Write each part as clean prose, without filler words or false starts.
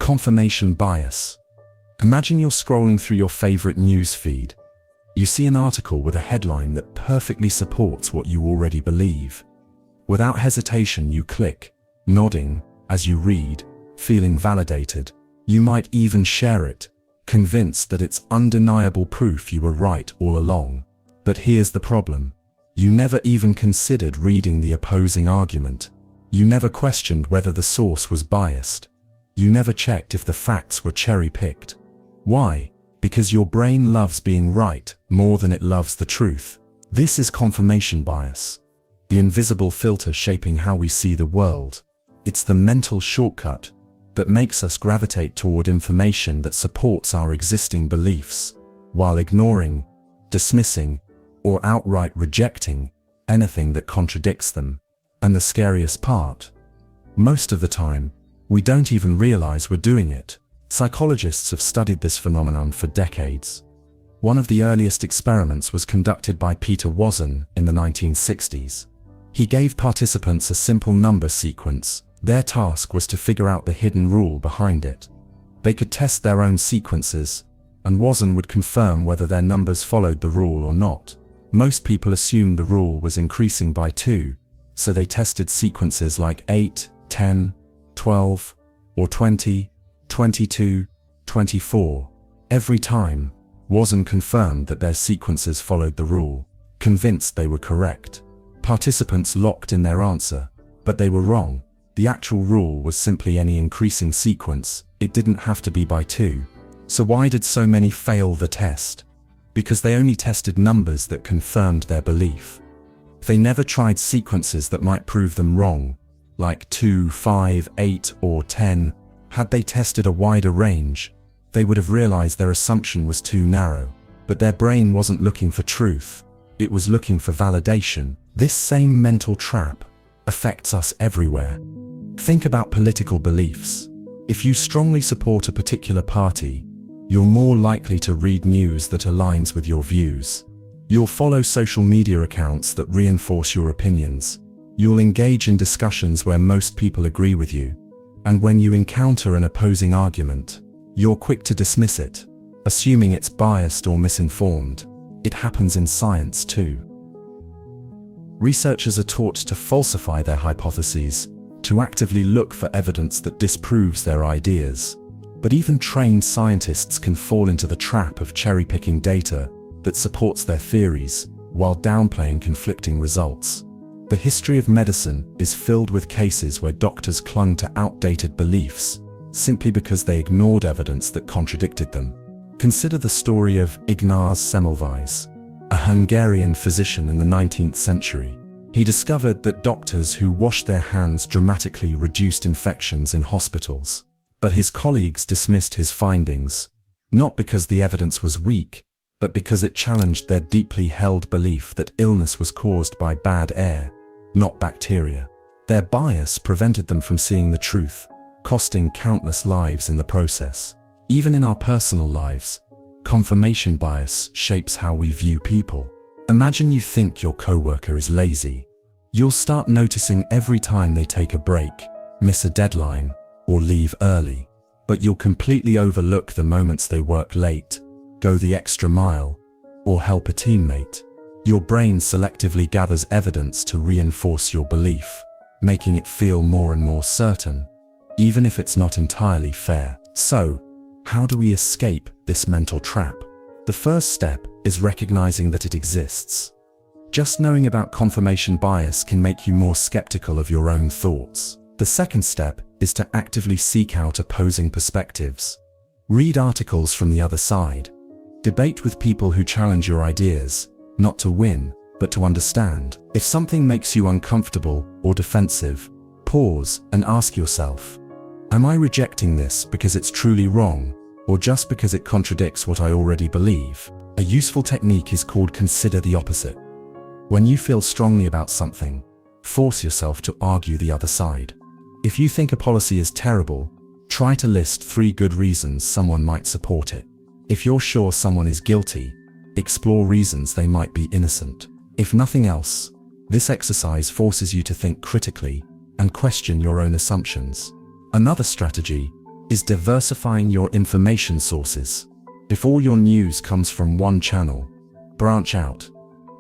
Confirmation bias. Imagine you're scrolling through your favorite news feed. You see an article with a headline that perfectly supports what you already believe. Without hesitation, you click, nodding as you read, feeling validated. You might even share it, convinced that it's undeniable proof you were right all along. But here's the problem. You never even considered reading the opposing argument. You never questioned whether the source was biased. You never checked if the facts were cherry-picked. Why? Because your brain loves being right more than it loves the truth. This is confirmation bias, the invisible filter shaping how we see the world. It's the mental shortcut that makes us gravitate toward information that supports our existing beliefs, while ignoring, dismissing, or outright rejecting anything that contradicts them. And the scariest part, most of the time, we don't even realize we're doing it. Psychologists have studied this phenomenon for decades. One of the earliest experiments was conducted by Peter Watson in the 1960s. He gave participants a simple number sequence. Their task was to figure out the hidden rule behind it. They could test their own sequences, and Watson would confirm whether their numbers followed the rule or not. Most people assumed the rule was increasing by 2, so they tested sequences like 8, 10, 12, or 20, 22, 24. Every time, Watson confirmed that their sequences followed the rule, convinced they were correct. Participants locked in their answer, but they were wrong. The actual rule was simply any increasing sequence. It didn't have to be by 2. So why did so many fail the test? Because they only tested numbers that confirmed their belief. They never tried sequences that might prove them wrong, like 2, 5, 8, or 10. Had they tested a wider range, they would have realized their assumption was too narrow. But their brain wasn't looking for truth. It was looking for validation. This same mental trap affects us everywhere. Think about political beliefs. If you strongly support a particular party, you're more likely to read news that aligns with your views. You'll follow social media accounts that reinforce your opinions. You'll engage in discussions where most people agree with you. And when you encounter an opposing argument, you're quick to dismiss it, assuming it's biased or misinformed. It happens in science too. Researchers are taught to falsify their hypotheses, to actively look for evidence that disproves their ideas. But even trained scientists can fall into the trap of cherry-picking data that supports their theories, while downplaying conflicting results. The history of medicine is filled with cases where doctors clung to outdated beliefs, simply because they ignored evidence that contradicted them. Consider the story of Ignaz Semmelweis, a Hungarian physician in the 19th century. He discovered that doctors who washed their hands dramatically reduced infections in hospitals. But his colleagues dismissed his findings, not because the evidence was weak, but because it challenged their deeply held belief that illness was caused by bad air, not bacteria. Their bias prevented them from seeing the truth, costing countless lives in the process. Even in our personal lives, confirmation bias shapes how we view people. Imagine you think your coworker is lazy. You'll start noticing every time they take a break, miss a deadline, or leave early. But you'll completely overlook the moments they work late, go the extra mile, or help a teammate. Your brain selectively gathers evidence to reinforce your belief, making it feel more and more certain, even if it's not entirely fair. So, how do we escape this mental trap? The first step is recognizing that it exists. Just knowing about confirmation bias can make you more skeptical of your own thoughts. The second step is to actively seek out opposing perspectives. Read articles from the other side. Debate with people who challenge your ideas, not to win, but to understand. If something makes you uncomfortable or defensive, pause and ask yourself, am I rejecting this because it's truly wrong, or just because it contradicts what I already believe? A useful technique is called consider the opposite. When you feel strongly about something, force yourself to argue the other side. If you think a policy is terrible, try to list 3 good reasons someone might support it. If you're sure someone is guilty, explore reasons they might be innocent. If nothing else, this exercise forces you to think critically and question your own assumptions. Another strategy is diversifying your information sources. If all your news comes from one channel, branch out.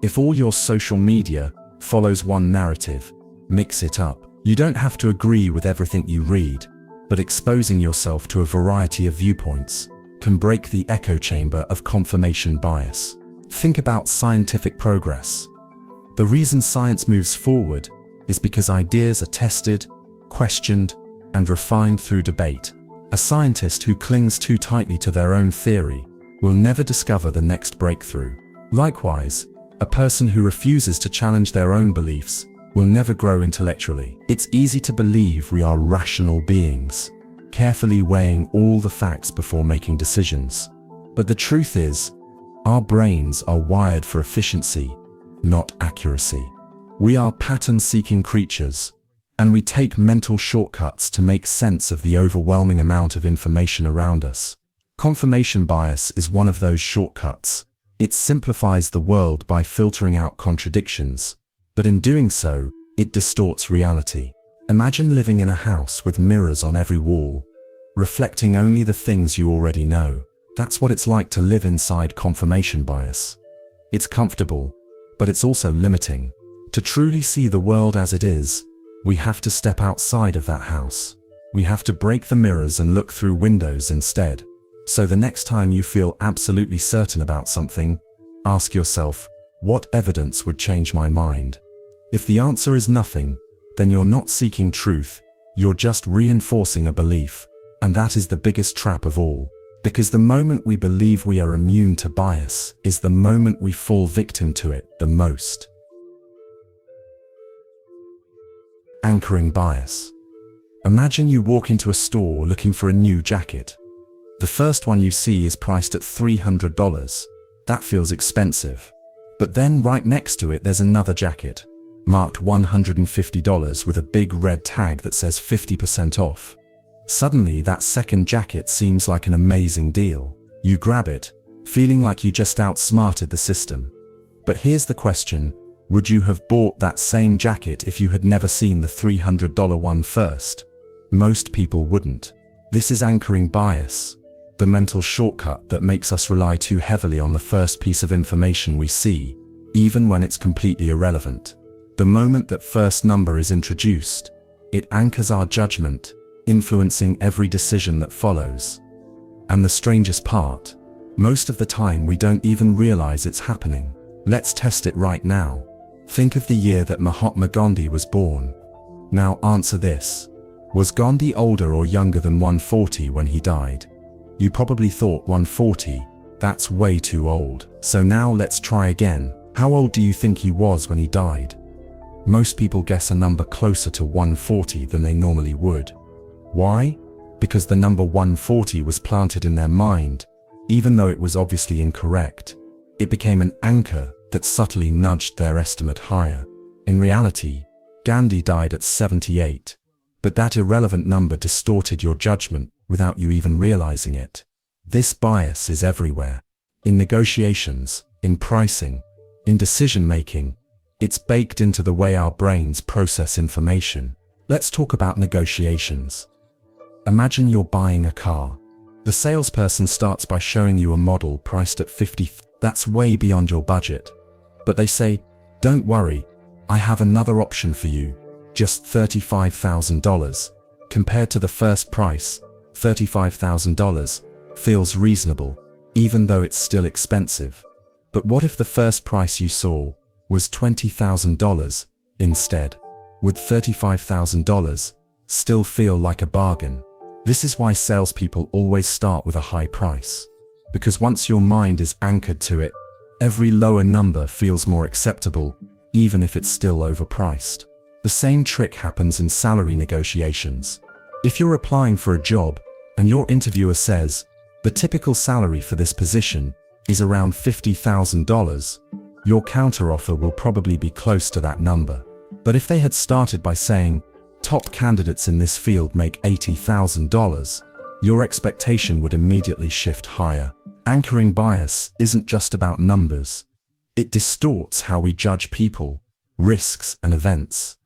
If all your social media follows one narrative, mix it up. You don't have to agree with everything you read, but exposing yourself to a variety of viewpoints can break the echo chamber of confirmation bias. Think about scientific progress. The reason science moves forward is because ideas are tested, questioned, and refined through debate. A scientist who clings too tightly to their own theory will never discover the next breakthrough. Likewise, a person who refuses to challenge their own beliefs will never grow intellectually. It's easy to believe we are rational beings, carefully weighing all the facts before making decisions. But the truth is, our brains are wired for efficiency, not accuracy. We are pattern-seeking creatures, and we take mental shortcuts to make sense of the overwhelming amount of information around us. Confirmation bias is one of those shortcuts. It simplifies the world by filtering out contradictions, but in doing so, it distorts reality. Imagine living in a house with mirrors on every wall, reflecting only the things you already know. That's what it's like to live inside confirmation bias. It's comfortable, but it's also limiting. To truly see the world as it is, we have to step outside of that house. We have to break the mirrors and look through windows instead. So the next time you feel absolutely certain about something, ask yourself, what evidence would change my mind? If the answer is nothing, then you're not seeking truth, you're just reinforcing a belief. And that is the biggest trap of all. Because the moment we believe we are immune to bias is the moment we fall victim to it the most. Anchoring bias. Imagine you walk into a store looking for a new jacket. The first one you see is priced at $300. That feels expensive. But then right next to it there's another jacket, marked $150 with a big red tag that says 50% off. Suddenly that second jacket seems like an amazing deal. You grab it, feeling like you just outsmarted the system. But here's the question, would you have bought that same jacket if you had never seen the $300 one first? Most people wouldn't. This is anchoring bias, the mental shortcut that makes us rely too heavily on the first piece of information we see, even when it's completely irrelevant. The moment that first number is introduced, it anchors our judgment, influencing every decision that follows. And the strangest part, most of the time we don't even realize it's happening. Let's test it right now. Think of the year that Mahatma Gandhi was born. Now answer this. Was Gandhi older or younger than 140 when he died? You probably thought 140, that's way too old. So now let's try again. How old do you think he was when he died? Most people guess a number closer to 140 than they normally would. Why? Because the number 140 was planted in their mind, even though it was obviously incorrect. It became an anchor that subtly nudged their estimate higher. In reality, Gandhi died at 78, but that irrelevant number distorted your judgment without you even realizing it. This bias is everywhere. In negotiations, in pricing, in decision-making, it's baked into the way our brains process information. Let's talk about negotiations. Imagine you're buying a car. The salesperson starts by showing you a model priced at $50,000. That's way beyond your budget. But they say, don't worry, I have another option for you, just $35,000. Compared to the first price, $35,000 feels reasonable, even though it's still expensive. But what if the first price you saw was $20,000 instead? Would $35,000 still feel like a bargain? This is why salespeople always start with a high price. Because once your mind is anchored to it, every lower number feels more acceptable, even if it's still overpriced. The same trick happens in salary negotiations. If you're applying for a job and your interviewer says, the typical salary for this position is around $50,000, your counteroffer will probably be close to that number. But if they had started by saying, top candidates in this field make $80,000, your expectation would immediately shift higher. Anchoring bias isn't just about numbers. It distorts how we judge people, risks, and events.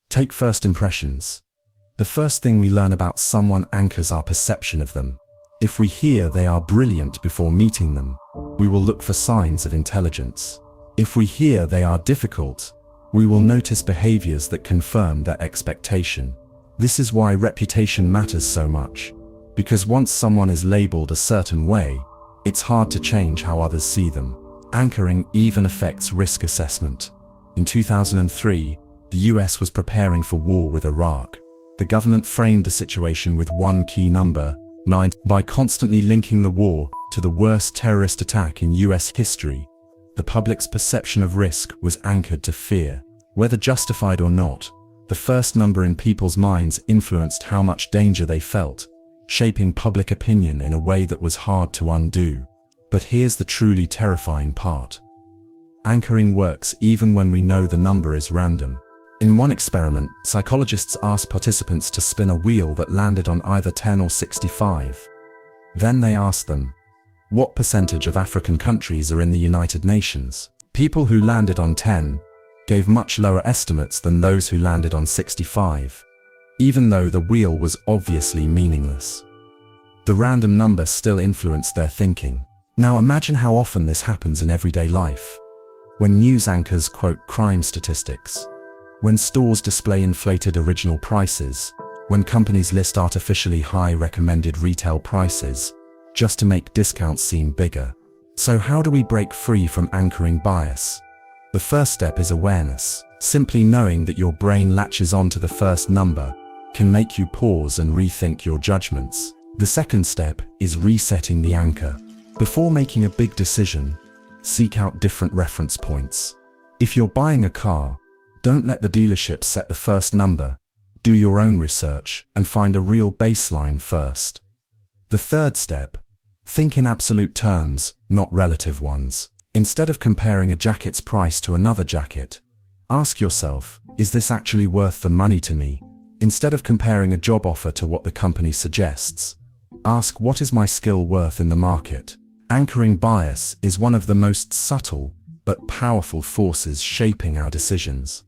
Take first impressions. The first thing we learn about someone anchors our perception of them. If we hear they are brilliant before meeting them, we will look for signs of intelligence. If we hear they are difficult, we will notice behaviors that confirm that expectation. This is why reputation matters so much, because once someone is labeled a certain way, it's hard to change how others see them. Anchoring even affects risk assessment. In 2003, the US was preparing for war with Iraq. The government framed the situation with one key number, 9, by constantly linking the war to the worst terrorist attack in US history. The public's perception of risk was anchored to fear. Whether justified or not, the first number in people's minds influenced how much danger they felt, shaping public opinion in a way that was hard to undo. But here's the truly terrifying part. Anchoring works even when we know the number is random. In one experiment, psychologists asked participants to spin a wheel that landed on either 10 or 65. Then they asked them, what percentage of African countries are in the United Nations? People who landed on 10 gave much lower estimates than those who landed on 65, even though the wheel was obviously meaningless. The random number still influenced their thinking. Now imagine how often this happens in everyday life. When news anchors quote crime statistics, when stores display inflated original prices, when companies list artificially high recommended retail prices, just to make discounts seem bigger. So how do we break free from anchoring bias? The first step is awareness. Simply knowing that your brain latches onto the first number can make you pause and rethink your judgments. The second step is resetting the anchor. Before making a big decision, seek out different reference points. If you're buying a car, don't let the dealership set the first number. Do your own research and find a real baseline first. The third step, think in absolute terms, not relative ones. Instead of comparing a jacket's price to another jacket, ask yourself, is this actually worth the money to me? Instead of comparing a job offer to what the company suggests, ask, what is my skill worth in the market? Anchoring bias is one of the most subtle but powerful forces shaping our decisions.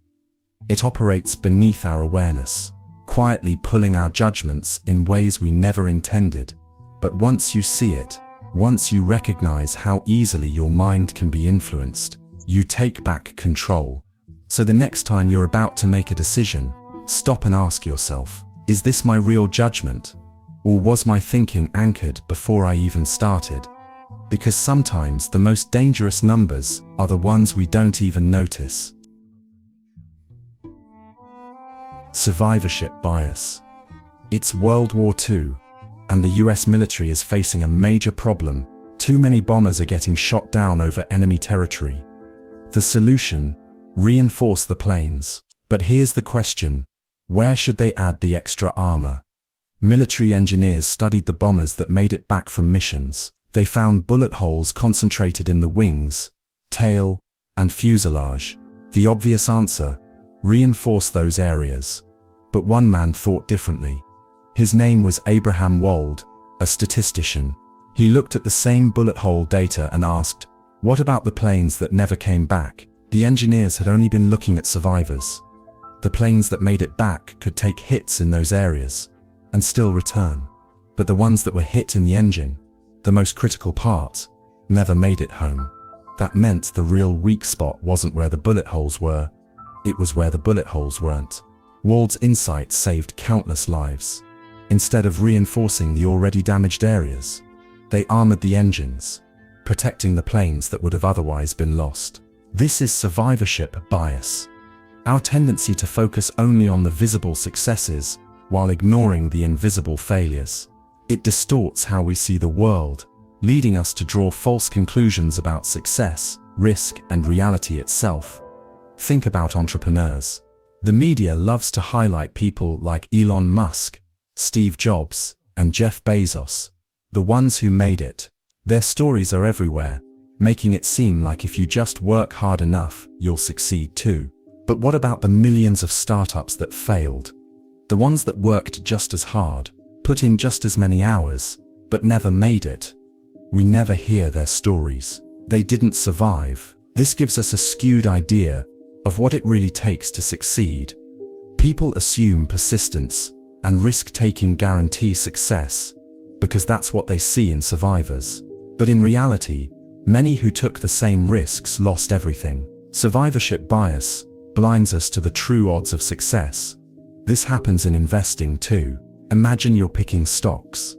It operates beneath our awareness, quietly pulling our judgments in ways we never intended. But once you see it, once you recognize how easily your mind can be influenced, you take back control. So the next time you're about to make a decision, stop and ask yourself, is this my real judgment? Or was my thinking anchored before I even started? Because sometimes the most dangerous numbers are the ones we don't even notice. Survivorship bias. It's World War II, and the US military is facing a major problem. Too many bombers are getting shot down over enemy territory. The solution? Reinforce the planes. But here's the question, where should they add the extra armor? Military engineers studied the bombers that made it back from missions. They found bullet holes concentrated in the wings, tail, and fuselage. The obvious answer, reinforce those areas. But one man thought differently. His name was Abraham Wald, a statistician. He looked at the same bullet hole data and asked, what about the planes that never came back? The engineers had only been looking at survivors. The planes that made it back could take hits in those areas and still return. But the ones that were hit in the engine, the most critical part, never made it home. That meant the real weak spot wasn't where the bullet holes were, it was where the bullet holes weren't. Wald's insight saved countless lives. Instead of reinforcing the already damaged areas, they armored the engines, protecting the planes that would have otherwise been lost. This is survivorship bias. Our tendency to focus only on the visible successes while ignoring the invisible failures. It distorts how we see the world, leading us to draw false conclusions about success, risk, and reality itself. Think about entrepreneurs. The media loves to highlight people like Elon Musk, Steve Jobs, and Jeff Bezos, the ones who made it. Their stories are everywhere, making it seem like if you just work hard enough, you'll succeed too. But what about the millions of startups that failed? The ones that worked just as hard, put in just as many hours, but never made it. We never hear their stories. They didn't survive. This gives us a skewed idea of what it really takes to succeed. People assume persistence, and risk-taking guarantee success, because that's what they see in survivors. But in reality, many who took the same risks lost everything. Survivorship bias blinds us to the true odds of success. This happens in investing too. Imagine you're picking stocks.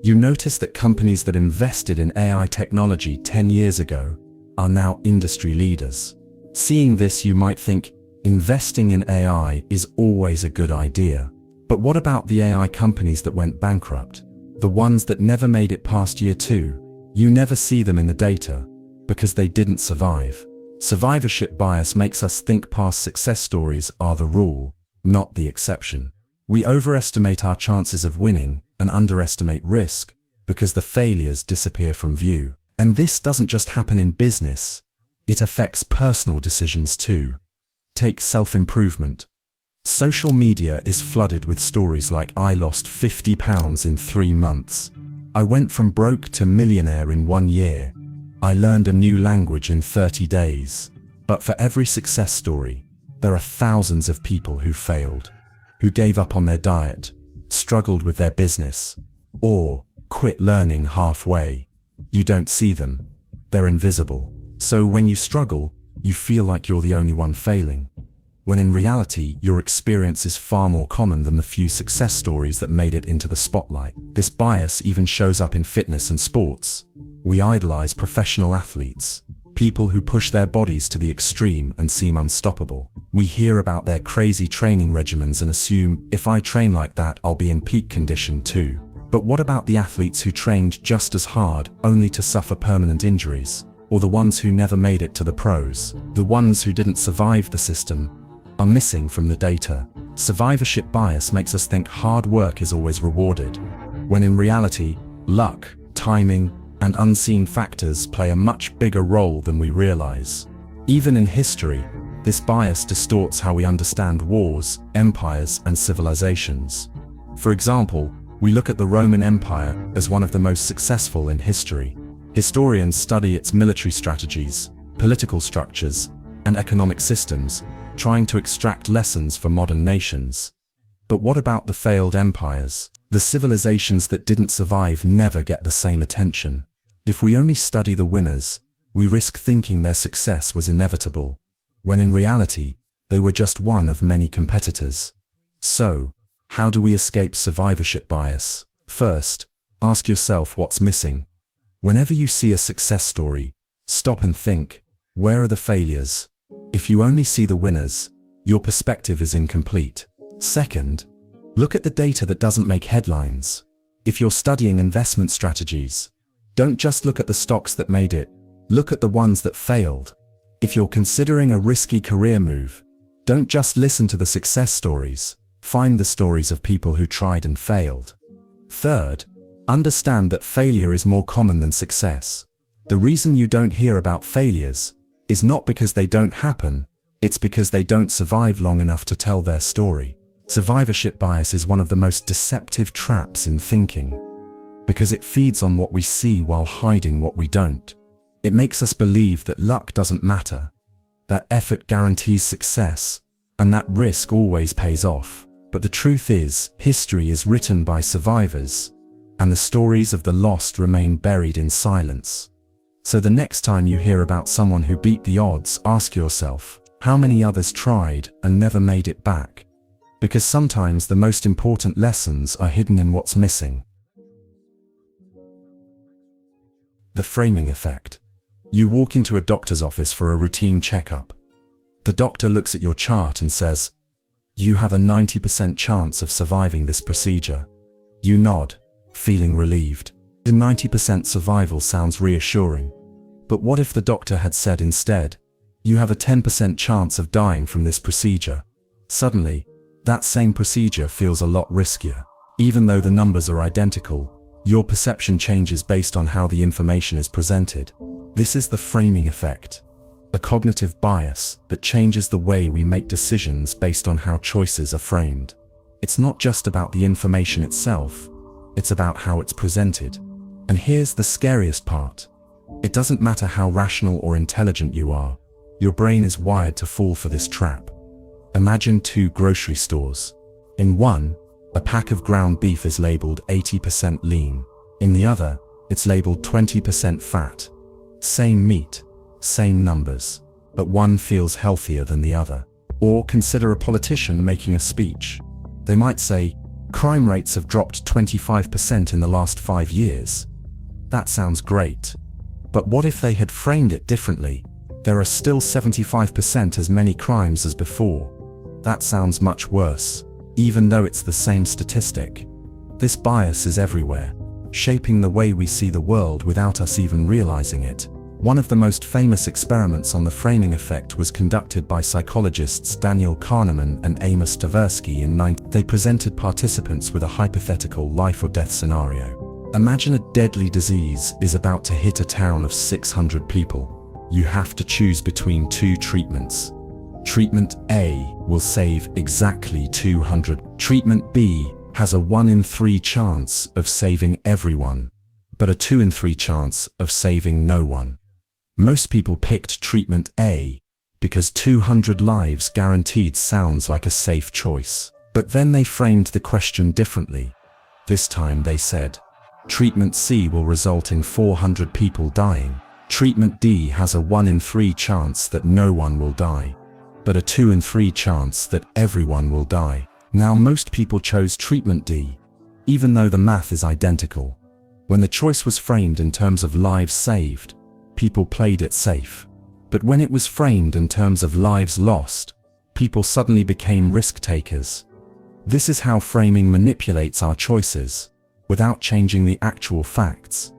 You notice that companies that invested in AI technology 10 years ago are now industry leaders. Seeing this, you might think, investing in AI is always a good idea. But what about the AI companies that went bankrupt? The ones that never made it past year 2? You never see them in the data, because they didn't survive. Survivorship bias makes us think past success stories are the rule, not the exception. We overestimate our chances of winning and underestimate risk, because the failures disappear from view. And this doesn't just happen in business, it affects personal decisions too. Take self-improvement. Social media is flooded with stories like, I lost 50 pounds in 3 months. I went from broke to millionaire in 1 year. I learned a new language in 30 days. But for every success story, there are thousands of people who failed, who gave up on their diet, struggled with their business, or quit learning halfway. You don't see them. They're invisible. So when you struggle, you feel like you're the only one failing, when in reality, your experience is far more common than the few success stories that made it into the spotlight. This bias even shows up in fitness and sports. We idolize professional athletes, people who push their bodies to the extreme and seem unstoppable. We hear about their crazy training regimens and assume, if I train like that, I'll be in peak condition too. But what about the athletes who trained just as hard, only to suffer permanent injuries? Or the ones who never made it to the pros? The ones who didn't survive the system are missing from the data. Survivorship bias makes us think hard work is always rewarded, when in reality, luck, timing, and unseen factors play a much bigger role than we realize. Even in history, this bias distorts how we understand wars, empires, and civilizations. For example, we look at the Roman Empire as one of the most successful in history. Historians study its military strategies, political structures, and economic systems, trying to extract lessons for modern nations. But what about the failed empires? The civilizations that didn't survive never get the same attention. If we only study the winners, we risk thinking their success was inevitable, when in reality, they were just one of many competitors. So, how do we escape survivorship bias? First, ask yourself what's missing. Whenever you see a success story, stop and think, where are the failures? If you only see the winners, your perspective is incomplete. Second, look at the data that doesn't make headlines. If you're studying investment strategies, don't just look at the stocks that made it, look at the ones that failed. If you're considering a risky career move, don't just listen to the success stories, find the stories of people who tried and failed. Third, understand that failure is more common than success. The reason you don't hear about failures is not because they don't happen, it's because they don't survive long enough to tell their story. Survivorship bias is one of the most deceptive traps in thinking, because it feeds on what we see while hiding what we don't. It makes us believe that luck doesn't matter, that effort guarantees success, and that risk always pays off. But the truth is, history is written by survivors, and the stories of the lost remain buried in silence. So the next time you hear about someone who beat the odds, ask yourself, how many others tried and never made it back? Because sometimes the most important lessons are hidden in what's missing. The framing effect. You walk into a doctor's office for a routine checkup. The doctor looks at your chart and says, "You have a 90% chance of surviving this procedure." You nod, feeling relieved. The 90% survival sounds reassuring. But what if the doctor had said instead, "You have a 10% chance of dying from this procedure"? Suddenly, that same procedure feels a lot riskier. Even though the numbers are identical, your perception changes based on how the information is presented. This is the framing effect, a cognitive bias that changes the way we make decisions based on how choices are framed. It's not just about the information itself, it's about how it's presented. And here's the scariest part. It doesn't matter how rational or intelligent you are, your brain is wired to fall for this trap. Imagine 2 grocery stores. In one, A pack of ground beef is labeled 80% lean. In the other, it's labeled 20% fat. Same meat, same numbers, but one feels healthier than the other. Or consider a politician making a speech. They might say, crime rates have dropped 25% in the last 5 years. That sounds great. But what if they had framed it differently? There are still 75% as many crimes as before. That sounds much worse, even though it's the same statistic. This bias is everywhere, shaping the way we see the world without us even realizing it. One of the most famous experiments on the framing effect was conducted by psychologists Daniel Kahneman and Amos Tversky in 19. They presented participants with a hypothetical life or death scenario. Imagine a deadly disease is about to hit a town of 600 people. You have to choose between 2 treatments. Treatment A will save exactly 200. Treatment B has a 1 in 3 chance of saving everyone, but a 2 in 3 chance of saving no one. Most people picked treatment A because 200 lives guaranteed sounds like a safe choice. But then they framed the question differently. This time they said, treatment C will result in 400 people dying. Treatment D has a 1 in 3 chance that no one will die, but a 2 in 3 chance that everyone will die. Now most people chose treatment D, even though the math is identical. When the choice was framed in terms of lives saved, people played it safe. But when it was framed in terms of lives lost, people suddenly became risk takers. This is how framing manipulates our choices, without changing the actual facts.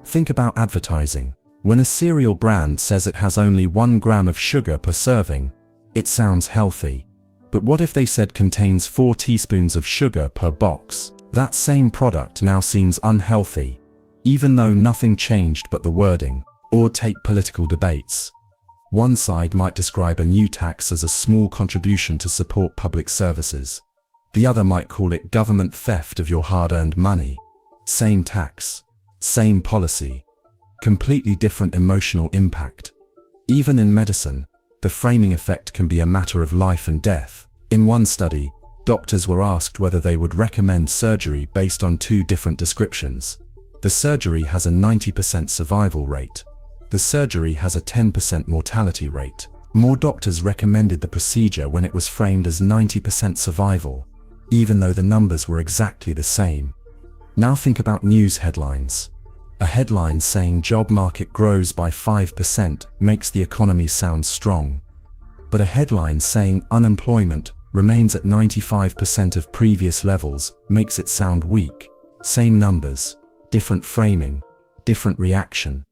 Think about advertising. When a cereal brand says it has only 1 gram of sugar per serving, it sounds healthy. But what if they said contains 4 teaspoons of sugar per box? That same product now seems unhealthy, even though nothing changed but the wording. Or take political debates. One side might describe a new tax as a small contribution to support public services. The other might call it government theft of your hard-earned money. Same tax, same policy, completely different emotional impact. Even in medicine, the framing effect can be a matter of life and death. In one study, doctors were asked whether they would recommend surgery based on 2 different descriptions. The surgery has a 90% survival rate. The surgery has a 10% mortality rate. More doctors recommended the procedure when it was framed as 90% survival, even though the numbers were exactly the same. Now think about news headlines. A headline saying job market grows by 5% makes the economy sound strong. But a headline saying unemployment remains at 95% of previous levels makes it sound weak. Same numbers, different framing, different reaction.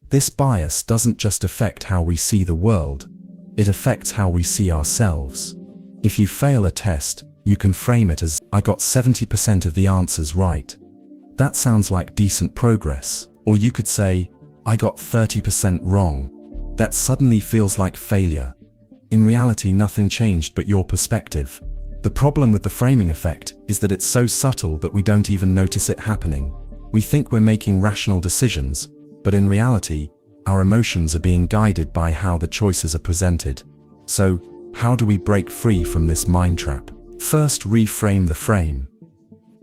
This bias doesn't just affect how we see the world, it affects how we see ourselves. If you fail a test, you can frame it as, I got 70% of the answers right. That sounds like decent progress. Or you could say, I got 30% wrong. That suddenly feels like failure. In reality, nothing changed but your perspective. The problem with the framing effect is that it's so subtle that we don't even notice it happening. We think we're making rational decisions, but in reality, our emotions are being guided by how the choices are presented. So, how do we break free from this mind trap? First, reframe the frame.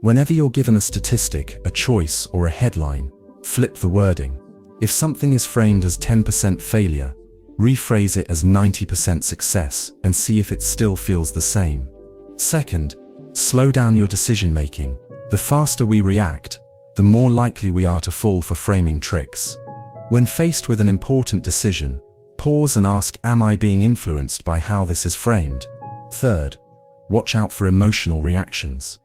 Whenever you're given a statistic, a choice, or a headline, flip the wording. If something is framed as 10% failure, rephrase it as 90% success and see if it still feels the same. Second, slow down your decision making. The faster we react, the more likely we are to fall for framing tricks. When faced with an important decision, pause and ask, am I being influenced by how this is framed? Third, watch out for emotional reactions.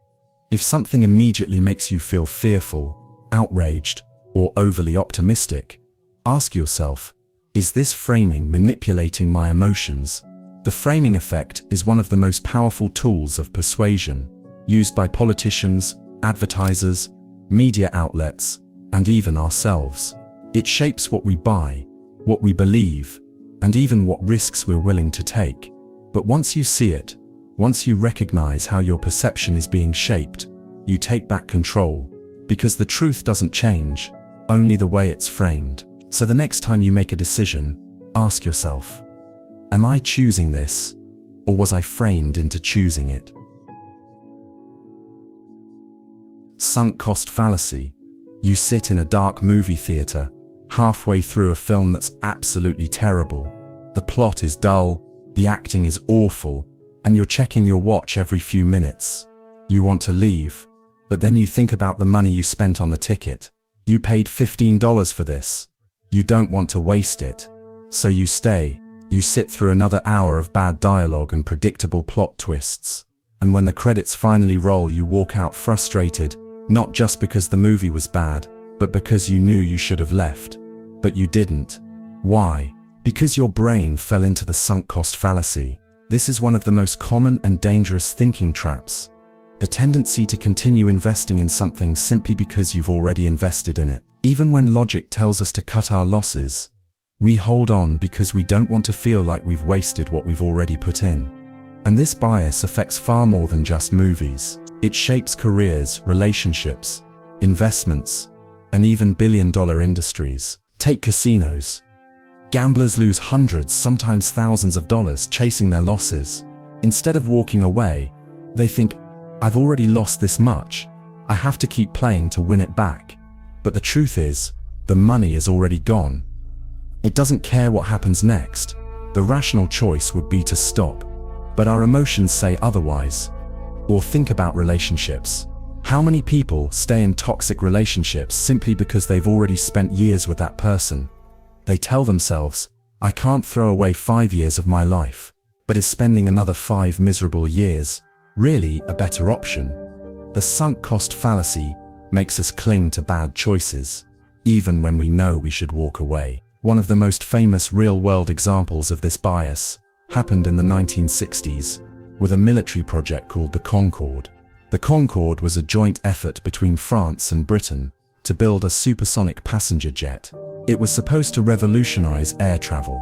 If something immediately makes you feel fearful, outraged, or overly optimistic, ask yourself, is this framing manipulating my emotions? The framing effect is one of the most powerful tools of persuasion, used by politicians, advertisers, media outlets, and even ourselves. It shapes what we buy, what we believe, and even what risks we're willing to take. But once you see it, once you recognize how your perception is being shaped, you take back control, because the truth doesn't change, only the way it's framed. So the next time you make a decision, ask yourself, am I choosing this, or was I framed into choosing it? Sunk cost fallacy. You sit in a dark movie theater, halfway through a film that's absolutely terrible. The plot is dull, the acting is awful, and you're checking your watch every few minutes. You want to leave, but then you think about the money you spent on the ticket. You paid $15 for this. You don't want to waste it. So you stay. You sit through another hour of bad dialogue and predictable plot twists. And when the credits finally roll, you walk out frustrated, not just because the movie was bad, but because you knew you should have left. But you didn't. Why? Because your brain fell into the sunk cost fallacy. This is one of the most common and dangerous thinking traps. The tendency to continue investing in something simply because you've already invested in it. Even when logic tells us to cut our losses, we hold on because we don't want to feel like we've wasted what we've already put in. And this bias affects far more than just movies. It shapes careers, relationships, investments, and even billion-dollar industries. Take casinos. Gamblers lose hundreds, sometimes thousands of dollars chasing their losses. Instead of walking away, they think, I've already lost this much. I have to keep playing to win it back. But the truth is, the money is already gone. It doesn't care what happens next. The rational choice would be to stop. But our emotions say otherwise. Or think about relationships. How many people stay in toxic relationships simply because they've already spent years with that person? They tell themselves, I can't throw away 5 years of my life. But is spending another 5 miserable years really a better option? The sunk cost fallacy makes us cling to bad choices, even when we know we should walk away. One of the most famous real-world examples of this bias happened in the 1960s with a military project called the Concorde. The Concorde was a joint effort between France and Britain to build a supersonic passenger jet. It was supposed to revolutionize air travel.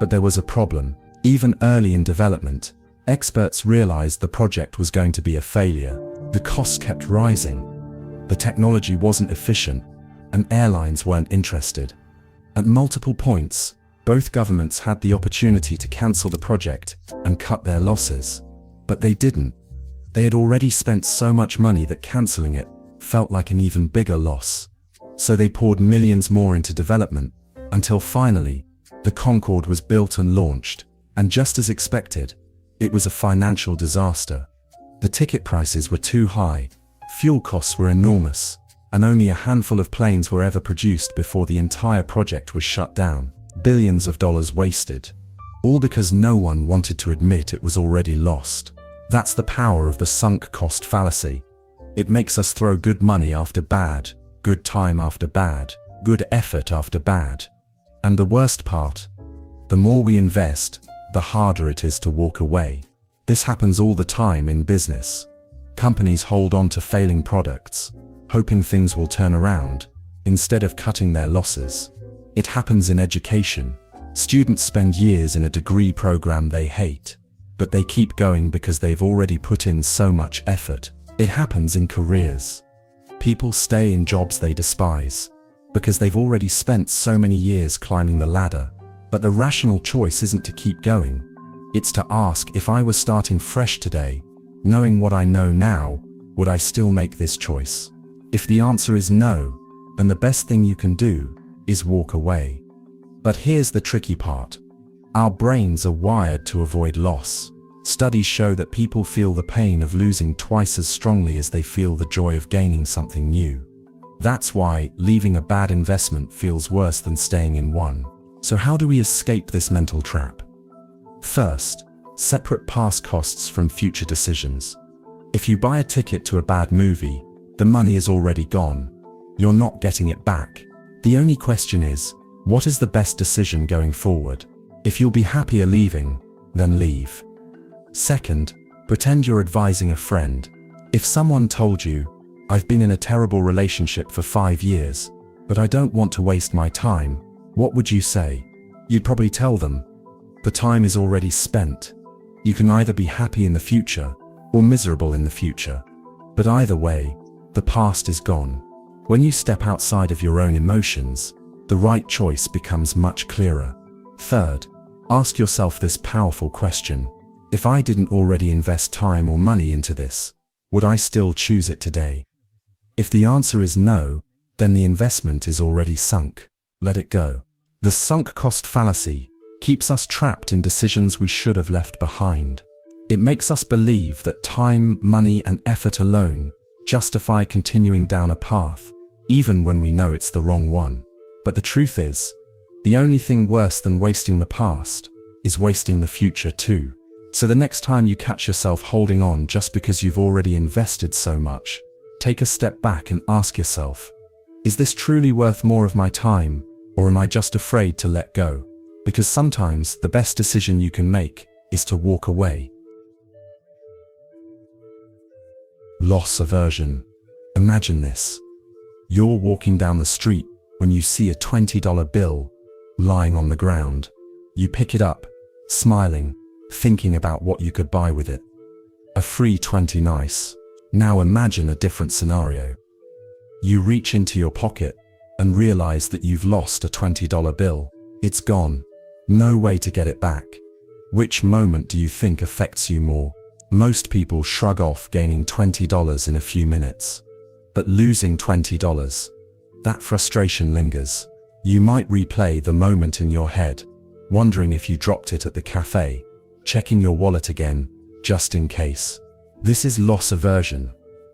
But there was a problem. Even early in development, experts realized the project was going to be a failure. The costs kept rising. The technology wasn't efficient, and airlines weren't interested. At multiple points, both governments had the opportunity to cancel the project and cut their losses. But they didn't. They had already spent so much money that canceling it felt like an even bigger loss. So they poured millions more into development, until finally, the Concorde was built and launched, and just as expected, it was a financial disaster. The ticket prices were too high, fuel costs were enormous, and only a handful of planes were ever produced before the entire project was shut down. Billions of dollars wasted. All because no one wanted to admit it was already lost. That's the power of the sunk cost fallacy. It makes us throw good money after bad, good time after bad, good effort after bad. And the worst part, the more we invest, the harder it is to walk away. This happens all the time in business. Companies hold on to failing products, hoping things will turn around, instead of cutting their losses. It happens in education. Students spend years in a degree program they hate, but they keep going because they've already put in so much effort. It happens in careers. People stay in jobs they despise, because they've already spent so many years climbing the ladder. But the rational choice isn't to keep going. It's to ask, if I was starting fresh today, knowing what I know now, would I still make this choice? If the answer is no, then the best thing you can do is walk away. But here's the tricky part. Our brains are wired to avoid loss. Studies show that people feel the pain of losing twice as strongly as they feel the joy of gaining something new. That's why leaving a bad investment feels worse than staying in one. So how do we escape this mental trap? First, separate past costs from future decisions. If you buy a ticket to a bad movie, the money is already gone. You're not getting it back. The only question is, what is the best decision going forward? If you'll be happier leaving, then leave. Second, pretend you're advising a friend. If someone told you, I've been in a terrible relationship for 5 years, but I don't want to waste my time, what would you say? You'd probably tell them, the time is already spent. You can either be happy in the future or miserable in the future. But either way, the past is gone. When you step outside of your own emotions, the right choice becomes much clearer. Third, ask yourself this powerful question. If I didn't already invest time or money into this, would I still choose it today? If the answer is no, then the investment is already sunk. Let it go. The sunk cost fallacy keeps us trapped in decisions we should have left behind. It makes us believe that time, money, and effort alone justify continuing down a path, even when we know it's the wrong one. But the truth is, the only thing worse than wasting the past is wasting the future too. So the next time you catch yourself holding on just because you've already invested so much, take a step back and ask yourself, is this truly worth more of my time, or am I just afraid to let go? Because sometimes the best decision you can make is to walk away. Loss aversion. Imagine this. You're walking down the street when you see a $20 bill lying on the ground. You pick it up, smiling, thinking about what you could buy with it. A free 20 nice. Now imagine a different scenario. You reach into your pocket and realize that you've lost a $20 bill. It's gone. No way to get it back. Which moment do you think affects you more? Most people shrug off gaining $20 in a few minutes. But losing $20, that frustration lingers. You might replay the moment in your head, wondering if you dropped it at the cafe, checking your wallet again, just in case. This is loss aversion,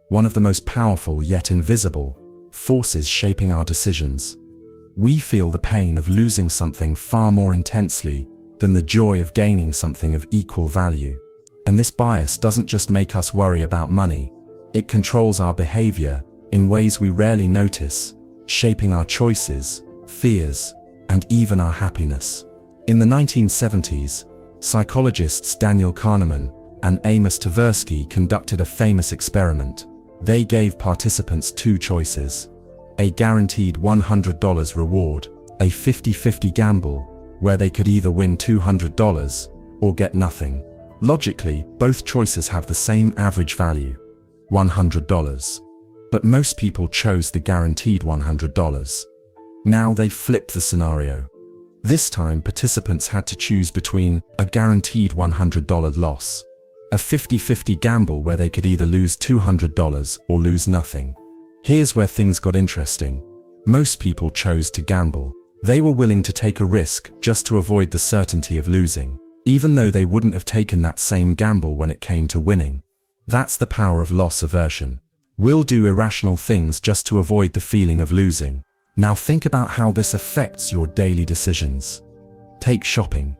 one of the most powerful yet invisible forces shaping our decisions. We feel the pain of losing something far more intensely than the joy of gaining something of equal value. And this bias doesn't just make us worry about money, it controls our behavior in ways we rarely notice, shaping our choices, fears, and even our happiness. In the 1970s, psychologists Daniel Kahneman and Amos Tversky conducted a famous experiment. They gave participants two choices: a guaranteed $100 reward, a 50-50 gamble, where they could either win $200 or get nothing. Logically, both choices have the same average value, $100. But most people chose the guaranteed $100. Now they've flipped the scenario. This time, participants had to choose between a guaranteed $100 loss, a 50-50 gamble where they could either lose $200 or lose nothing. Here's where things got interesting. Most people chose to gamble. They were willing to take a risk just to avoid the certainty of losing, even though they wouldn't have taken that same gamble when it came to winning. That's the power of loss aversion. We'll do irrational things just to avoid the feeling of losing. Now think about how this affects your daily decisions. Take shopping.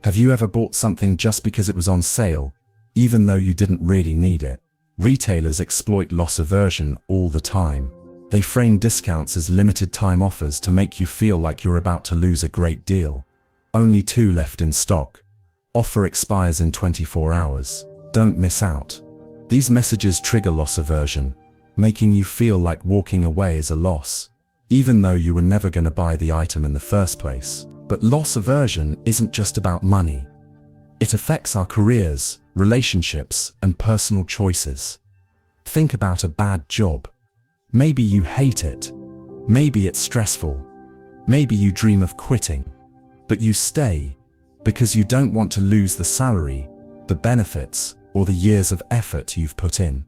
Have you ever bought something just because it was on sale, even though you didn't really need it? Retailers exploit loss aversion all the time. They frame discounts as limited time offers to make you feel like you're about to lose a great deal. Only 2 left in stock. Offer expires in 24 hours. Don't miss out. These messages trigger loss aversion, making you feel like walking away is a loss, even though you were never going to buy the item in the first place. But loss aversion isn't just about money. It affects our careers, relationships, and personal choices. Think about a bad job. Maybe you hate it. Maybe it's stressful. Maybe you dream of quitting. But you stay because you don't want to lose the salary, the benefits, or the years of effort you've put in.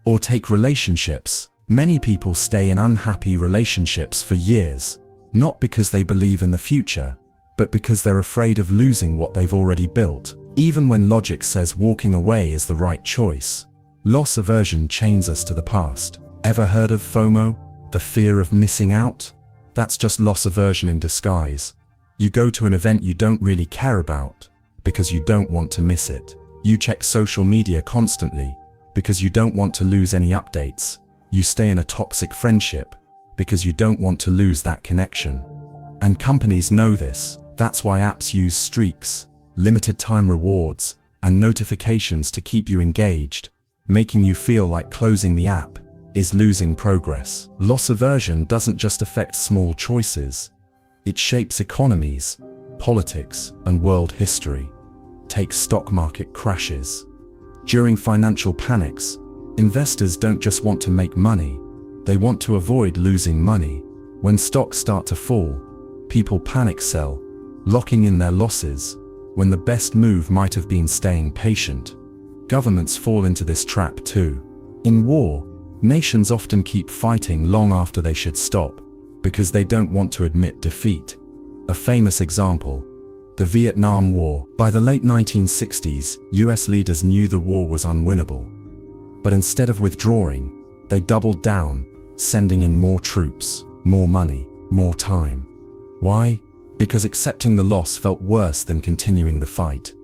Or take relationships. Many people stay in unhappy relationships for years, not because they believe in the future, but because they're afraid of losing what they've already built, even when logic says walking away is the right choice. Loss aversion chains us to the past. Ever heard of FOMO? The fear of missing out? That's just loss aversion in disguise. You go to an event you don't really care about because you don't want to miss it. You check social media constantly because you don't want to lose any updates. You stay in a toxic friendship because you don't want to lose that connection. And companies know this. That's why apps use streaks, limited time rewards, and notifications to keep you engaged, making you feel like closing the app is losing progress. Loss aversion doesn't just affect small choices. It shapes economies, politics, and world history. Take stock market crashes. During financial panics, investors don't just want to make money, they want to avoid losing money. When stocks start to fall, people panic sell, locking in their losses, when the best move might have been staying patient. Governments fall into this trap too. In war, Nations often keep fighting long after they should stop, because they don't want to admit defeat. A famous example: the Vietnam War. By the late 1960s, US leaders knew the war was unwinnable. But instead of withdrawing, they doubled down, sending in more troops, more money, more time. Why? Because accepting the loss felt worse than continuing the fight,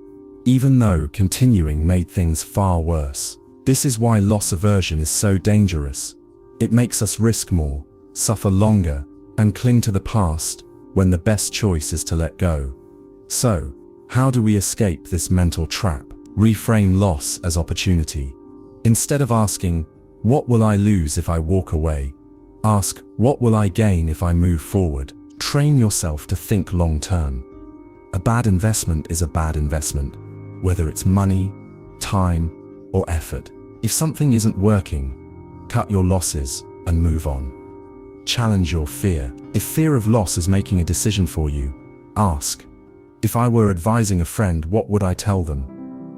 even though continuing made things far worse. This is why loss aversion is so dangerous. It makes us risk more, suffer longer, and cling to the past, when the best choice is to let go. So, how do we escape this mental trap? Reframe loss as opportunity. Instead of asking, "What will I lose if I walk away?" ask, "What will I gain if I move forward?" Train yourself to think long-term. A bad investment is a bad investment, whether it's money, time, or effort. If something isn't working, cut your losses and move on. Challenge your fear. If fear of loss is making a decision for you, ask, "If I were advising a friend, what would I tell them?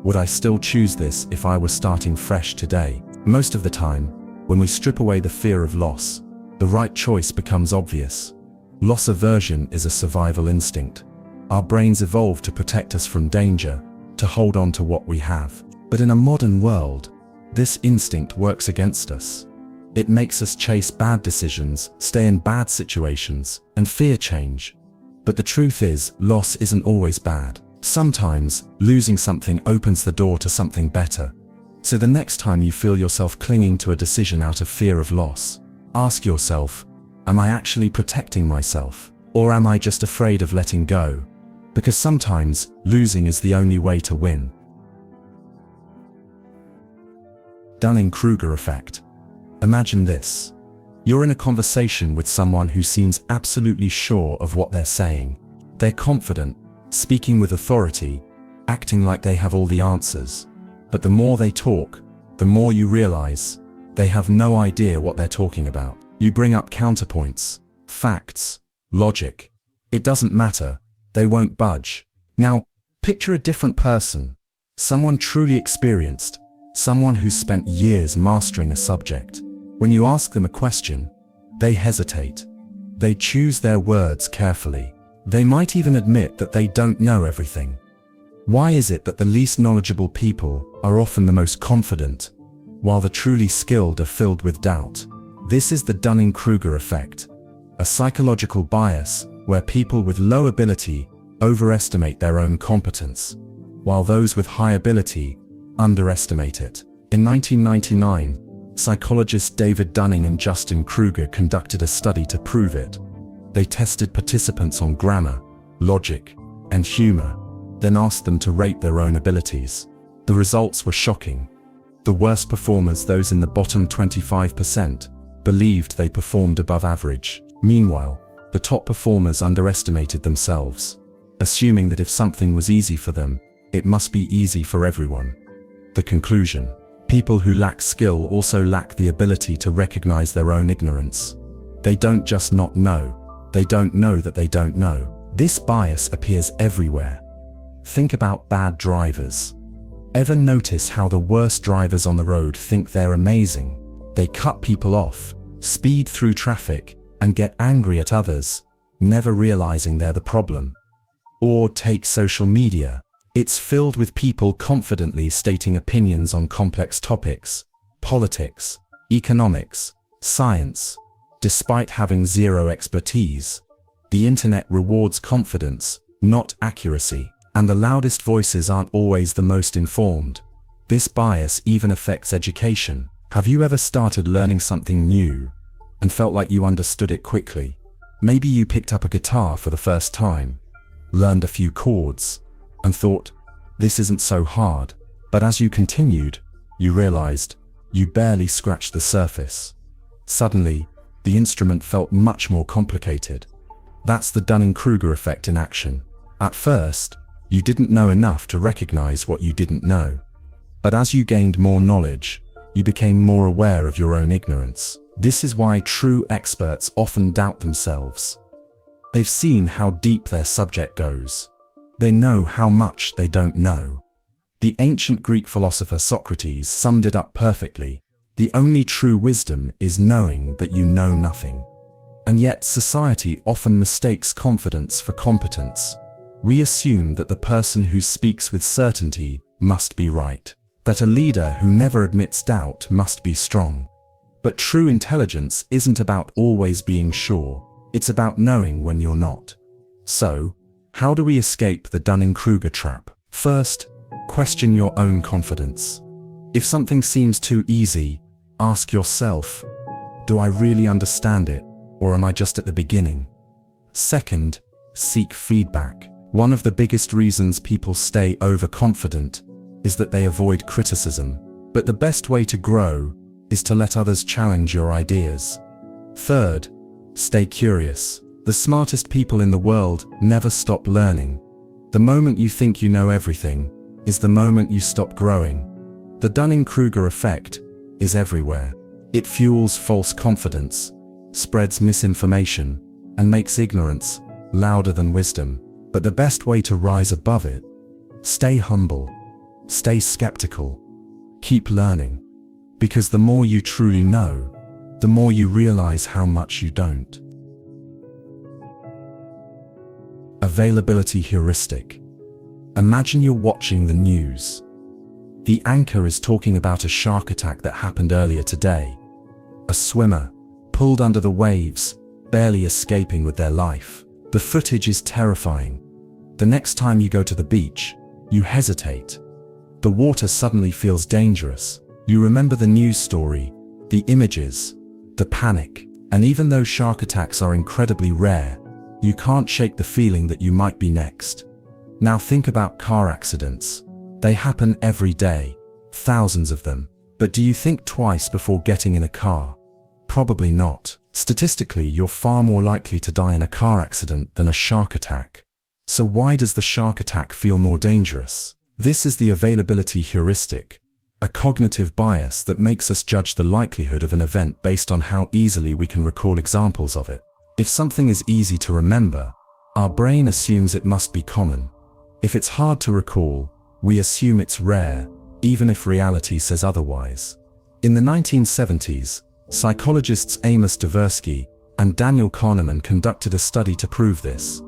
Would I still choose this if I were starting fresh today?" Most of the time, when we strip away the fear of loss, the right choice becomes obvious. Loss aversion is a survival instinct. Our brains evolved to protect us from danger, to hold on to what we have. But in a modern world, this instinct works against us. It makes us chase bad decisions, stay in bad situations, and fear change. But the truth is, loss isn't always bad. Sometimes, losing something opens the door to something better. So the next time you feel yourself clinging to a decision out of fear of loss, ask yourself, am I actually protecting myself? Or am I just afraid of letting go? Because sometimes, losing is the only way to win. Dunning-Kruger Effect. Imagine this. You're in a conversation with someone who seems absolutely sure of what they're saying. They're confident, speaking with authority, acting like they have all the answers. But the more they talk, the more you realize they have no idea what they're talking about. You bring up counterpoints, facts, logic. It doesn't matter. They won't budge. Now, picture a different person, someone truly experienced, someone who's spent years mastering a subject. When you ask them a question, they hesitate. They choose their words carefully. They might even admit that they don't know everything. Why is it that the least knowledgeable people are often the most confident, while the truly skilled are filled with doubt? This is the Dunning-Kruger Effect, a psychological bias where people with low ability overestimate their own competence, while those with high ability underestimate it. In 1999, psychologists David Dunning and Justin Kruger conducted a study to prove it. They tested participants on grammar, logic, and humor, then asked them to rate their own abilities. The results were shocking. The worst performers, those in the bottom 25%, believed they performed above average. Meanwhile, the top performers underestimated themselves, assuming that if something was easy for them, it must be easy for everyone. The conclusion: people who lack skill also lack the ability to recognize their own ignorance. They don't just not know, they don't know that they don't know. This bias appears everywhere. Think about bad drivers. Ever notice how the worst drivers on the road think they're amazing? They cut people off, speed through traffic, and get angry at others, never realizing they're the problem. Or take social media. It's filled with people confidently stating opinions on complex topics, politics, economics, science, despite having zero expertise. The internet rewards confidence, not accuracy, and the loudest voices aren't always the most informed. This bias even affects education. Have you ever started learning something new and felt like you understood it quickly? Maybe you picked up a guitar for the first time, learned a few chords, and thought, this isn't so hard. But as you continued, you realized you barely scratched the surface. Suddenly, the instrument felt much more complicated. That's the Dunning-Kruger effect in action. At first, you didn't know enough to recognize what you didn't know. But as you gained more knowledge, you became more aware of your own ignorance. This is why true experts often doubt themselves. They've seen how deep their subject goes. They know how much they don't know. The ancient Greek philosopher Socrates summed it up perfectly. The only true wisdom is knowing that you know nothing. And yet society often mistakes confidence for competence. We assume that the person who speaks with certainty must be right, that a leader who never admits doubt must be strong. But true intelligence isn't about always being sure, it's about knowing when you're not. So, how do we escape the Dunning-Kruger trap? First, question your own confidence. If something seems too easy, ask yourself, do I really understand it, or am I just at the beginning? Second, seek feedback. One of the biggest reasons people stay overconfident is that they avoid criticism. But the best way to grow is to let others challenge your ideas. Third, stay curious. The smartest people in the world never stop learning. The moment you think you know everything is the moment you stop growing. The Dunning-Kruger Effect is everywhere. It fuels false confidence, spreads misinformation, and makes ignorance louder than wisdom. But the best way to rise above it: stay humble, stay skeptical, keep learning. Because the more you truly know, the more you realize how much you don't. Availability heuristic. Imagine you're watching the news. The anchor is talking about a shark attack that happened earlier today. A swimmer, pulled under the waves, barely escaping with their life. The footage is terrifying. The next time you go to the beach, you hesitate. The water suddenly feels dangerous. You remember the news story, the images, the panic. And even though shark attacks are incredibly rare, you can't shake the feeling that you might be next. Now think about car accidents. They happen every day, thousands of them. But do you think twice before getting in a car? Probably not. Statistically, you're far more likely to die in a car accident than a shark attack. So why does the shark attack feel more dangerous? This is the availability heuristic, a cognitive bias that makes us judge the likelihood of an event based on how easily we can recall examples of it. If something is easy to remember, our brain assumes it must be common. If it's hard to recall, we assume it's rare, even if reality says otherwise. In the 1970s, psychologists Amos Tversky and Daniel Kahneman conducted a study to prove this.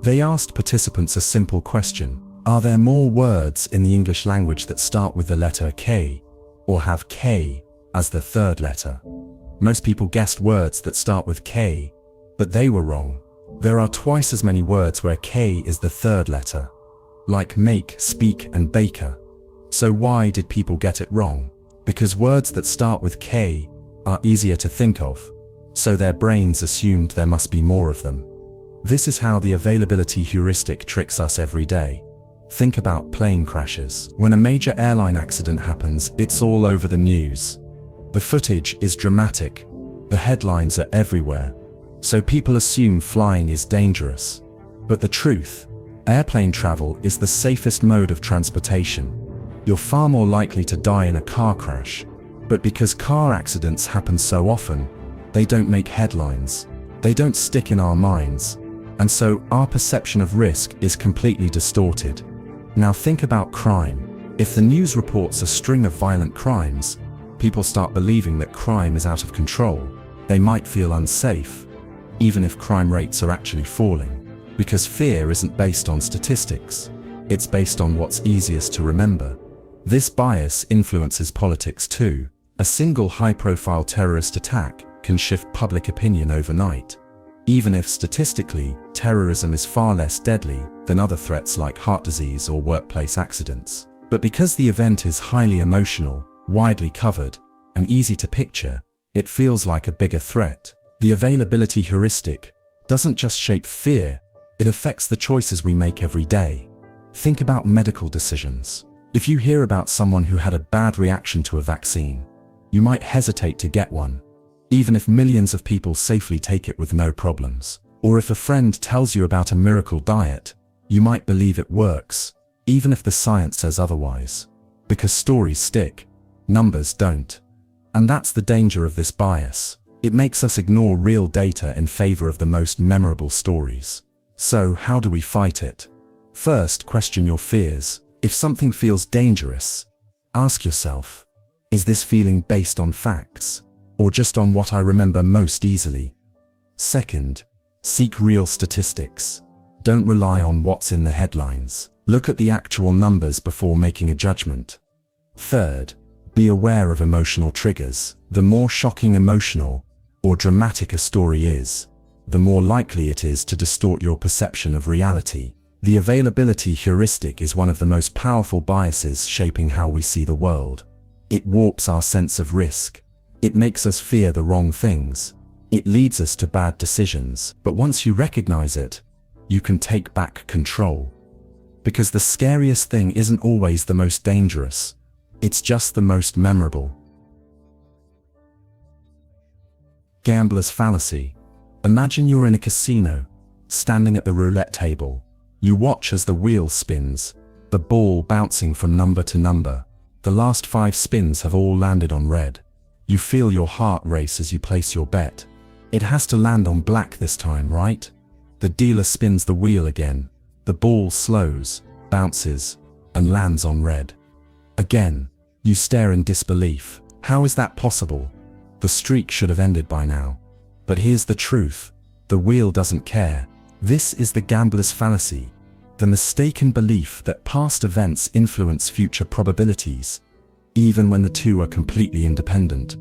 They asked participants a simple question: are there more words in the English language that start with the letter K, or have K as the third letter? Most people guessed words that start with K, but they were wrong. There are twice as many words where K is the third letter, like make, speak, and baker. So why did people get it wrong? Because words that start with K are easier to think of, so their brains assumed there must be more of them. This is how the availability heuristic tricks us every day. Think about plane crashes. When a major airline accident happens, it's all over the news. The footage is dramatic. The headlines are everywhere. So people assume flying is dangerous. But the truth, airplane travel is the safest mode of transportation. You're far more likely to die in a car crash. But because car accidents happen so often, they don't make headlines. They don't stick in our minds. And so our perception of risk is completely distorted. Now think about crime. If the news reports a string of violent crimes, people start believing that crime is out of control. They might feel unsafe, even if crime rates are actually falling. Because fear isn't based on statistics. It's based on what's easiest to remember. This bias influences politics too. A single high-profile terrorist attack can shift public opinion overnight, even if statistically, terrorism is far less deadly than other threats like heart disease or workplace accidents. But because the event is highly emotional, widely covered, and easy to picture, it feels like a bigger threat. The availability heuristic doesn't just shape fear, it affects the choices we make every day. Think about medical decisions. If you hear about someone who had a bad reaction to a vaccine, you might hesitate to get one, even if millions of people safely take it with no problems. Or if a friend tells you about a miracle diet, you might believe it works, even if the science says otherwise. Because stories stick, numbers don't. And that's the danger of this bias. It makes us ignore real data in favor of the most memorable stories. So how do we fight it? First, question your fears. If something feels dangerous, ask yourself, Is this feeling based on facts, or just on what I remember most easily? Second, seek real statistics. Don't rely on what's in the headlines. Look at the actual numbers before making a judgment. Third, be aware of emotional triggers. The more shocking, emotional, or dramatic a story is, the more likely it is to distort your perception of reality. The availability heuristic is one of the most powerful biases shaping how we see the world. It warps our sense of risk. It makes us fear the wrong things. It leads us to bad decisions. But once you recognize it, you can take back control. Because the scariest thing isn't always the most dangerous. It's just the most memorable. Gambler's fallacy. Imagine you're in a casino, standing at the roulette table. You watch as the wheel spins, the ball bouncing from number to number. The last 5 spins have all landed on red. You feel your heart race as you place your bet. It has to land on black this time, right? The dealer spins the wheel again. The ball slows, bounces, and lands on red. Again, you stare in disbelief. How is that possible? The streak should have ended by now. But here's the truth. The wheel doesn't care. This is the gambler's fallacy. The mistaken belief that past events influence future probabilities, even when the two are completely independent.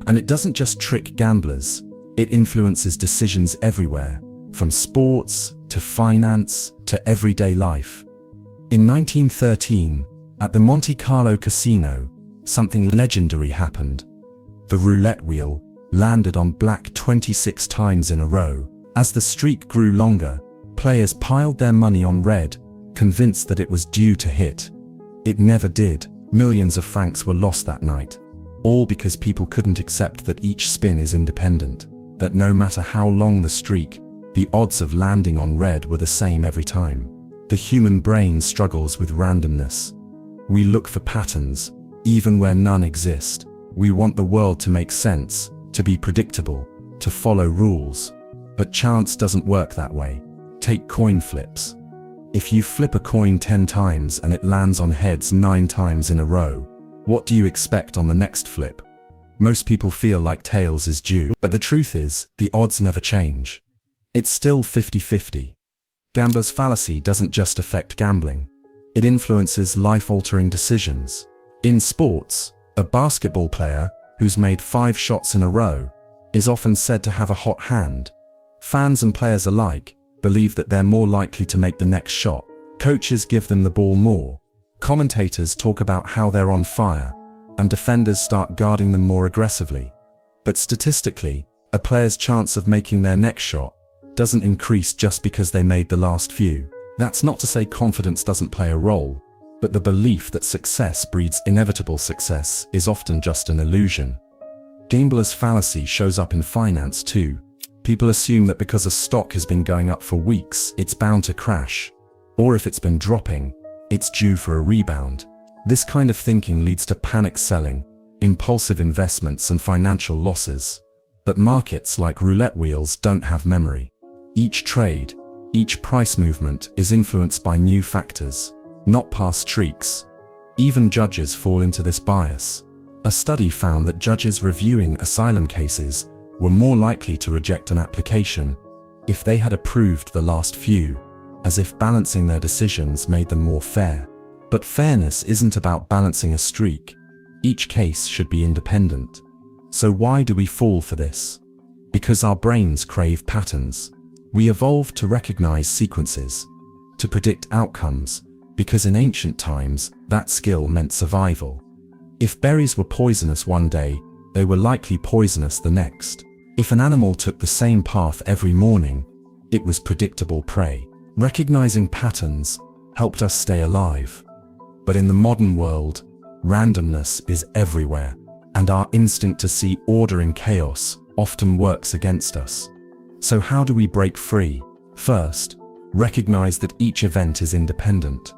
And it doesn't just trick gamblers. It influences decisions everywhere, from sports to finance to everyday life. In 1913, at the Monte Carlo casino, something legendary happened. The roulette wheel landed on black 26 times in a row. As the streak grew longer, players piled their money on red, convinced that it was due to hit. It never did. Millions of francs were lost that night. All because people couldn't accept that each spin is independent, that no matter how long the streak, the odds of landing on red were the same every time. The human brain struggles with randomness. We look for patterns, even where none exist. We want the world to make sense, to be predictable, to follow rules. But chance doesn't work that way. Take coin flips. If you flip a coin 10 times and it lands on heads 9 times in a row, what do you expect on the next flip? Most people feel like tails is due, but the truth is, the odds never change. It's still 50-50. Gambler's fallacy doesn't just affect gambling. It influences life-altering decisions. In sports, a basketball player who's made 5 shots in a row is often said to have a hot hand. Fans and players alike believe that they're more likely to make the next shot. Coaches give them the ball more. Commentators talk about how they're on fire, and defenders start guarding them more aggressively. But statistically, a player's chance of making their next shot doesn't increase just because they made the last few. That's not to say confidence doesn't play a role, but the belief that success breeds inevitable success is often just an illusion. Gambler's fallacy shows up in finance too. People assume that because a stock has been going up for weeks, it's bound to crash. Or if it's been dropping, it's due for a rebound. This kind of thinking leads to panic selling, impulsive investments, and financial losses. But markets, like roulette wheels, don't have memory. Each trade, each price movement is influenced by new factors, not past streaks. Even judges fall into this bias. A study found that judges reviewing asylum cases were more likely to reject an application if they had approved the last few, as if balancing their decisions made them more fair. But fairness isn't about balancing a streak. Each case should be independent. So why do we fall for this? Because our brains crave patterns. We evolved to recognize sequences, to predict outcomes, because in ancient times, that skill meant survival. If berries were poisonous one day, they were likely poisonous the next. If an animal took the same path every morning, it was predictable prey. Recognizing patterns helped us stay alive. But in the modern world, randomness is everywhere, and our instinct to see order in chaos often works against us. So how do we break free? First, recognize that each event is independent.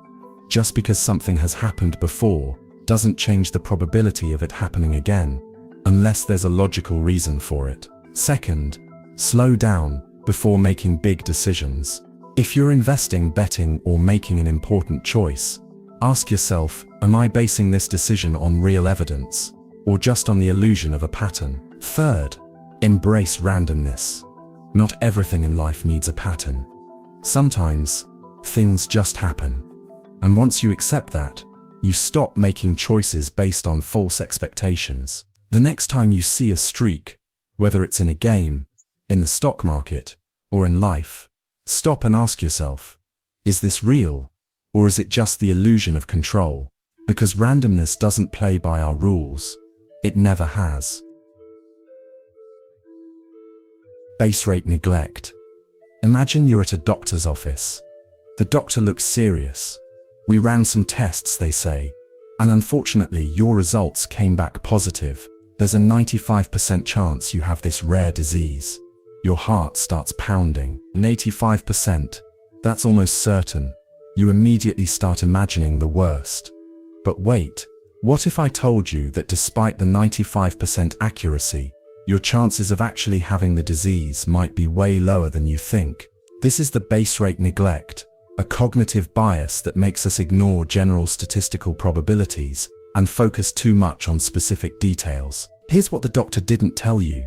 Just because something has happened before doesn't change the probability of it happening again, unless there's a logical reason for it. Second, slow down before making big decisions. If you're investing, betting, or making an important choice, ask yourself, am I basing this decision on real evidence? or just on the illusion of a pattern. Third, embrace randomness. Not everything in life needs a pattern. Sometimes, things just happen. And once you accept that, you stop making choices based on false expectations. The next time you see a streak, whether it's in a game, in the stock market, or in life, stop and ask yourself, is this real, or is it just the illusion of control? Because randomness doesn't play by our rules. It never has. Base rate neglect. Imagine you're at a doctor's office. The doctor looks serious. We ran some tests, they say, and unfortunately your results came back positive. There's a 95% chance you have this rare disease. Your heart starts pounding. An 85%. That's almost certain. You immediately start imagining the worst. But wait, what if I told you that despite the 95% accuracy, your chances of actually having the disease might be way lower than you think? This is the base rate neglect, a cognitive bias that makes us ignore general statistical probabilities and focus too much on specific details. Here's what the doctor didn't tell you.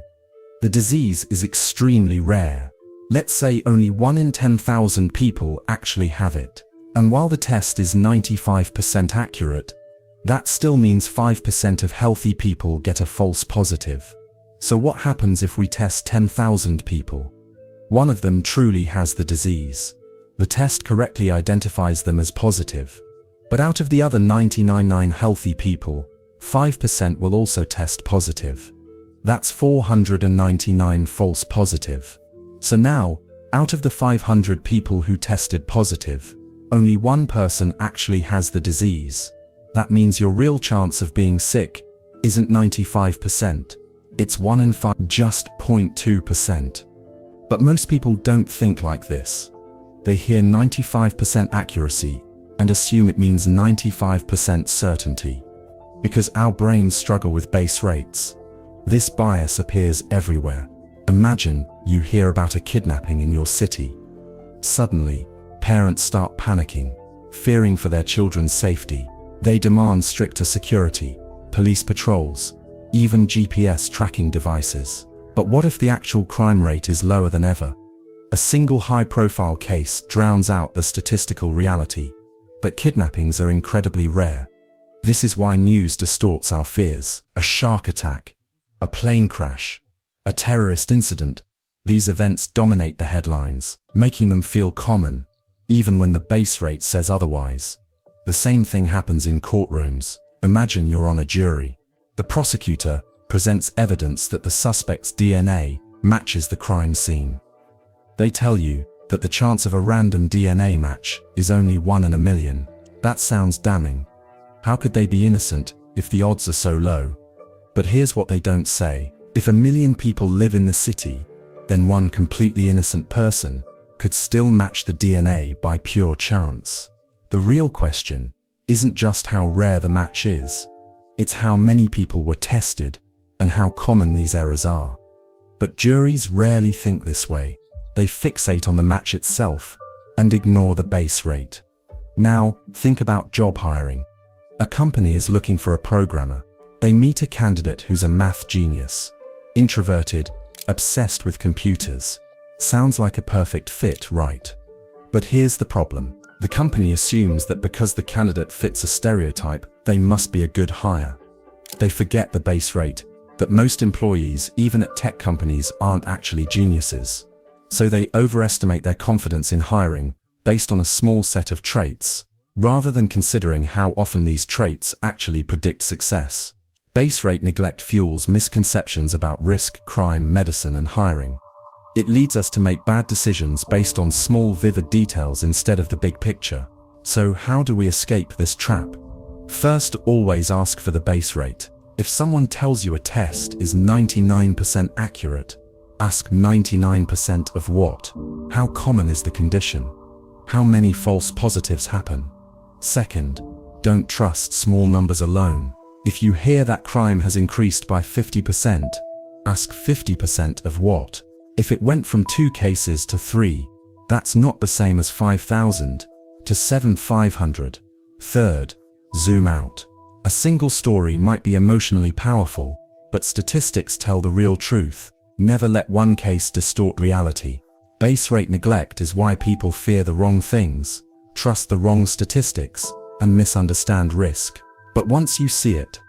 The disease is extremely rare. Let's say only 1 in 10,000 people actually have it. And while the test is 95% accurate, that still means 5% of healthy people get a false positive. So what happens if we test 10,000 people? One of them truly has the disease. The test correctly identifies them as positive. But out of the other 99 healthy people, 5% will also test positive. That's 499 false positive. So now, out of the 500 people who tested positive, only one person actually has the disease. That means your real chance of being sick isn't 95%. It's 1 in 5, just 0.2%. But most people don't think like this. They hear 95% accuracy and assume it means 95% certainty. Because our brains struggle with base rates. This bias appears everywhere. Imagine you hear about a kidnapping in your city. Suddenly, parents start panicking, fearing for their children's safety. They demand stricter security, police patrols, even GPS tracking devices. But what if the actual crime rate is lower than ever? A single high-profile case drowns out the statistical reality. But kidnappings are incredibly rare. This is why news distorts our fears. A shark attack, a plane crash, a terrorist incident. These events dominate the headlines, making them feel common, even when the base rate says otherwise. The same thing happens in courtrooms. Imagine you're on a jury. The prosecutor presents evidence that the suspect's DNA matches the crime scene. They tell you that the chance of a random DNA match is only 1 in a million. That sounds damning. How could they be innocent if the odds are so low? But here's what they don't say. If 1 million people live in the city, then one completely innocent person could still match the DNA by pure chance. The real question isn't just how rare the match is, it's how many people were tested and how common these errors are. But juries rarely think this way. They fixate on the match itself and ignore the base rate. Now, think about job hiring. A company is looking for a programmer. They meet a candidate who's a math genius, introverted, obsessed with computers. Sounds like a perfect fit, right? But here's the problem. The company assumes that because the candidate fits a stereotype, they must be a good hire. They forget the base rate, that most employees, even at tech companies, aren't actually geniuses. So they overestimate their confidence in hiring based on a small set of traits, rather than considering how often these traits actually predict success. Base rate neglect fuels misconceptions about risk, crime, medicine, and hiring. It leads us to make bad decisions based on small, vivid details instead of the big picture. So how do we escape this trap? First, always ask for the base rate. If someone tells you a test is 99% accurate, ask 99% of what? How common is the condition? How many false positives happen? Second, don't trust small numbers alone. If you hear that crime has increased by 50%, ask 50% of what? If it went from 2 cases to 3, that's not the same as 5,000 to 7,500. Third, zoom out. A single story might be emotionally powerful, but statistics tell the real truth. Never let one case distort reality. Base rate neglect is why people fear the wrong things, trust the wrong statistics, and misunderstand risk. But once you see it,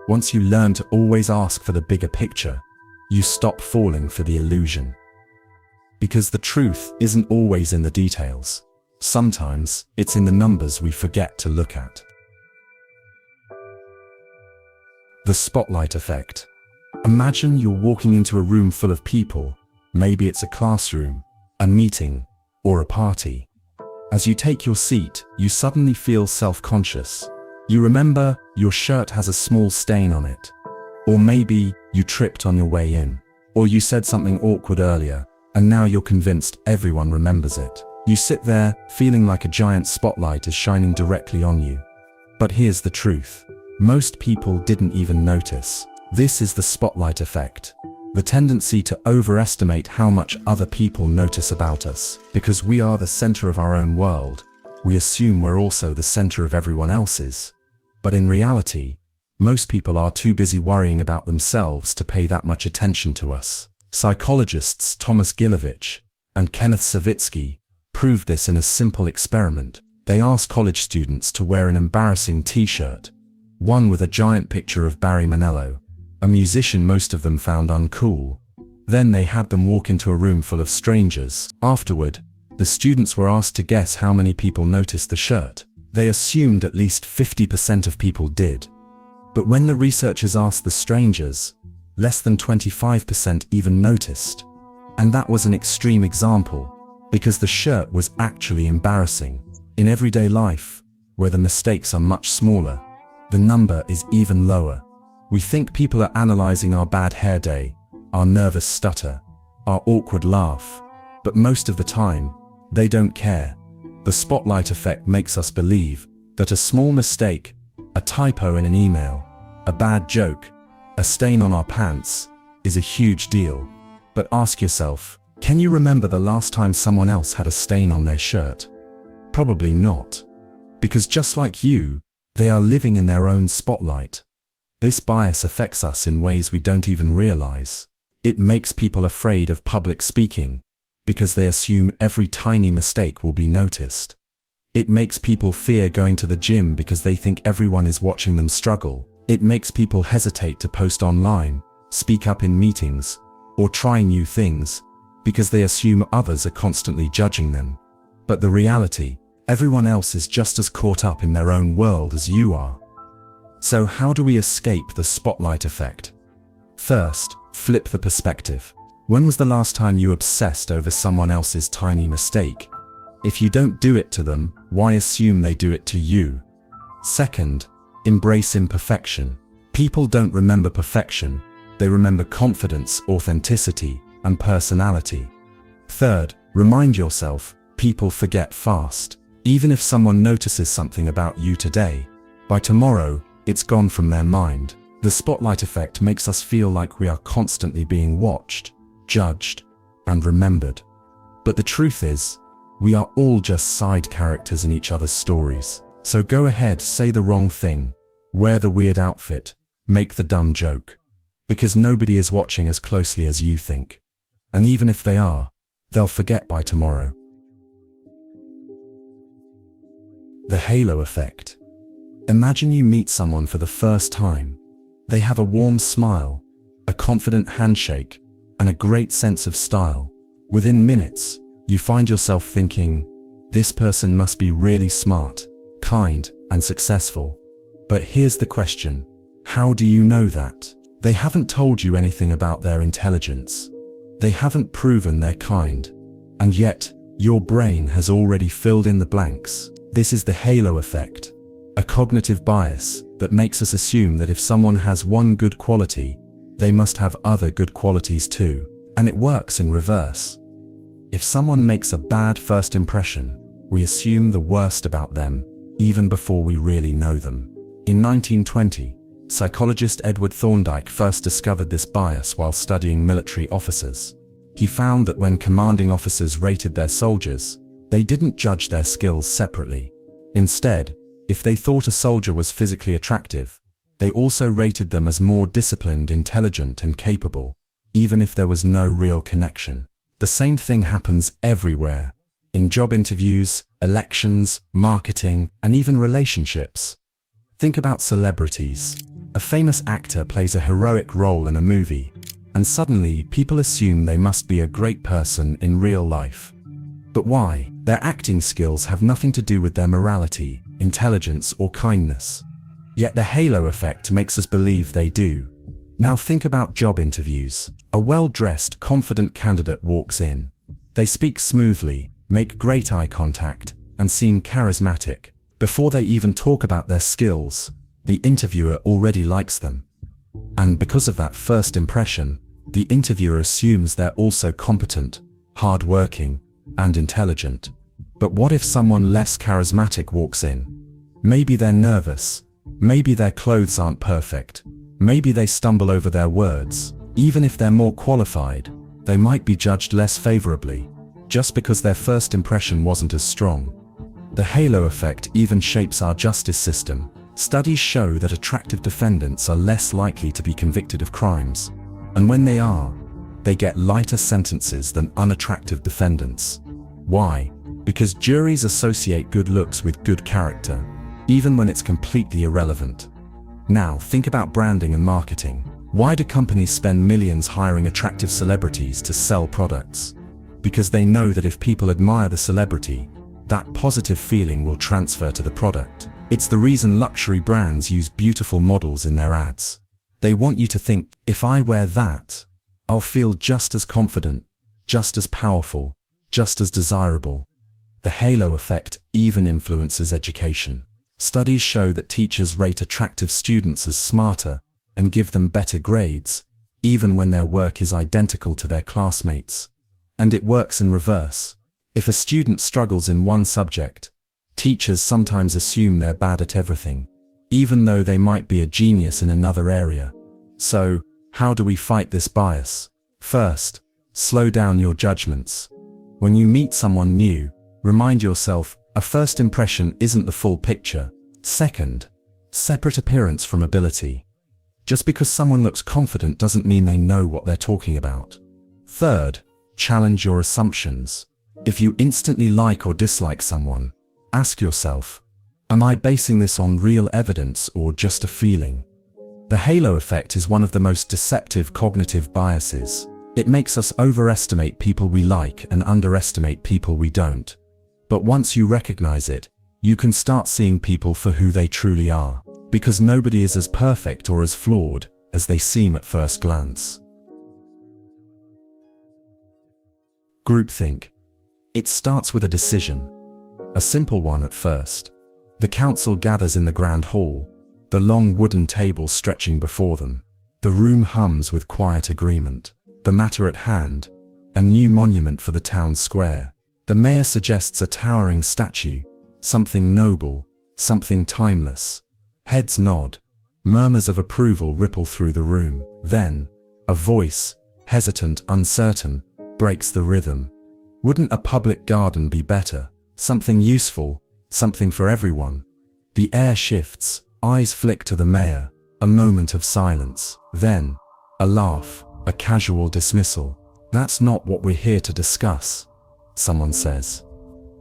once you learn to always ask for the bigger picture, you stop falling for the illusion. Because the truth isn't always in the details. Sometimes it's in the numbers we forget to look at. The spotlight effect. Imagine you're walking into a room full of people. Maybe it's a classroom, a meeting, or a party. As you take your seat, you suddenly feel self-conscious. You remember your shirt has a small stain on it. Or maybe you tripped on your way in. Or you said something awkward earlier, and now you're convinced everyone remembers it. You sit there, feeling like a giant spotlight is shining directly on you. But here's the truth. Most people didn't even notice. This is the spotlight effect. The tendency to overestimate how much other people notice about us. Because we are the center of our own world, we assume we're also the center of everyone else's. But in reality, most people are too busy worrying about themselves to pay that much attention to us. Psychologists Thomas Gilovich and Kenneth Savitsky proved this in a simple experiment. They asked college students to wear an embarrassing t-shirt, one with a giant picture of Barry Manilow, a musician most of them found uncool. Then they had them walk into a room full of strangers. Afterward, the students were asked to guess how many people noticed the shirt. They assumed at least 50% of people did. But when the researchers asked the strangers, less than 25% even noticed. And that was an extreme example, because the shirt was actually embarrassing. In everyday life, where the mistakes are much smaller, the number is even lower. We think people are analyzing our bad hair day, our nervous stutter, our awkward laugh, but most of the time, they don't care. The spotlight effect makes us believe that a small mistake, a typo in an email, a bad joke, a stain on our pants, is a huge deal. But ask yourself, can you remember the last time someone else had a stain on their shirt? Probably not. Because just like you, they are living in their own spotlight. This bias affects us in ways we don't even realize. It makes people afraid of public speaking, because they assume every tiny mistake will be noticed. It makes people fear going to the gym because they think everyone is watching them struggle. It makes people hesitate to post online, speak up in meetings, or try new things, because they assume others are constantly judging them. But the reality, everyone else is just as caught up in their own world as you are. So how do we escape the spotlight effect? First, flip the perspective. When was the last time you obsessed over someone else's tiny mistake? If you don't do it to them, why assume they do it to you? Second, embrace imperfection. People don't remember perfection, they remember confidence, authenticity, and personality. Third, remind yourself, people forget fast. Even if someone notices something about you today, by tomorrow, it's gone from their mind. The spotlight effect makes us feel like we are constantly being watched, judged, and remembered. But the truth is, we are all just side characters in each other's stories. So go ahead, say the wrong thing, wear the weird outfit, make the dumb joke. Because nobody is watching as closely as you think. And even if they are, they'll forget by tomorrow. The halo effect. Imagine you meet someone for the first time. They have a warm smile, a confident handshake, and a great sense of style. Within minutes, you find yourself thinking, this person must be really smart, kind, and successful. But here's the question, how do you know that? They haven't told you anything about their intelligence. They haven't proven they're kind. And yet, your brain has already filled in the blanks. This is the halo effect, a cognitive bias that makes us assume that if someone has one good quality, they must have other good qualities too. And it works in reverse. If someone makes a bad first impression, we assume the worst about them, even before we really know them. In 1920, psychologist Edward Thorndike first discovered this bias while studying military officers. He found that when commanding officers rated their soldiers, they didn't judge their skills separately. Instead, if they thought a soldier was physically attractive, They also rated them as more disciplined, intelligent, and capable, even if there was no real connection. The same thing happens everywhere. In job interviews, elections, marketing, and even relationships. Think about celebrities. A famous actor plays a heroic role in a movie, and suddenly people assume they must be a great person in real life. But why? Their acting skills have nothing to do with their morality, intelligence, or kindness. Yet the halo effect makes us believe they do. Now think about job interviews. A well-dressed, confident candidate walks in. They speak smoothly, make great eye contact, and seem charismatic. Before they even talk about their skills, the interviewer already likes them. And because of that first impression, the interviewer assumes they're also competent, hardworking, and intelligent. But what if someone less charismatic walks in? Maybe they're nervous. Maybe their clothes aren't perfect. Maybe they stumble over their words. Even if they're more qualified, they might be judged less favorably, just because their first impression wasn't as strong. The halo effect even shapes our justice system. Studies show that attractive defendants are less likely to be convicted of crimes. And when they are, they get lighter sentences than unattractive defendants. Why? Because juries associate good looks with good character, even when it's completely irrelevant. Now think about branding and marketing. Why do companies spend millions hiring attractive celebrities to sell products? Because they know that if people admire the celebrity, that positive feeling will transfer to the product. It's the reason luxury brands use beautiful models in their ads. They want you to think, if I wear that, I'll feel just as confident, just as powerful, just as desirable. The halo effect even influences education. Studies show that teachers rate attractive students as smarter and give them better grades, even when their work is identical to their classmates. And it works in reverse. If a student struggles in one subject, teachers sometimes assume they're bad at everything, even though they might be a genius in another area. So, how do we fight this bias? First, slow down your judgments. When you meet someone new, remind yourself, a first impression isn't the full picture. Second, separate appearance from ability. Just because someone looks confident doesn't mean they know what they're talking about. Third, challenge your assumptions. If you instantly like or dislike someone, ask yourself, am I basing this on real evidence or just a feeling? The halo effect is one of the most deceptive cognitive biases. It makes us overestimate people we like and underestimate people we don't. But once you recognize it, you can start seeing people for who they truly are, because nobody is as perfect or as flawed as they seem at first glance. Groupthink. It starts with a decision. A simple one at first. The council gathers in the grand hall, the long wooden table stretching before them. The room hums with quiet agreement. The matter at hand, a new monument for the town square. The mayor suggests a towering statue, something noble, something timeless. Heads nod. Murmurs of approval ripple through the room. Then, a voice, hesitant, uncertain, breaks the rhythm. Wouldn't a public garden be better? Something useful, something for everyone. The air shifts, eyes flick to the mayor, a moment of silence. Then, a laugh, a casual dismissal. That's not what we're here to discuss, someone says.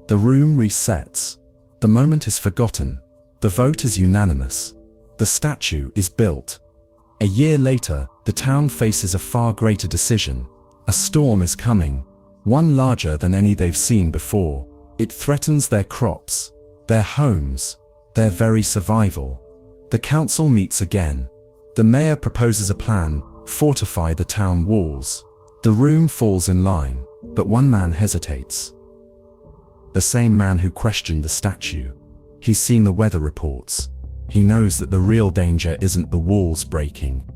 The room resets. The moment is forgotten. The vote is unanimous. The statue is built. A year later, the town faces a far greater decision. A storm is coming. One larger than any they've seen before. It threatens their crops, their homes, their very survival. The council meets again. The mayor proposes a plan: fortify the town walls. The room falls in line, but one man hesitates. The same man who questioned the statue. He's seen the weather reports. He knows that the real danger isn't the walls breaking.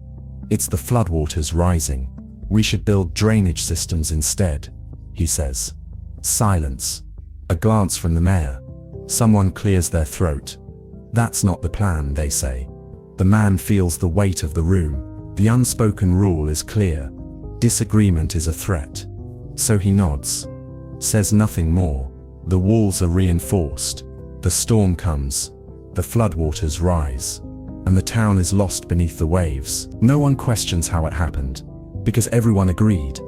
It's the floodwaters rising. We should build drainage systems instead, he says. Silence. A glance from the mayor. Someone clears their throat. That's not the plan, they say. The man feels the weight of the room. The unspoken rule is clear. Disagreement is a threat. So he nods. Says nothing more. The walls are reinforced. The storm comes. The floodwaters rise. and the town is lost beneath the waves. No one questions how it happened, because everyone agreed.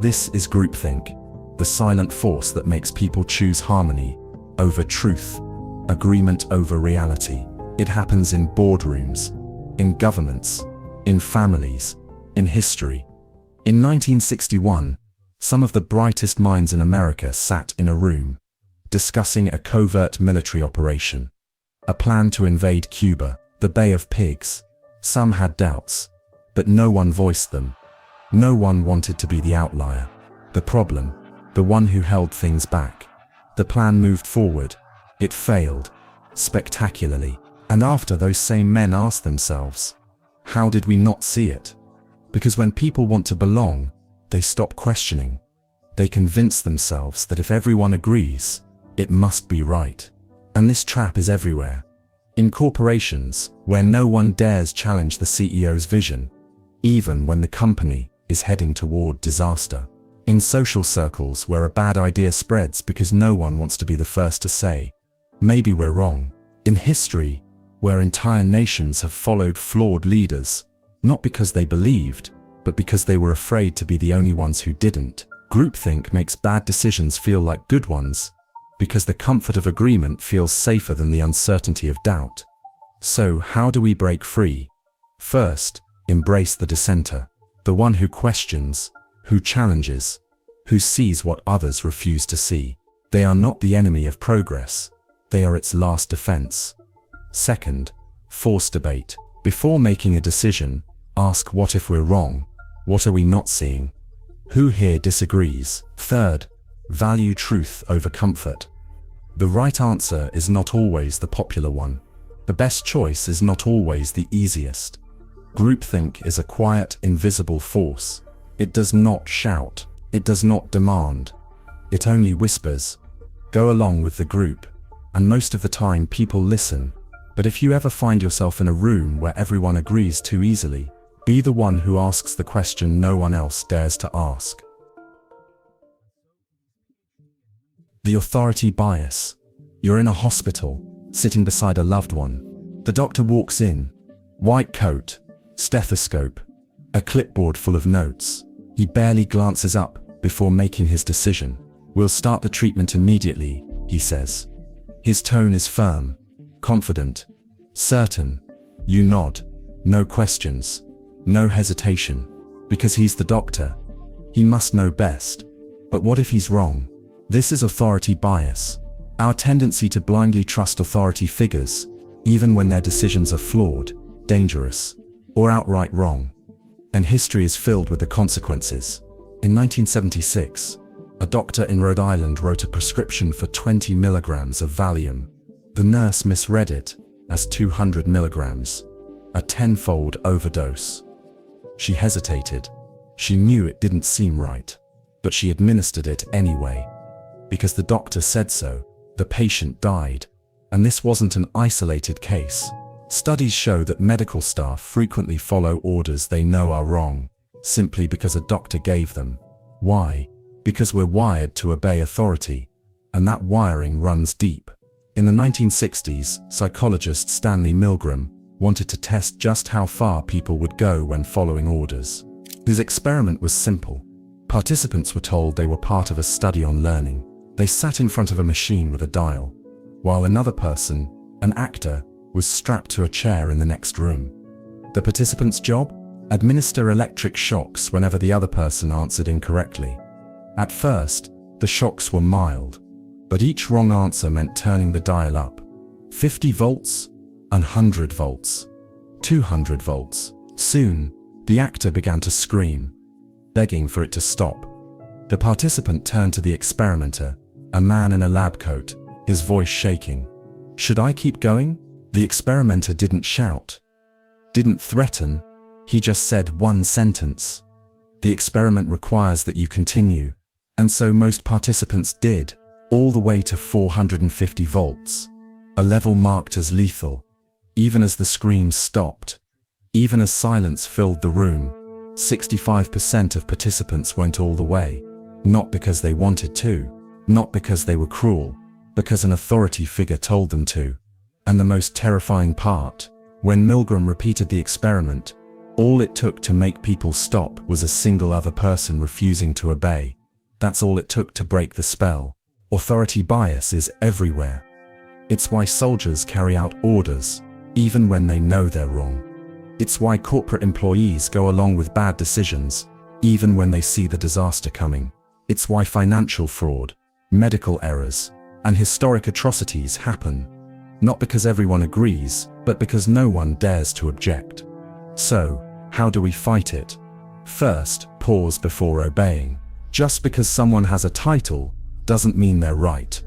This is groupthink, the silent force that makes people choose harmony over truth, agreement over reality. It happens in boardrooms, in governments, in families, in history. In 1961, some of the brightest minds in America sat in a room, discussing a covert military operation, a plan to invade Cuba, the Bay of Pigs. Some had doubts, but no one voiced them. No one wanted to be the outlier, the problem, the one who held things back. The plan moved forward. It failed, spectacularly. And after, those same men asked themselves, how did we not see it? Because when people want to belong, they stop questioning. They convince themselves that if everyone agrees, it must be right. And this trap is everywhere. In corporations, where no one dares challenge the CEO's vision, even when the company is heading toward disaster. In social circles where a bad idea spreads because no one wants to be the first to say, maybe we're wrong. In history, where entire nations have followed flawed leaders, not because they believed, but because they were afraid to be the only ones who didn't. Groupthink makes bad decisions feel like good ones, because the comfort of agreement feels safer than the uncertainty of doubt. So how do we break free? First, embrace the dissenter, the one who questions, who challenges, who sees what others refuse to see. They are not the enemy of progress, they are its last defense. Second, force debate. Before making a decision, ask, what if we're wrong? What are we not seeing? Who here disagrees? Third, value truth over comfort. The right answer is not always the popular one. The best choice is not always the easiest. Groupthink is a quiet, invisible force. It does not shout. It does not demand. It only whispers. Go along with the group. And most of the time people listen. But if you ever find yourself in a room where everyone agrees too easily, be the one who asks the question no one else dares to ask. The authority bias. You're in a hospital, sitting beside a loved one. The doctor walks in. White coat, stethoscope, a clipboard full of notes. He barely glances up before making his decision. We'll start the treatment immediately, he says. His tone is firm, confident, certain. You nod. No questions, no hesitation. Because he's the doctor. He must know best. But what if he's wrong? This is authority bias. Our tendency to blindly trust authority figures, even when their decisions are flawed, dangerous, or outright wrong. And history is filled with the consequences. In 1976, a doctor in Rhode Island wrote a prescription for 20 milligrams of Valium. The nurse misread it as 200 milligrams, a 10-fold overdose. She hesitated. She knew it didn't seem right, but she administered it anyway. Because the doctor said so, the patient died. And this wasn't an isolated case. Studies show that medical staff frequently follow orders they know are wrong, simply because a doctor gave them. Why? Because we're wired to obey authority, and that wiring runs deep. In the 1960s, psychologist Stanley Milgram wanted to test just how far people would go when following orders. His experiment was simple. Participants were told they were part of a study on learning. They sat in front of a machine with a dial, while another person, an actor, was strapped to a chair in the next room. The participant's job? Administer electric shocks whenever the other person answered incorrectly. At first, the shocks were mild, but each wrong answer meant turning the dial up. 50 volts, 100 volts, 200 volts. Soon, the actor began to scream, begging for it to stop. The participant turned to the experimenter, a man in a lab coat, his voice shaking. Should I keep going? The experimenter didn't shout, didn't threaten, he just said one sentence. The experiment requires that you continue, and so most participants did, all the way to 450 volts, a level marked as lethal. Even as the screams stopped, even as silence filled the room, 65% of participants went all the way, not because they wanted to, not because they were cruel, because an authority figure told them to. And the most terrifying part, When Milgram repeated the experiment, all it took to make people stop was a single other person refusing to obey. That's all it took to break the spell. Authority bias is everywhere. It's why soldiers carry out orders, even when they know they're wrong. It's why corporate employees go along with bad decisions, even when they see the disaster coming. It's why financial fraud, medical errors, and historic atrocities happen. Not because everyone agrees, but because no one dares to object. So, how do we fight it? First, pause before obeying. Just because someone has a title doesn't mean they're right.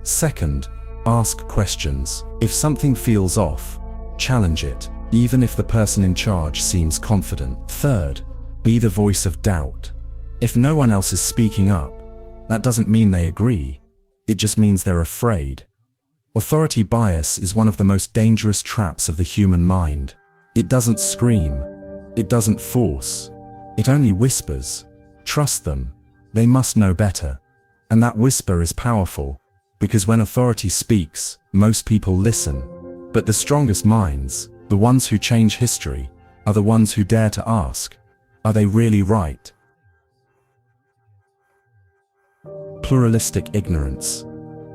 Second, ask questions. If something feels off, challenge it, even if the person in charge seems confident. Third, be the voice of doubt. If no one else is speaking up, that doesn't mean they agree. It just means they're afraid. Authority bias is one of the most dangerous traps of the human mind. It doesn't scream. It doesn't force. It only whispers. Trust them. They must know better. And that whisper is powerful, because when authority speaks, most people listen. But the strongest minds, the ones who change history, are the ones who dare to ask, are they really right? Pluralistic ignorance.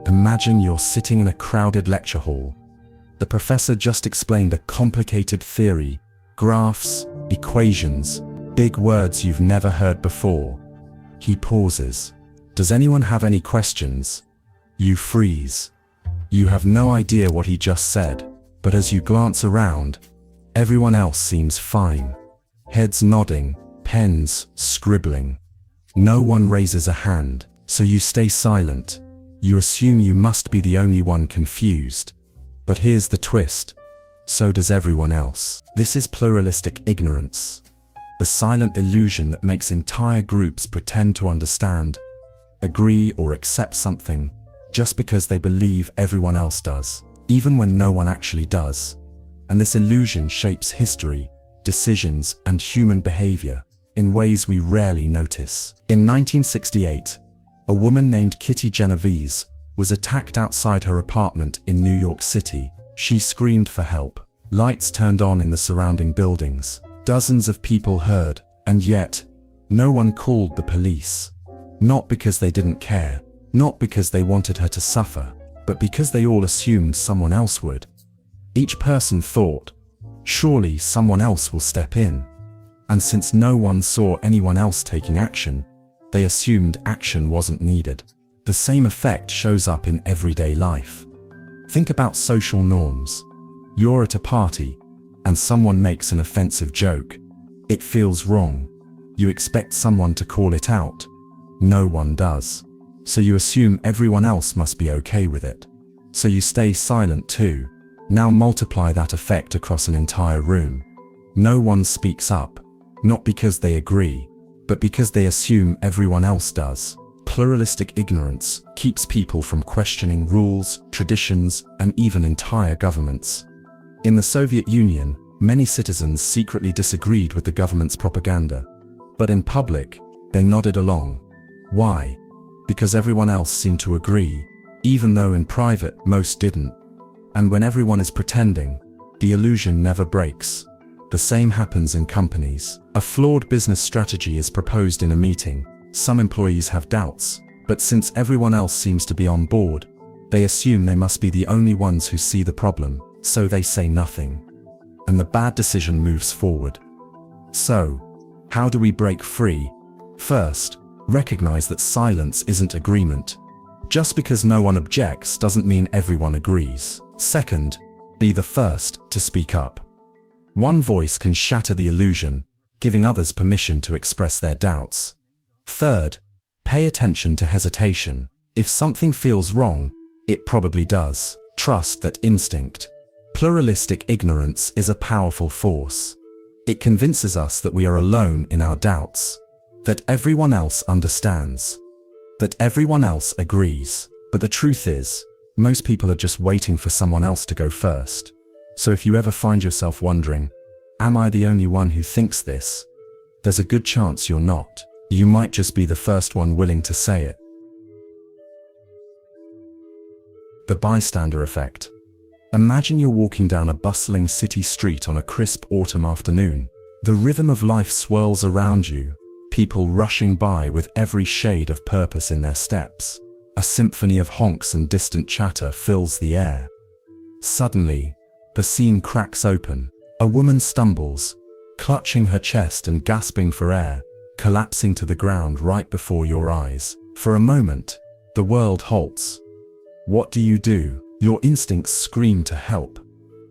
Imagine you're sitting in a crowded lecture hall. The professor just explained a complicated theory, graphs, equations, big words you've never heard before. He pauses. Does anyone have any questions? You freeze. You have no idea what he just said, but as you glance around, everyone else seems fine. Heads nodding, pens scribbling. No one raises a hand, so you stay silent. You assume you must be the only one confused. But here's the twist. So does everyone else. This is pluralistic ignorance. The silent illusion that makes entire groups pretend to understand, agree or accept something, just because they believe everyone else does, even when no one actually does. And this illusion shapes history, decisions, and human behavior in ways we rarely notice. In 1968, a woman named Kitty Genovese was attacked outside her apartment in New York City. She screamed for help. Lights turned on in the surrounding buildings. Dozens of people heard, and yet, no one called the police. Not because they didn't care, not because they wanted her to suffer, but because they all assumed someone else would. Each person thought, surely someone else will step in. And since no one saw anyone else taking action, they assumed action wasn't needed. The same effect shows up in everyday life. Think about social norms. You're at a party, and someone makes an offensive joke. It feels wrong. You expect someone to call it out. No one does. So you assume everyone else must be okay with it. So you stay silent too. Now multiply that effect across an entire room. No one speaks up, not because they agree, but because they assume everyone else does. Pluralistic ignorance keeps people from questioning rules, traditions, and even entire governments. In the Soviet Union, many citizens secretly disagreed with the government's propaganda. But in public, they nodded along. Why? Because everyone else seemed to agree, even though in private most didn't. And when everyone is pretending, the illusion never breaks. The same happens in companies. A flawed business strategy is proposed in a meeting. Some employees have doubts, but since everyone else seems to be on board, they assume they must be the only ones who see the problem, so they say nothing. And the bad decision moves forward. So, how do we break free? First, recognize that silence isn't agreement. Just because no one objects doesn't mean everyone agrees. Second, be the first to speak up. One voice can shatter the illusion, giving others permission to express their doubts. Third, pay attention to hesitation. If something feels wrong, it probably does. Trust that instinct. Pluralistic ignorance is a powerful force. It convinces us that we are alone in our doubts, that everyone else understands, that everyone else agrees. But the truth is, most people are just waiting for someone else to go first. So if you ever find yourself wondering, am I the only one who thinks this? There's a good chance you're not. You might just be the first one willing to say it. The bystander effect. Imagine you're walking down a bustling city street on a crisp autumn afternoon. The rhythm of life swirls around you, people rushing by with every shade of purpose in their steps. A symphony of honks and distant chatter fills the air. Suddenly, the scene cracks open. A woman stumbles, clutching her chest and gasping for air, collapsing to the ground right before your eyes. For a moment, the world halts. What do? Your instincts scream to help,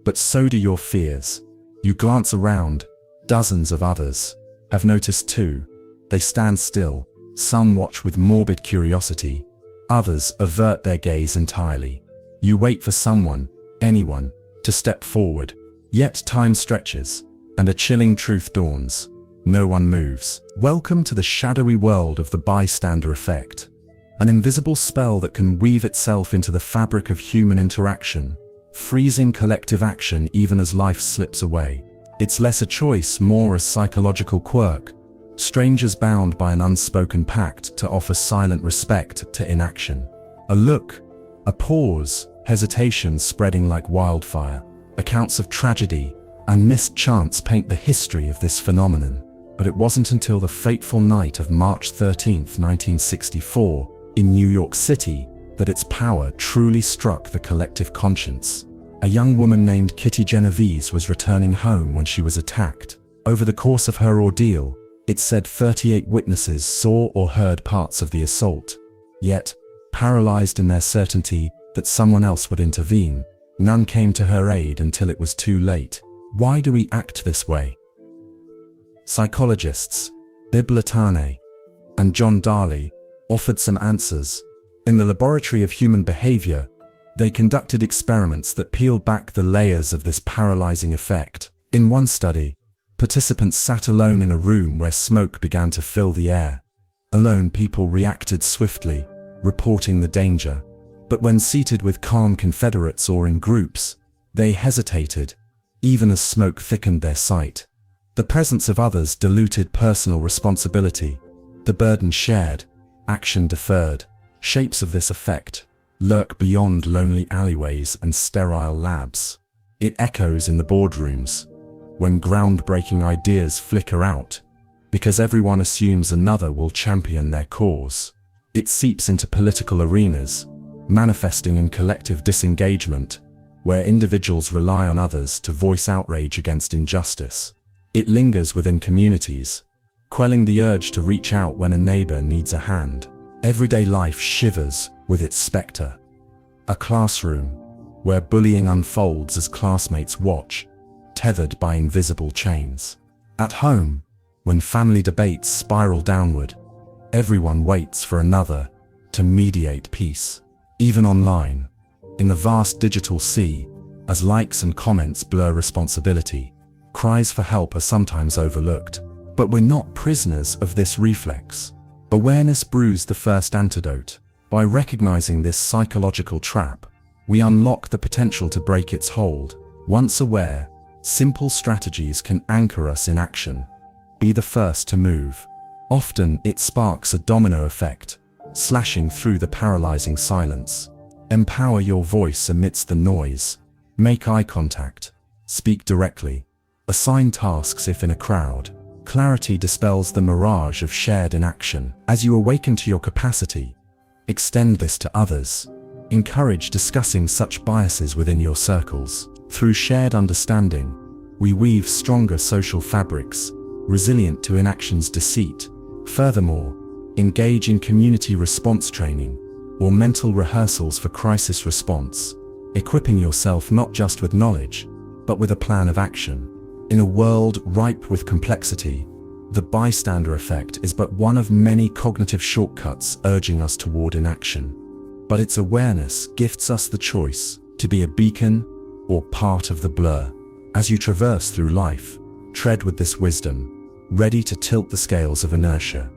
but so do your fears. You glance around. Dozens of others have noticed too. They stand still. Some watch with morbid curiosity. Others avert their gaze entirely. You wait for someone, anyone, to step forward. Yet time stretches, and a chilling truth dawns. No one moves. Welcome to the shadowy world of the Bystander Effect. An invisible spell that can weave itself into the fabric of human interaction, freezing collective action even as life slips away. It's less a choice, more a psychological quirk. Strangers bound by an unspoken pact to offer silent respect to inaction. A look, a pause, hesitation spreading like wildfire. Accounts of tragedy and missed chance paint the history of this phenomenon. But it wasn't until the fateful night of March 13, 1964, in New York City, that its power truly struck the collective conscience. A young woman named Kitty Genovese was returning home when she was attacked. Over the course of her ordeal, it said 38 witnesses saw or heard parts of the assault. Yet, paralyzed in their certainty that someone else would intervene, none came to her aid until it was too late. Why do we act this way? Psychologists, Bibb Latané and John Darley, offered some answers. In the laboratory of human behavior, they conducted experiments that peeled back the layers of this paralyzing effect. In one study, participants sat alone in a room where smoke began to fill the air. Alone, people reacted swiftly, reporting the danger. But when seated with calm confederates or in groups, they hesitated, even as smoke thickened their sight. The presence of others diluted personal responsibility. The burden shared, action deferred. Shapes of this effect lurk beyond lonely alleyways and sterile labs. It echoes in the boardrooms, when groundbreaking ideas flicker out, because everyone assumes another will champion their cause. It seeps into political arenas, manifesting in collective disengagement, where individuals rely on others to voice outrage against injustice. It lingers within communities, quelling the urge to reach out when a neighbor needs a hand. Everyday life shivers with its specter. A classroom, where bullying unfolds as classmates watch, tethered by invisible chains. At home, when family debates spiral downward, everyone waits for another to mediate peace. Even online, in the vast digital sea, as likes and comments blur responsibility, cries for help are sometimes overlooked. But we're not prisoners of this reflex. Awareness brews the first antidote. By recognizing this psychological trap, we unlock the potential to break its hold. Once aware, simple strategies can anchor us in action. Be the first to move. Often, it sparks a domino effect, slashing through the paralyzing silence. Empower your voice amidst the noise. Make eye contact. Speak directly. Assign tasks if in a crowd. Clarity dispels the mirage of shared inaction. As you awaken to your capacity, extend this to others. Encourage discussing such biases within your circles. Through shared understanding, we weave stronger social fabrics, resilient to inaction's deceit. Furthermore, engage in community response training or mental rehearsals for crisis response, equipping yourself not just with knowledge, but with a plan of action. In a world ripe with complexity, the bystander effect is but one of many cognitive shortcuts urging us toward inaction. But its awareness gifts us the choice to be a beacon or part of the blur. As you traverse through life, tread with this wisdom, ready to tilt the scales of inertia.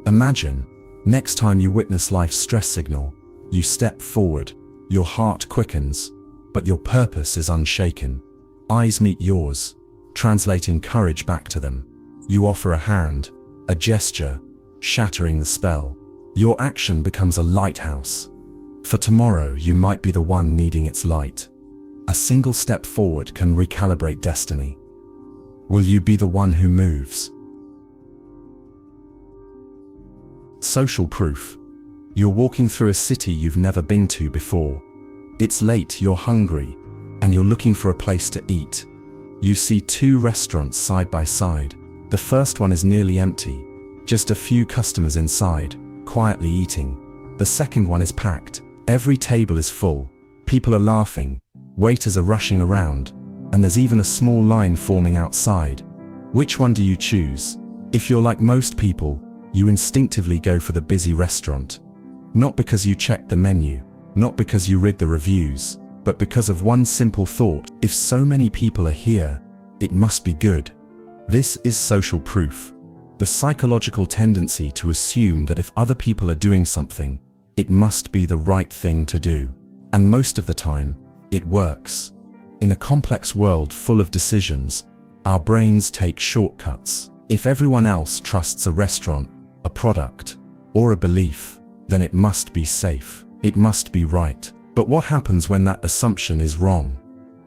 Imagine, next time you witness life's stress signal, you step forward, your heart quickens, but your purpose is unshaken. Eyes meet yours, translating courage back to them. You offer a hand, a gesture, shattering the spell. Your action becomes a lighthouse. For tomorrow, you might be the one needing its light. A single step forward can recalibrate destiny. Will you be the one who moves? Social proof. You're walking through a city you've never been to before. It's late, you're hungry, and you're looking for a place to eat. You see two restaurants side by side. The first one is nearly empty, just a few customers inside, quietly eating. The second one is packed. Every table is full. People are laughing, waiters are rushing around, and there's even a small line forming outside. Which one do you choose? If you're like most people, you instinctively go for the busy restaurant. Not because you checked the menu, not because you read the reviews, but because of one simple thought: if so many people are here, it must be good. This is social proof. The psychological tendency to assume that if other people are doing something, it must be the right thing to do. And most of the time, it works. In a complex world full of decisions, our brains take shortcuts. If everyone else trusts a restaurant, a product, or a belief, then it must be safe. It must be right. But what happens when that assumption is wrong?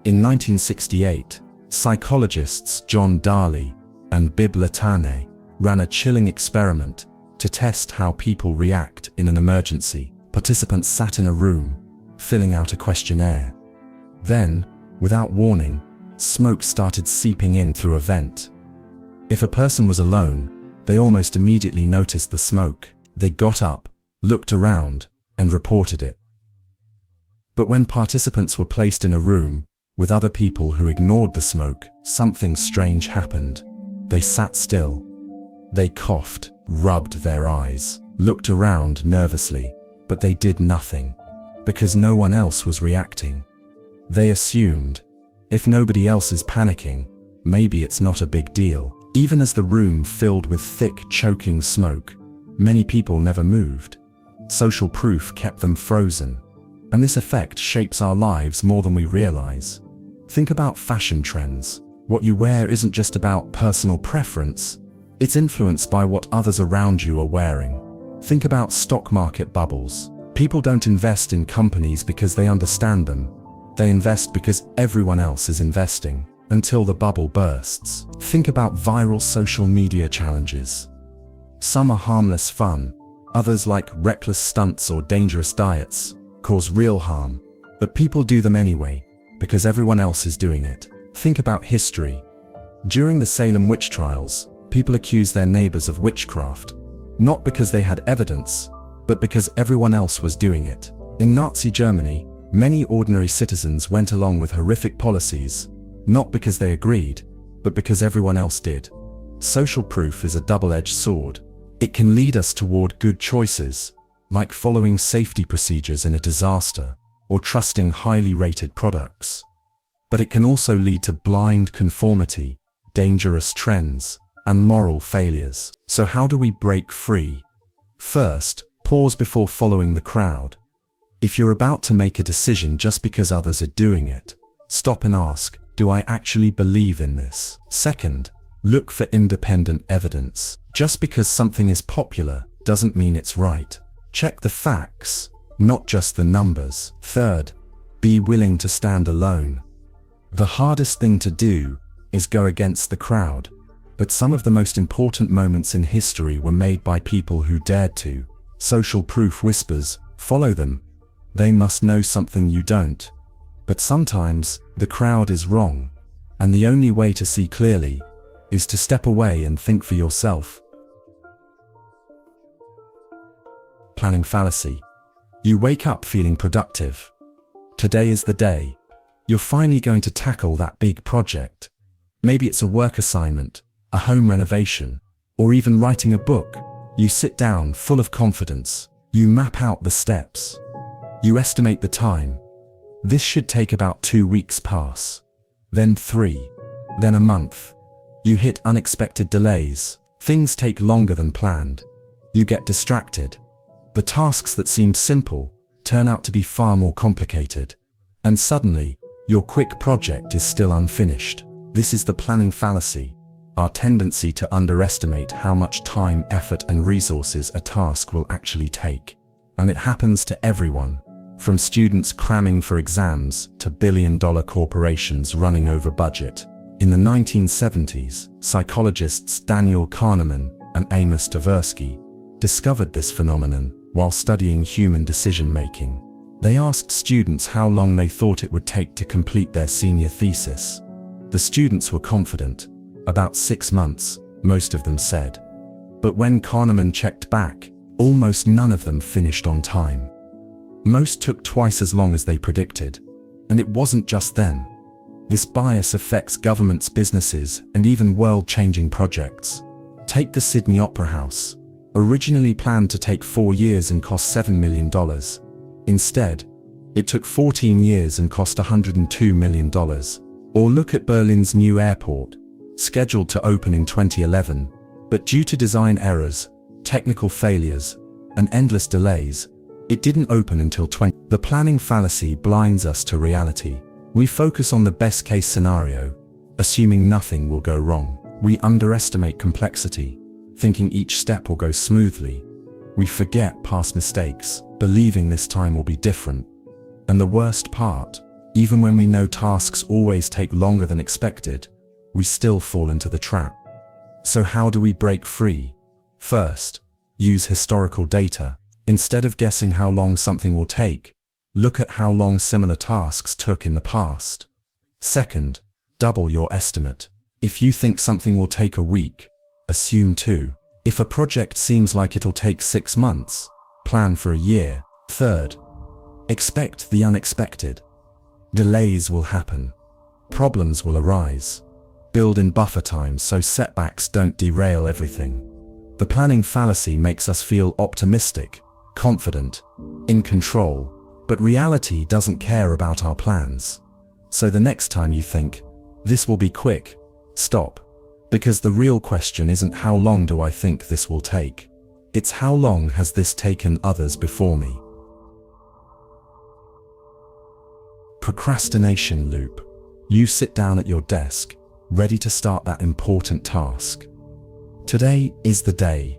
In 1968, psychologists John Darley and Bibb Latané ran a chilling experiment to test how people react in an emergency. Participants sat in a room, filling out a questionnaire. Then, without warning, smoke started seeping in through a vent. If a person was alone, they almost immediately noticed the smoke. They got up, looked around, and reported it. But when participants were placed in a room with other people who ignored the smoke, something strange happened. They sat still. They coughed, rubbed their eyes, looked around nervously, but they did nothing, because no one else was reacting. They assumed, if nobody else is panicking, maybe it's not a big deal. Even as the room filled with thick, choking smoke, many people never moved. Social proof kept them frozen. And this effect shapes our lives more than we realize. Think about fashion trends. What you wear isn't just about personal preference. It's influenced by what others around you are wearing. Think about stock market bubbles. People don't invest in companies because they understand them. They invest because everyone else is investing, until the bubble bursts. Think about viral social media challenges. Some are harmless fun. Others, like reckless stunts or dangerous diets, cause real harm. But people do them anyway, because everyone else is doing it. Think about history. During the Salem witch trials, people accused their neighbors of witchcraft, not because they had evidence, but because everyone else was doing it. In Nazi Germany, many ordinary citizens went along with horrific policies, not because they agreed, but because everyone else did. Social proof is a double-edged sword. It can lead us toward good choices, like following safety procedures in a disaster, or trusting highly rated products. But it can also lead to blind conformity, dangerous trends, and moral failures. So how do we break free? First, pause before following the crowd. If you're about to make a decision just because others are doing it, stop and ask, do I actually believe in this? Second, look for independent evidence. Just because something is popular doesn't mean it's right. Check the facts, not just the numbers. Third, be willing to stand alone. The hardest thing to do is go against the crowd, but some of the most important moments in history were made by people who dared to. Social proof whispers, follow them. They must know something you don't. But sometimes, the crowd is wrong, and the only way to see clearly is to step away and think for yourself. Planning fallacy. You wake up feeling productive. Today is the day. You're finally going to tackle that big project. Maybe it's a work assignment, a home renovation, or even writing a book. You sit down full of confidence. You map out the steps. You estimate the time. This should take about 2 weeks pass. Then 3. Then a month. You hit unexpected delays. Things take longer than planned. You get distracted. The tasks that seemed simple turn out to be far more complicated. And suddenly, your quick project is still unfinished. This is the planning fallacy, our tendency to underestimate how much time, effort, and resources a task will actually take. And it happens to everyone. From students cramming for exams to billion-dollar corporations running over budget. In the 1970s, psychologists Daniel Kahneman and Amos Tversky discovered this phenomenon while studying human decision-making. They asked students how long they thought it would take to complete their senior thesis. The students were confident. About 6 months, most of them said. But when Kahneman checked back, almost none of them finished on time. Most took twice as long as they predicted. And it wasn't just them. This bias affects governments, businesses, and even world-changing projects. Take the Sydney Opera House. Originally planned to take 4 years and cost $7 million. Instead, it took 14 years and cost $102 million. Or look at Berlin's new airport, scheduled to open in 2011, but due to design errors, technical failures, and endless delays, it didn't open until 20. The planning fallacy blinds us to reality. We focus on the best-case scenario, assuming nothing will go wrong. We underestimate complexity, thinking each step will go smoothly. We forget past mistakes, believing this time will be different. And the worst part, even when we know tasks always take longer than expected, we still fall into the trap. So how do we break free? First, use historical data. Instead of guessing how long something will take, look at how long similar tasks took in the past. Second, double your estimate. If you think something will take a week, assume 2. If a project seems like it'll take 6 months, plan for a year. Third, expect the unexpected. Delays will happen. Problems will arise. Build in buffer time so setbacks don't derail everything. The planning fallacy makes us feel optimistic, confident, in control, but reality doesn't care about our plans. So the next time you think, this will be quick, stop. Because the real question isn't how long do I think this will take? It's how long has this taken others before me? Procrastination loop. You sit down at your desk, ready to start that important task. Today is the day.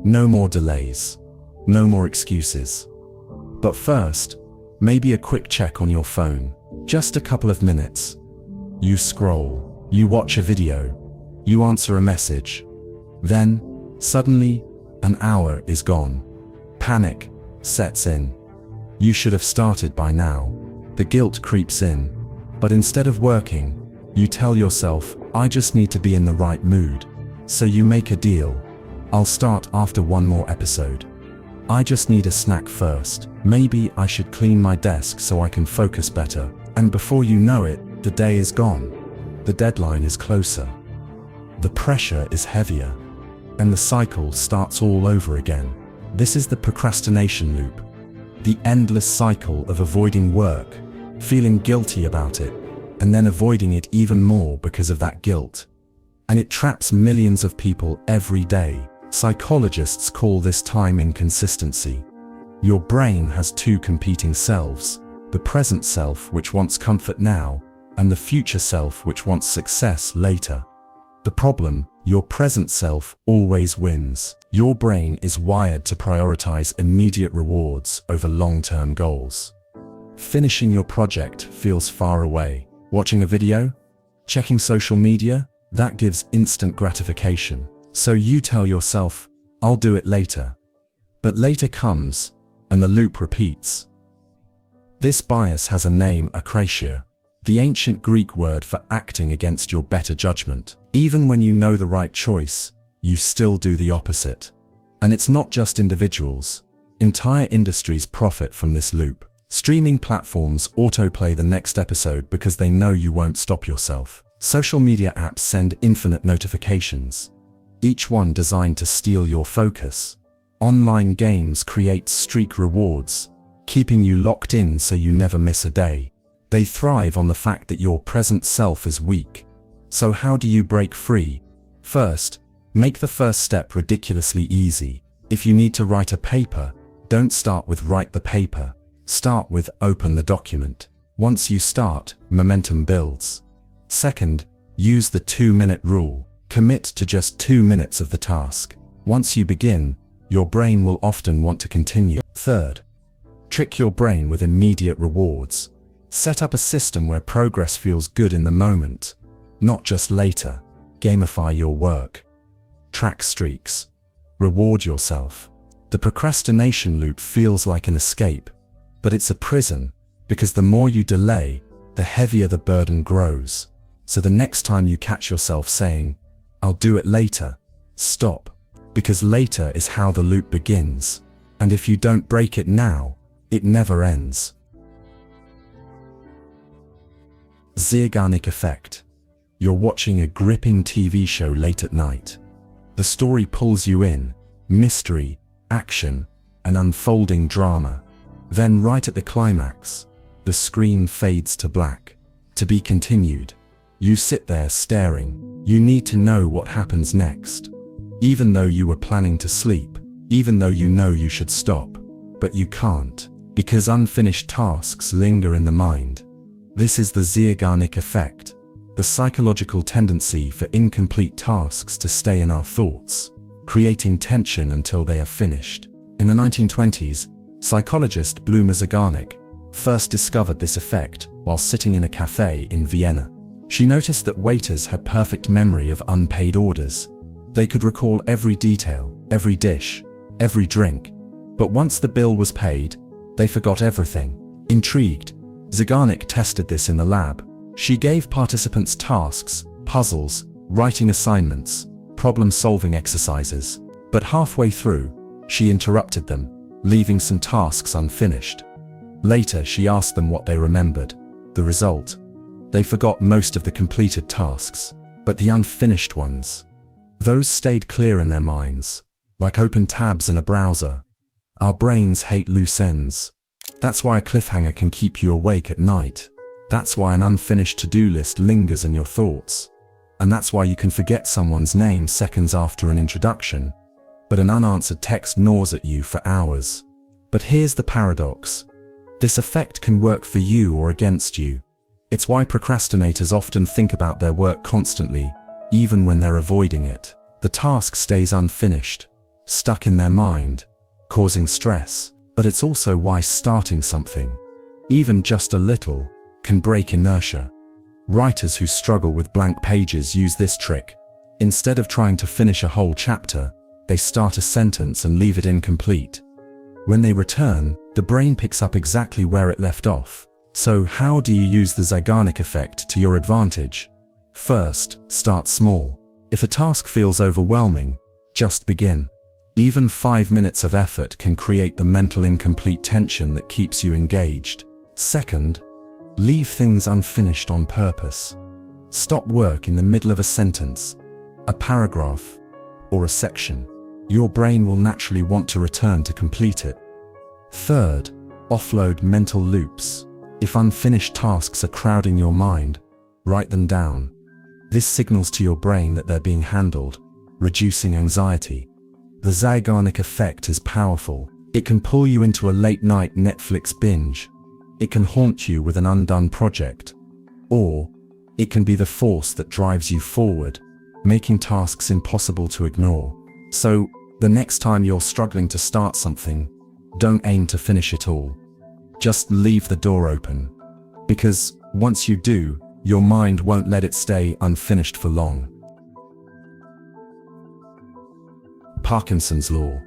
No more delays. No more excuses. But first, maybe a quick check on your phone. Just a couple of minutes. You scroll. You watch a video. You answer a message. Then, suddenly, an hour is gone. Panic sets in. You should have started by now. The guilt creeps in. But instead of working, you tell yourself, I just need to be in the right mood. So you make a deal. I'll start after one more episode. I just need a snack first. Maybe I should clean my desk so I can focus better. And before you know it, the day is gone. The deadline is closer. The pressure is heavier. And the cycle starts all over again. This is the procrastination loop. The endless cycle of avoiding work, feeling guilty about it, and then avoiding it even more because of that guilt. And it traps millions of people every day. Psychologists call this time inconsistency. Your brain has 2 competing selves, the present self which wants comfort now, and the future self which wants success later. The problem, your present self always wins. Your brain is wired to prioritize immediate rewards over long-term goals. Finishing your project feels far away. Watching a video? Checking social media? That gives instant gratification. So you tell yourself, I'll do it later. But later comes, and the loop repeats. This bias has a name, akrasia, the ancient Greek word for acting against your better judgment. Even when you know the right choice, you still do the opposite. And it's not just individuals. Entire industries profit from this loop. Streaming platforms autoplay the next episode because they know you won't stop yourself. Social media apps send infinite notifications, each one designed to steal your focus. Online games create streak rewards, keeping you locked in so you never miss a day. They thrive on the fact that your present self is weak. So how do you break free? First, make the first step ridiculously easy. If you need to write a paper, don't start with write the paper. Start with open the document. Once you start, momentum builds. Second, use the 2-minute rule. Commit to just 2 minutes of the task. Once you begin, your brain will often want to continue. Third, Trick your brain with immediate rewards. Set up a system where progress feels good in the moment, not just later. Gamify your work. Track streaks. Reward yourself. The procrastination loop feels like an escape, but it's a prison, because the more you delay, the heavier the burden grows. So the next time you catch yourself saying, "I'll do it later," stop, because later is how the loop begins. And if you don't break it now, it never ends. Zeigarnik Effect. You're watching a gripping TV show late at night. The story pulls you in, mystery, action, and unfolding drama. Then right at the climax, the screen fades to black. To be continued. You sit there staring. You need to know what happens next. Even though you were planning to sleep, even though you know you should stop, but you can't, because unfinished tasks linger in the mind. This is the Zeigarnik Effect, the psychological tendency for incomplete tasks to stay in our thoughts, creating tension until they are finished. In the 1920s, psychologist Zeigarnik first discovered this effect while sitting in a cafe in Vienna. She noticed that waiters had perfect memory of unpaid orders. They could recall every detail, every dish, every drink, but once the bill was paid, they forgot everything. Intrigued, Zeigarnik tested this in the lab. She gave participants tasks, puzzles, writing assignments, problem-solving exercises, but halfway through, she interrupted them, leaving some tasks unfinished. Later, she asked them what they remembered. The result? They forgot most of the completed tasks, but the unfinished ones, those stayed clear in their minds, like open tabs in a browser. Our brains hate loose ends. That's why a cliffhanger can keep you awake at night. That's why an unfinished to-do list lingers in your thoughts. And that's why you can forget someone's name seconds after an introduction, but an unanswered text gnaws at you for hours. But here's the paradox. This effect can work for you or against you. It's why procrastinators often think about their work constantly, even when they're avoiding it. The task stays unfinished, stuck in their mind, causing stress. But it's also why starting something, even just a little, can break inertia. Writers who struggle with blank pages use this trick. Instead of trying to finish a whole chapter, they start a sentence and leave it incomplete. When they return, the brain picks up exactly where it left off. So how do you use the Zeigarnik effect to your advantage? First, start small. If a task feels overwhelming, just begin. Even 5 minutes of effort can create the mental incomplete tension that keeps you engaged. Second, leave things unfinished on purpose. Stop work in the middle of a sentence, a paragraph, or a section. Your brain will naturally want to return to complete it. Third, offload mental loops. If unfinished tasks are crowding your mind, write them down. This signals to your brain that they're being handled, reducing anxiety. The Zeigarnik effect is powerful. It can pull you into a late-night Netflix binge. It can haunt you with an undone project. Or, it can be the force that drives you forward, making tasks impossible to ignore. So, the next time you're struggling to start something, don't aim to finish it all. Just leave the door open. Because, once you do, your mind won't let it stay unfinished for long. Parkinson's law.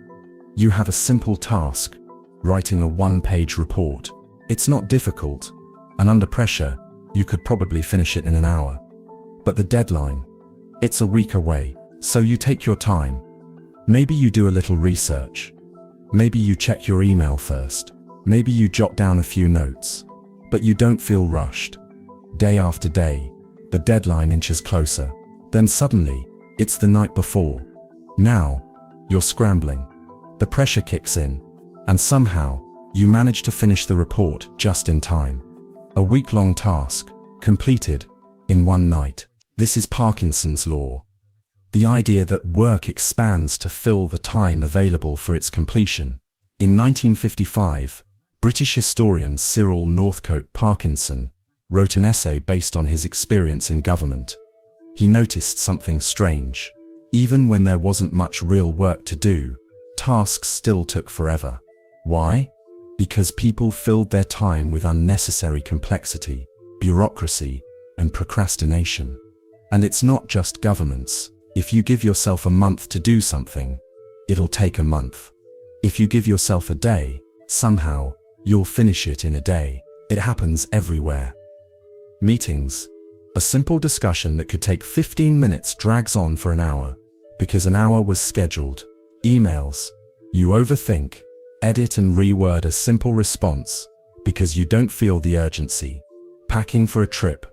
You have a simple task, writing a one-page report. It's not difficult, and under pressure, you could probably finish it in an hour. But the deadline, it's a week away, so you take your time. Maybe you do a little research. Maybe you check your email first. Maybe you jot down a few notes. But you don't feel rushed. Day after day, the deadline inches closer. Then suddenly, it's the night before. Now, you're scrambling. The pressure kicks in, and somehow, you manage to finish the report just in time. A week-long task, completed in one night. This is Parkinson's law. The idea that work expands to fill the time available for its completion. In 1955, British historian Cyril Northcote Parkinson wrote an essay based on his experience in government. He noticed something strange. Even when there wasn't much real work to do, tasks still took forever. Why? Because people filled their time with unnecessary complexity, bureaucracy, and procrastination. And it's not just governments. If you give yourself a month to do something, it'll take a month. If you give yourself a day, somehow, you'll finish it in a day. It happens everywhere. Meetings. A simple discussion that could take 15 minutes drags on for an hour, because an hour was scheduled. Emails. You overthink, edit and reword a simple response, because you don't feel the urgency. Packing for a trip.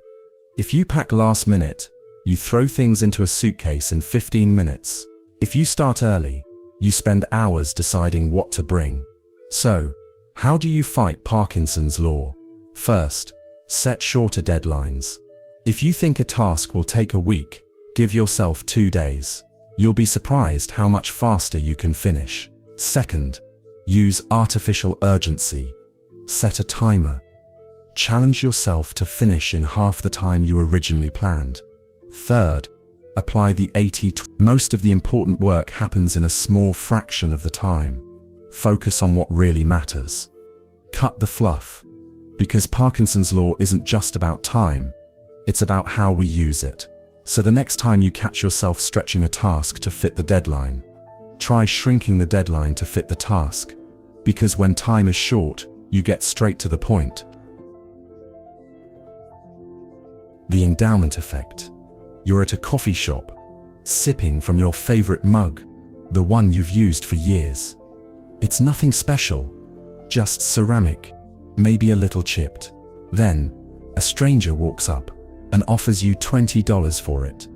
If you pack last minute, you throw things into a suitcase in 15 minutes. If you start early, you spend hours deciding what to bring. So, how do you fight Parkinson's law? First, set shorter deadlines. If you think a task will take a week, give yourself 2 days. You'll be surprised how much faster you can finish. Second, use artificial urgency. Set a timer. Challenge yourself to finish in half the time you originally planned. Third, apply the 80-20. Most of the important work happens in a small fraction of the time. Focus on what really matters. Cut the fluff. Because Parkinson's law isn't just about time, it's about how we use it. So the next time you catch yourself stretching a task to fit the deadline, try shrinking the deadline to fit the task. Because when time is short, you get straight to the point. The Endowment Effect. You're at a coffee shop, sipping from your favorite mug, the one you've used for years. It's nothing special, just ceramic, maybe a little chipped. Then, a stranger walks up and offers you $20 for it.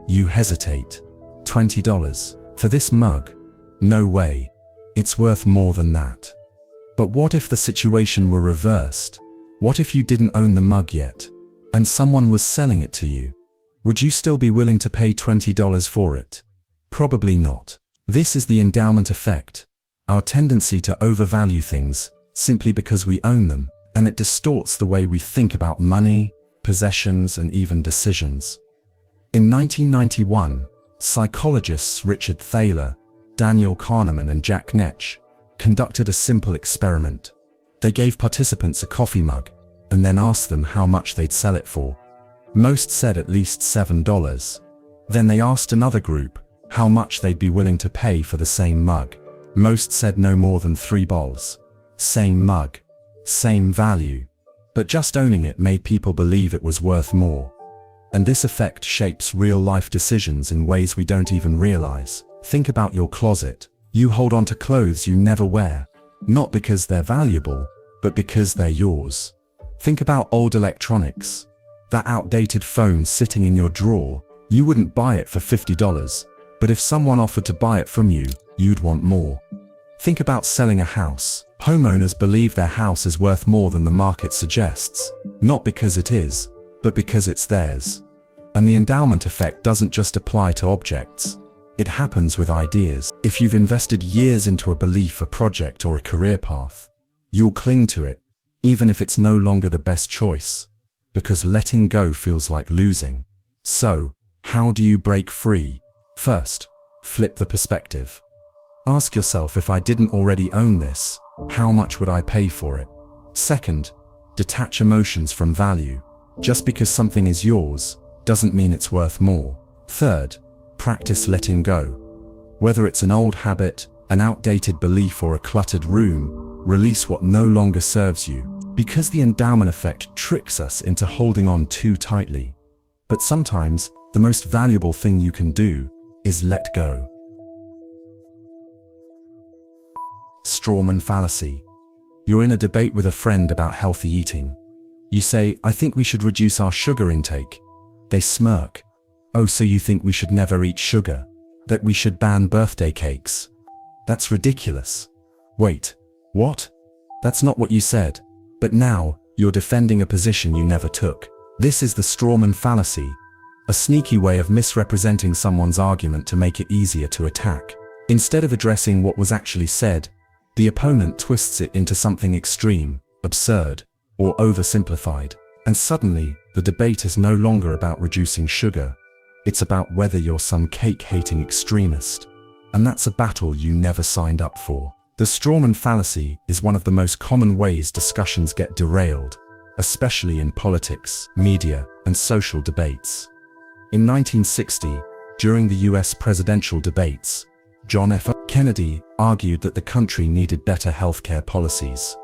You hesitate. $20 for this mug? No way. It's worth more than that. But what if the situation were reversed? What if you didn't own the mug yet, and someone was selling it to you? Would you still be willing to pay $20 for it? Probably not. This is the Endowment Effect. Our tendency to overvalue things simply because we own them, and it distorts the way we think about money, possessions, and even decisions. In 1991, psychologists Richard Thaler, Daniel Kahneman, and Jack Netsch conducted a simple experiment. They gave participants a coffee mug and then asked them how much they'd sell it for. Most said at least $7. Then they asked another group how much they'd be willing to pay for the same mug. Most said no more than $3. Same mug, same value. But just owning it made people believe it was worth more. And this effect shapes real-life decisions in ways we don't even realize. Think about your closet. You hold on to clothes you never wear, not because they're valuable, but because they're yours. Think about old electronics. That outdated phone sitting in your drawer, you wouldn't buy it for $50, but if someone offered to buy it from you, you'd want more. Think about selling a house. Homeowners believe their house is worth more than the market suggests, not because it is, but because it's theirs. And the endowment effect doesn't just apply to objects. It happens with ideas. If you've invested years into a belief, a project, or a career path, you'll cling to it, even if it's no longer the best choice, because letting go feels like losing. So, how do you break free? First, flip the perspective. Ask yourself, if I didn't already own this, how much would I pay for it? Second, detach emotions from value. Just because something is yours doesn't mean it's worth more. Third, practice letting go. Whether it's an old habit, an outdated belief, or a cluttered room, release what no longer serves you. Because the endowment effect tricks us into holding on too tightly. But sometimes, the most valuable thing you can do is let go. Strawman Fallacy. You're in a debate with a friend about healthy eating. You say, I think we should reduce our sugar intake. They smirk. Oh, so you think we should never eat sugar? That we should ban birthday cakes? That's ridiculous. Wait, what? That's not what you said. But now, you're defending a position you never took. This is the Strawman Fallacy, a sneaky way of misrepresenting someone's argument to make it easier to attack. Instead of addressing what was actually said, the opponent twists it into something extreme, absurd, or oversimplified. And suddenly, the debate is no longer about reducing sugar. It's about whether you're some cake-hating extremist. And that's a battle you never signed up for. The Strawman Fallacy is one of the most common ways discussions get derailed, especially in politics, media, and social debates. In 1960, during the US presidential debates, John F. Kennedy argued that the country needed better healthcare policies.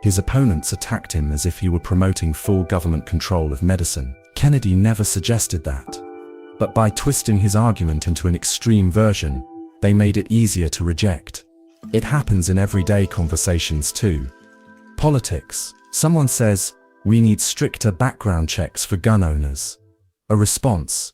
His opponents attacked him as if he were promoting full government control of medicine. Kennedy never suggested that. But by twisting his argument into an extreme version, they made it easier to reject. It happens in everyday conversations too. Politics. Someone says, "We need stricter background checks for gun owners." A response,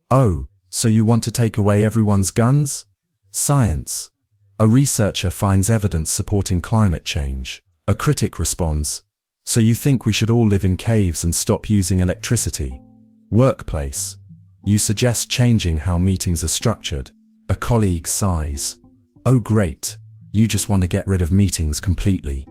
"Oh, so you want to take away everyone's guns?" Science. A researcher finds evidence supporting climate change. A critic responds, "So you think we should all live in caves and stop using electricity?" Workplace. You suggest changing how meetings are structured. A colleague sighs, "Oh great, you just want to get rid of meetings completely."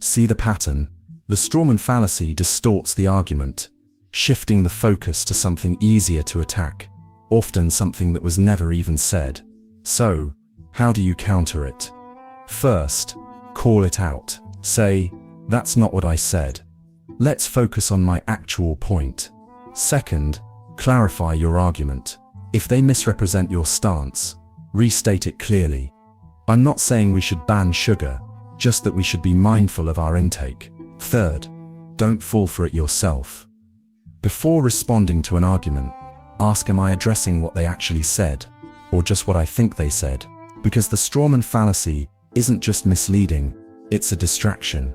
See the pattern? The Strawman Fallacy distorts the argument, shifting the focus to something easier to attack, often something that was never even said. So, how do you counter it? First, call it out. Say, "That's not what I said. Let's focus on my actual point." Second, clarify your argument. If they misrepresent your stance, restate it clearly. "I'm not saying we should ban sugar, just that we should be mindful of our intake." Third, don't fall for it yourself. Before responding to an argument, ask, am I addressing what they actually said, or just what I think they said? Because the Strawman Fallacy isn't just misleading, it's a distraction.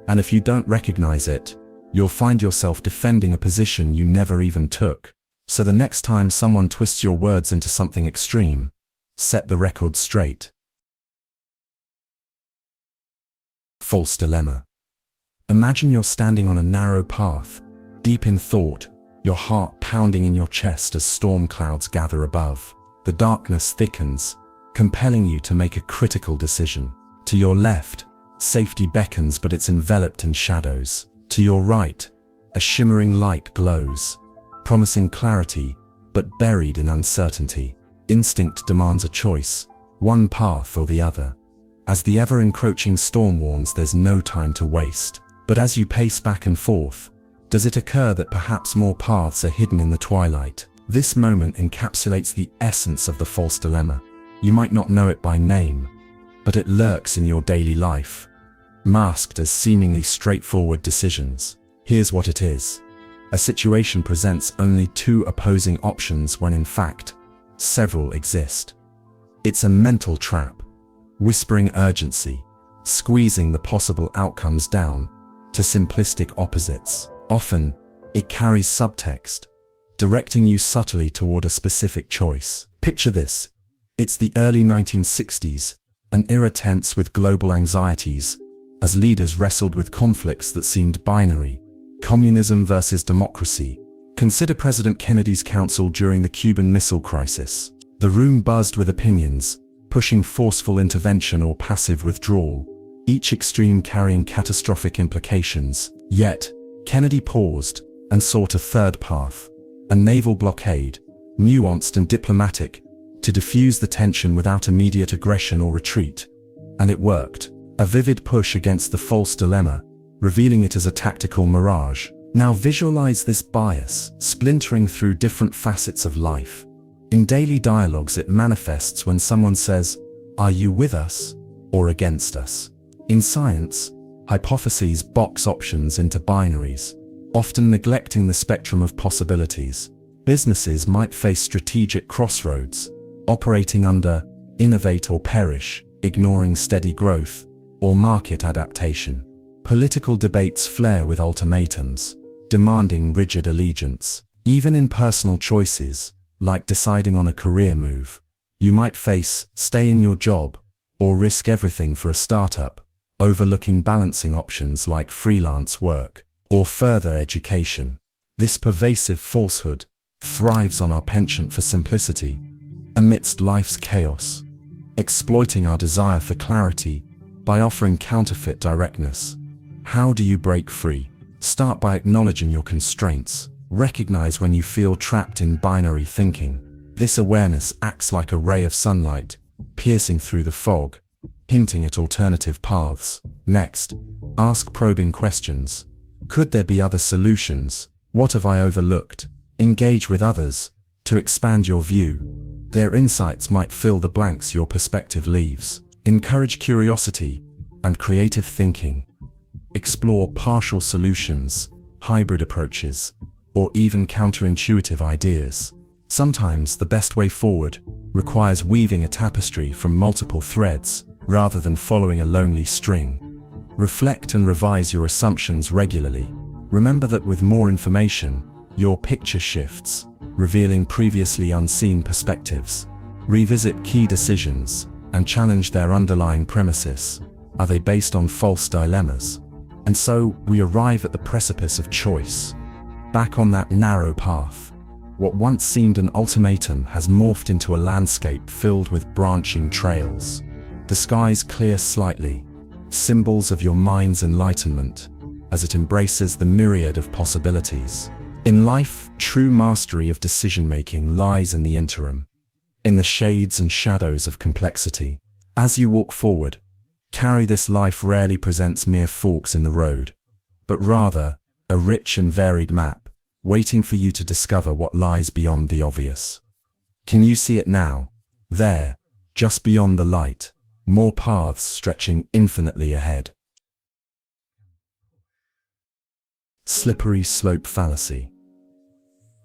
And if you don't recognize it, you'll find yourself defending a position you never even took. So the next time someone twists your words into something extreme, set the record straight. False dilemma. Imagine you're standing on a narrow path, deep in thought, your heart pounding in your chest as storm clouds gather above. The darkness thickens, compelling you to make a critical decision. To your left, safety beckons, but it's enveloped in shadows. To your right, a shimmering light glows, promising clarity, but buried in uncertainty. Instinct demands a choice, one path or the other. As the ever-encroaching storm warns, there's no time to waste. But as you pace back and forth, does it occur that perhaps more paths are hidden in the twilight? This moment encapsulates the essence of the false dilemma. You might not know it by name, but it lurks in your daily life, masked as seemingly straightforward decisions. Here's what it is. A situation presents only two opposing options when in fact, several exist. It's a mental trap, whispering urgency, squeezing the possible outcomes down to simplistic opposites. Often, it carries subtext, directing you subtly toward a specific choice. Picture this. It's the early 1960s, an era tense with global anxieties, as leaders wrestled with conflicts that seemed binary. Communism versus democracy. Consider President Kennedy's counsel during the Cuban Missile Crisis. The room buzzed with opinions, pushing forceful intervention or passive withdrawal, each extreme carrying catastrophic implications. Yet, Kennedy paused and sought a third path, a naval blockade, nuanced and diplomatic, to diffuse the tension without immediate aggression or retreat. And it worked. A vivid push against the false dilemma, revealing it as a tactical mirage. Now visualize this bias, splintering through different facets of life. In daily dialogues, it manifests when someone says, "Are you with us or against us?" In science, hypotheses box options into binaries, often neglecting the spectrum of possibilities. Businesses might face strategic crossroads, operating under innovate or perish, ignoring steady growth, or market adaptation. Political debates flare with ultimatums, demanding rigid allegiance. Even in personal choices, like deciding on a career move, you might face stay in your job or risk everything for a startup, overlooking balancing options like freelance work or further education. This pervasive falsehood thrives on our penchant for simplicity amidst life's chaos, exploiting our desire for clarity by offering counterfeit directness. How do you break free? Start by acknowledging your constraints. Recognize when you feel trapped in binary thinking. This awareness acts like a ray of sunlight, piercing through the fog, hinting at alternative paths. Next, ask probing questions. Could there be other solutions? What have I overlooked? Engage with others to expand your view. Their insights might fill the blanks your perspective leaves. Encourage curiosity and creative thinking. Explore partial solutions, hybrid approaches, or even counterintuitive ideas. Sometimes the best way forward requires weaving a tapestry from multiple threads rather than following a lonely string. Reflect and revise your assumptions regularly. Remember that with more information, your picture shifts, revealing previously unseen perspectives. Revisit key decisions and challenge their underlying premises. Are they based on false dilemmas? And so we arrive at the precipice of choice. Back on that narrow path. What once seemed an ultimatum has morphed into a landscape filled with branching trails. The skies clear slightly, symbols of your mind's enlightenment, as it embraces the myriad of possibilities. In life, true mastery of decision-making lies in the interim, in the shades and shadows of complexity. As you walk forward, carry this: life rarely presents mere forks in the road, but rather a rich and varied map, waiting for you to discover what lies beyond the obvious. Can you see it now? There, just beyond the light, more paths stretching infinitely ahead. Slippery slope fallacy.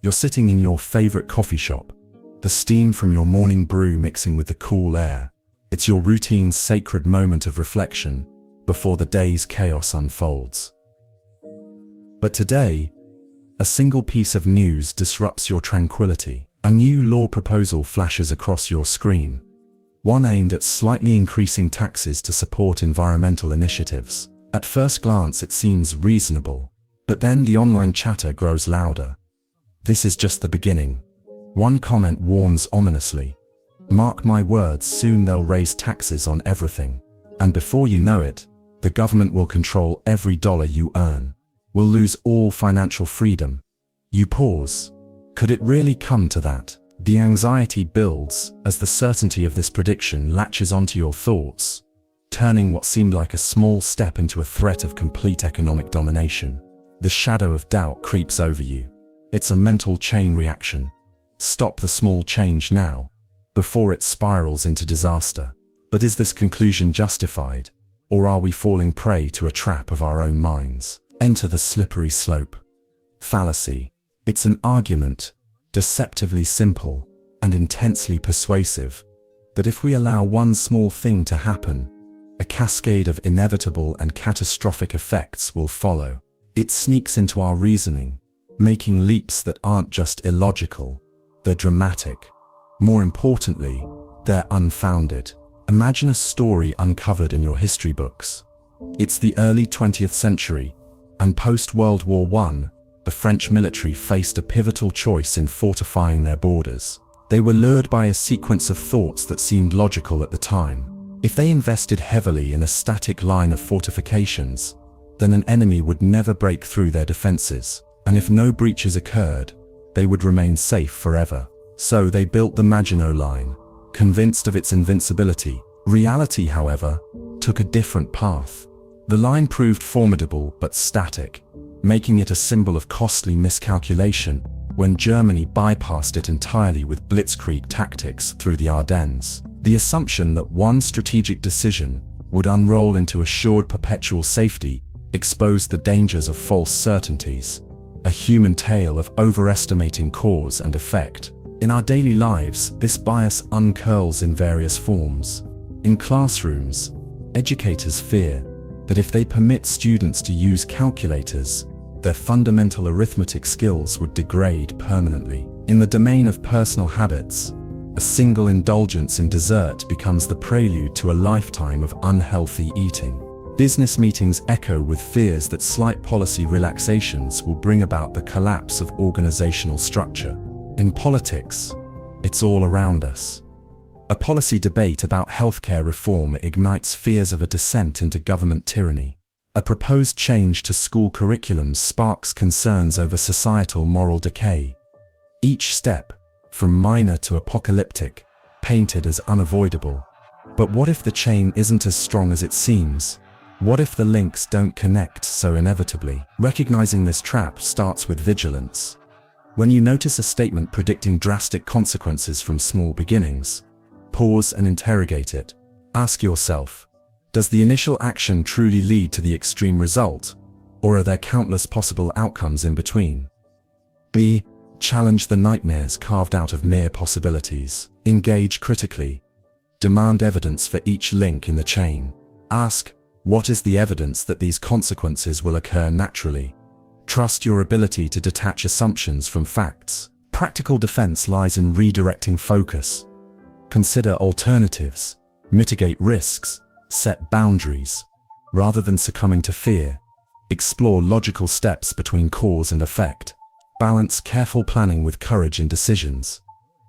You're sitting in your favorite coffee shop, the steam from your morning brew mixing with the cool air. It's your routine's sacred moment of reflection before the day's chaos unfolds. But today, a single piece of news disrupts your tranquility. A new law proposal flashes across your screen, one aimed at slightly increasing taxes to support environmental initiatives. At first glance it seems reasonable, but then the online chatter grows louder. This is just the beginning. One comment warns ominously, "Mark my words, soon they'll raise taxes on everything. And before you know it, the government will control every dollar you earn. We'll lose all financial freedom." You pause. Could it really come to that? The anxiety builds as the certainty of this prediction latches onto your thoughts, turning what seemed like a small step into a threat of complete economic domination. The shadow of doubt creeps over you. It's a mental chain reaction. Stop the small change now, before it spirals into disaster. But is this conclusion justified, or are we falling prey to a trap of our own minds? Enter the slippery slope fallacy. It's an argument, deceptively simple and intensely persuasive, that if we allow one small thing to happen, a cascade of inevitable and catastrophic effects will follow. It sneaks into our reasoning, making leaps that aren't just illogical, they're dramatic. More importantly, they're unfounded. Imagine a story uncovered in your history books. It's the early 20th century, and post-World War I, the French military faced a pivotal choice in fortifying their borders. They were lured by a sequence of thoughts that seemed logical at the time. If they invested heavily in a static line of fortifications, then an enemy would never break through their defenses, and if no breaches occurred, they would remain safe forever. So they built the Maginot Line, convinced of its invincibility. Reality, however, took a different path. The line proved formidable but static, making it a symbol of costly miscalculation when Germany bypassed it entirely with blitzkrieg tactics through the Ardennes. The assumption that one strategic decision would unroll into assured perpetual safety exposed the dangers of false certainties, a human tale of overestimating cause and effect. In our daily lives, this bias uncurls in various forms. In classrooms, educators fear that if they permit students to use calculators, their fundamental arithmetic skills would degrade permanently. In the domain of personal habits, a single indulgence in dessert becomes the prelude to a lifetime of unhealthy eating. Business meetings echo with fears that slight policy relaxations will bring about the collapse of organizational structure. In politics, it's all around us. A policy debate about healthcare reform ignites fears of a descent into government tyranny. A proposed change to school curriculums sparks concerns over societal moral decay. Each step, from minor to apocalyptic, painted as unavoidable. But what if the chain isn't as strong as it seems? What if the links don't connect so inevitably? Recognizing this trap starts with vigilance. When you notice a statement predicting drastic consequences from small beginnings, pause and interrogate it. Ask yourself, does the initial action truly lead to the extreme result, or are there countless possible outcomes in between? B. Challenge the nightmares carved out of mere possibilities. Engage critically. Demand evidence for each link in the chain. Ask, what is the evidence that these consequences will occur naturally? Trust your ability to detach assumptions from facts. Practical defense lies in redirecting focus. Consider alternatives, mitigate risks, set boundaries. Rather than succumbing to fear, explore logical steps between cause and effect. Balance careful planning with courage in decisions.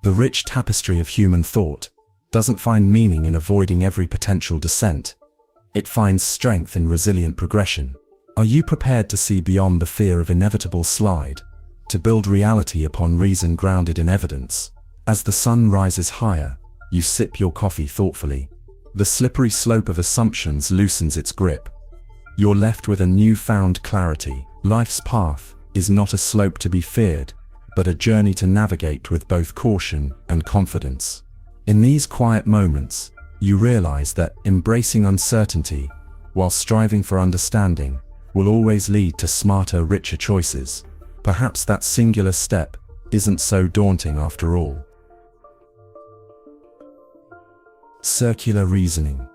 The rich tapestry of human thought doesn't find meaning in avoiding every potential descent. It finds strength in resilient progression. Are you prepared to see beyond the fear of inevitable slide, to build reality upon reason grounded in evidence? As the sun rises higher, you sip your coffee thoughtfully. The slippery slope of assumptions loosens its grip. You're left with a newfound clarity. Life's path is not a slope to be feared, but a journey to navigate with both caution and confidence. In these quiet moments, you realize that embracing uncertainty, while striving for understanding, will always lead to smarter, richer choices. Perhaps that singular step isn't so daunting after all. Circular reasoning.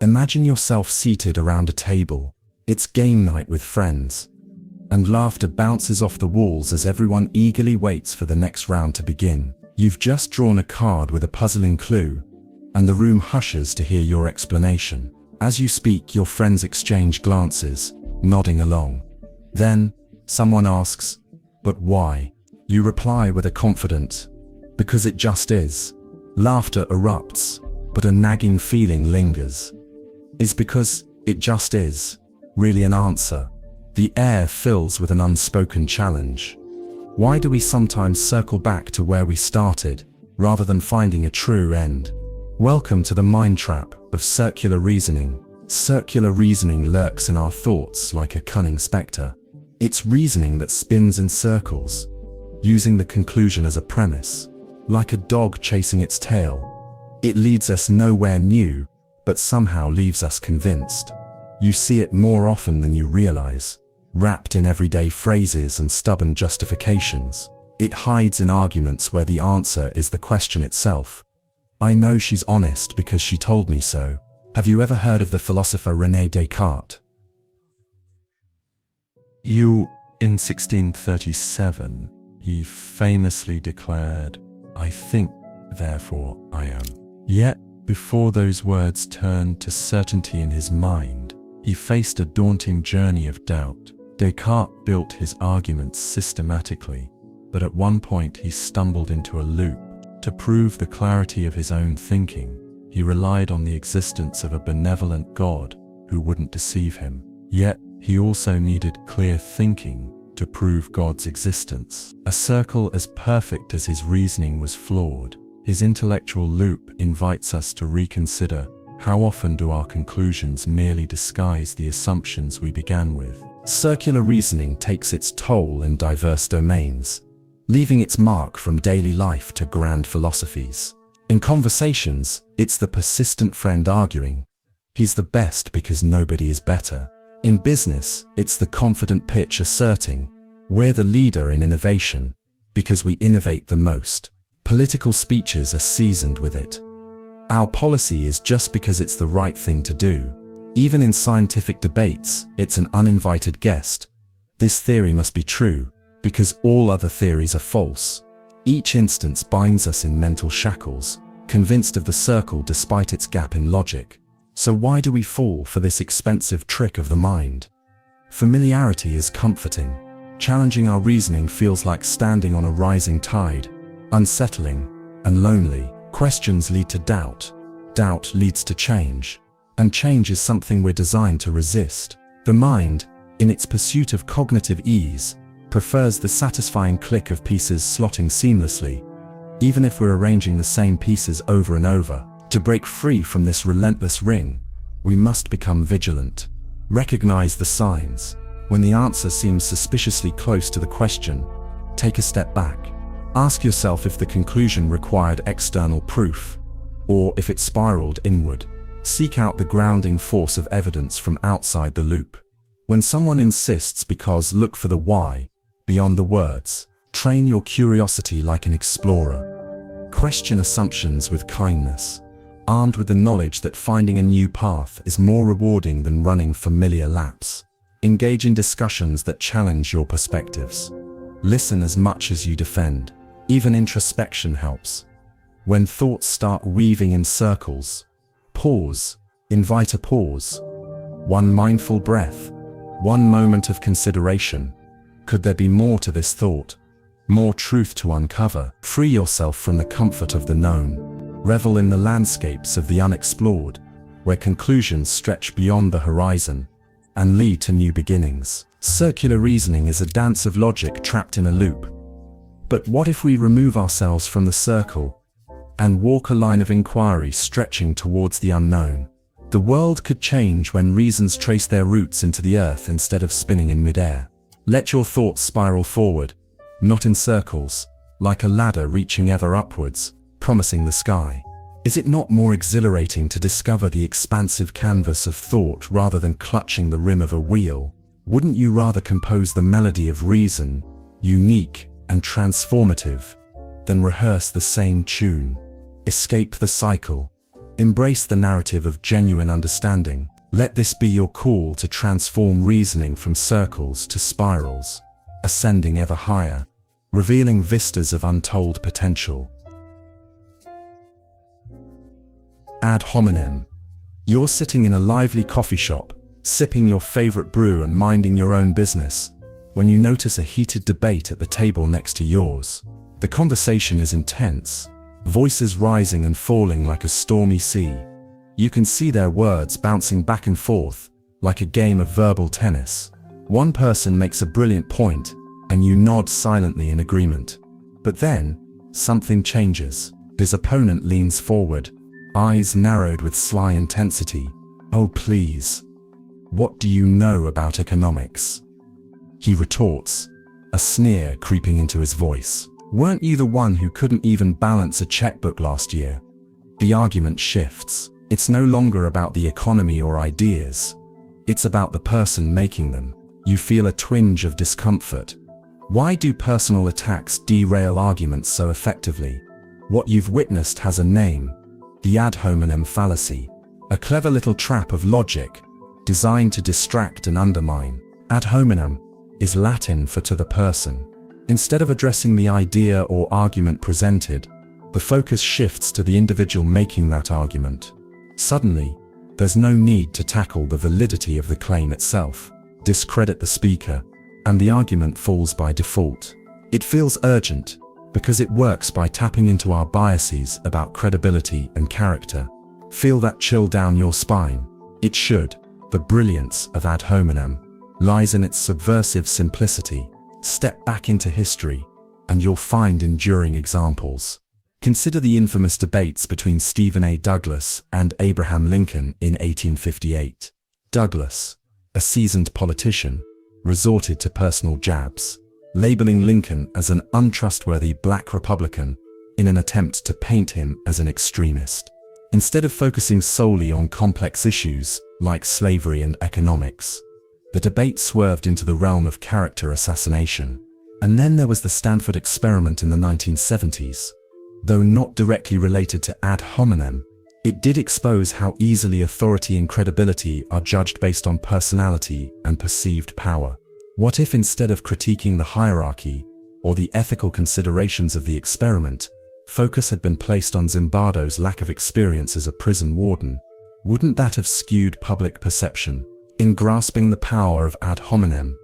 Imagine yourself seated around a table. It's game night with friends, and laughter bounces off the walls as everyone eagerly waits for the next round to begin. You've just drawn a card with a puzzling clue, and the room hushes to hear your explanation. As you speak, your friends exchange glances, nodding along. Then, someone asks, "But why?" You reply with a confident, "Because it just is." Laughter erupts, but a nagging feeling lingers. Is "because it just is" really an answer? The air fills with an unspoken challenge. Why do we sometimes circle back to where we started, rather than finding a true end? Welcome to the mind trap of circular reasoning. Circular reasoning lurks in our thoughts like a cunning spectre. It's reasoning that spins in circles, using the conclusion as a premise. Like a dog chasing its tail, it leads us nowhere new, but somehow leaves us convinced. You see it more often than you realize, wrapped in everyday phrases and stubborn justifications. It hides in arguments where the answer is the question itself. I know she's honest because she told me so. Have you ever heard of the philosopher René Descartes? In 1637, he famously declared, "I think, therefore I am." Yet, before those words turned to certainty in his mind, he faced a daunting journey of doubt. Descartes built his arguments systematically, but at one point he stumbled into a loop. To prove the clarity of his own thinking, he relied on the existence of a benevolent God who wouldn't deceive him. Yet, he also needed clear thinking to prove God's existence. A circle as perfect as his reasoning was flawed. His intellectual loop invites us to reconsider, how often do our conclusions merely disguise the assumptions we began with? Circular reasoning takes its toll in diverse domains, leaving its mark from daily life to grand philosophies. In conversations, it's the persistent friend arguing, "He's the best because nobody is better." In business, it's the confident pitch asserting, "We're the leader in innovation because we innovate the most." Political speeches are seasoned with it. Our policy is just because it's the right thing to do. Even in scientific debates, it's an uninvited guest. This theory must be true because all other theories are false. Each instance binds us in mental shackles, convinced of the circle despite its gap in logic. So why do we fall for this expensive trick of the mind? Familiarity is comforting. Challenging our reasoning feels like standing on a rising tide. Unsettling and lonely. Questions lead to doubt. Doubt leads to change. And change is something we're designed to resist. The mind, in its pursuit of cognitive ease, prefers the satisfying click of pieces slotting seamlessly, even if we're arranging the same pieces over and over. To break free from this relentless ring, we must become vigilant. Recognize the signs. When the answer seems suspiciously close to the question, take a step back. Ask yourself if the conclusion required external proof, or if it spiraled inward. Seek out the grounding force of evidence from outside the loop. When someone insists because look for the why, beyond the words. Train your curiosity like an explorer. Question assumptions with kindness, armed with the knowledge that finding a new path is more rewarding than running familiar laps. Engage in discussions that challenge your perspectives. Listen as much as you defend. Even introspection helps. When thoughts start weaving in circles, pause. Invite a pause. One mindful breath. One moment of consideration. Could there be more to this thought? More truth to uncover? Free yourself from the comfort of the known. Revel in the landscapes of the unexplored, where conclusions stretch beyond the horizon and lead to new beginnings. Circular reasoning is a dance of logic trapped in a loop. But what if we remove ourselves from the circle and walk a line of inquiry stretching towards the unknown? The world could change when reasons trace their roots into the earth instead of spinning in midair. Let your thoughts spiral forward, not in circles, like a ladder reaching ever upwards, promising the sky. Is it not more exhilarating to discover the expansive canvas of thought rather than clutching the rim of a wheel? Wouldn't you rather compose the melody of reason, unique and transformative, than rehearse the same tune? Escape the cycle. Embrace the narrative of genuine understanding. Let this be your call to transform reasoning from circles to spirals, ascending ever higher, revealing vistas of untold potential. Ad hominem. You're sitting in a lively coffee shop, sipping your favorite brew and minding your own business, when you notice a heated debate at the table next to yours. The conversation is intense, voices rising and falling like a stormy sea. You can see their words bouncing back and forth, like a game of verbal tennis. One person makes a brilliant point, and you nod silently in agreement. But then, something changes. His opponent leans forward, eyes narrowed with sly intensity. "Oh please, what do you know about economics?" He retorts, a sneer creeping into his voice. "Weren't you the one who couldn't even balance a checkbook last year?" The argument shifts. It's no longer about the economy or ideas. It's about the person making them. You feel a twinge of discomfort. Why do personal attacks derail arguments so effectively? What you've witnessed has a name: the ad hominem fallacy, a clever little trap of logic designed to distract and undermine. Ad hominem is Latin for to the person. Instead of addressing the idea or argument presented, the focus shifts to the individual making that argument. Suddenly, there's no need to tackle the validity of the claim itself, discredit the speaker, and the argument falls by default. It feels urgent because it works by tapping into our biases about credibility and character. Feel that chill down your spine? It should. The brilliance of ad hominem lies in its subversive simplicity. Step back into history, and you'll find enduring examples. Consider the infamous debates between Stephen A. Douglas and Abraham Lincoln in 1858. Douglas, a seasoned politician, resorted to personal jabs, labeling Lincoln as an untrustworthy black Republican in an attempt to paint him as an extremist. Instead of focusing solely on complex issues like slavery and economics, the debate swerved into the realm of character assassination. And then there was the Stanford experiment in the 1970s. Though not directly related to ad hominem, it did expose how easily authority and credibility are judged based on personality and perceived power. What if instead of critiquing the hierarchy or the ethical considerations of the experiment, focus had been placed on Zimbardo's lack of experience as a prison warden? Wouldn't that have skewed public perception? In grasping the power of ad hominem,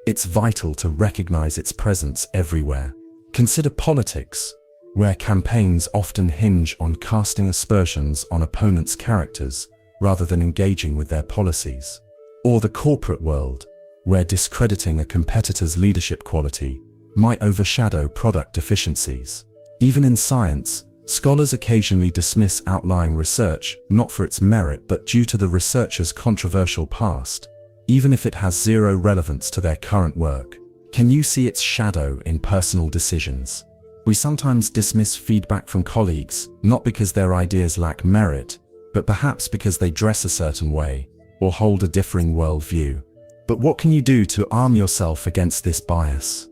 it's vital to recognize its presence everywhere. Consider politics, where campaigns often hinge on casting aspersions on opponents' characters rather than engaging with their policies. Or the corporate world, where discrediting a competitor's leadership quality might overshadow product deficiencies. Even in science, Scholars occasionally dismiss outlying research, not for its merit but due to the researcher's controversial past, even if it has zero relevance to their current work. Can you see its shadow in personal decisions? We sometimes dismiss feedback from colleagues, not because their ideas lack merit, but perhaps because they dress a certain way, or hold a differing worldview. But what can you do to arm yourself against this bias?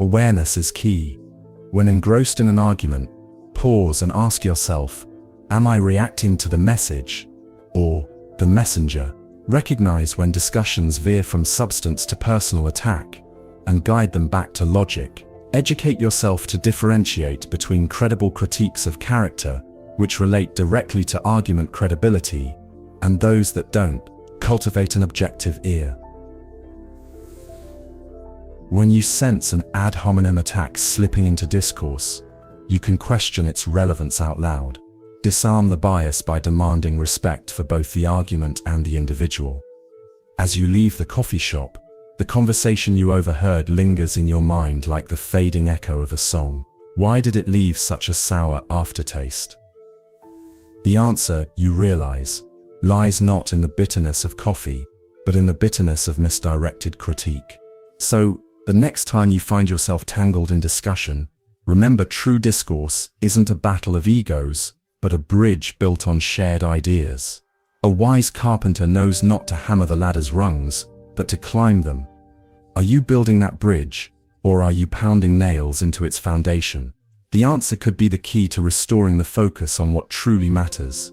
Awareness is key. When engrossed in an argument, pause and ask yourself, am I reacting to the message or the messenger? Recognize when discussions veer from substance to personal attack and guide them back to logic. Educate yourself to differentiate between credible critiques of character, which relate directly to argument credibility, and those that don't. Cultivate an objective ear. When you sense an ad hominem attack slipping into discourse, you can question its relevance out loud. Disarm the bias by demanding respect for both the argument and the individual. As you leave the coffee shop, the conversation you overheard lingers in your mind like the fading echo of a song. Why did it leave such a sour aftertaste? The answer, you realize, lies not in the bitterness of coffee, but in the bitterness of misdirected critique. So, the next time you find yourself tangled in discussion, remember true discourse isn't a battle of egos, but a bridge built on shared ideas. A wise carpenter knows not to hammer the ladder's rungs, but to climb them. Are you building that bridge, or are you pounding nails into its foundation? The answer could be the key to restoring the focus on what truly matters.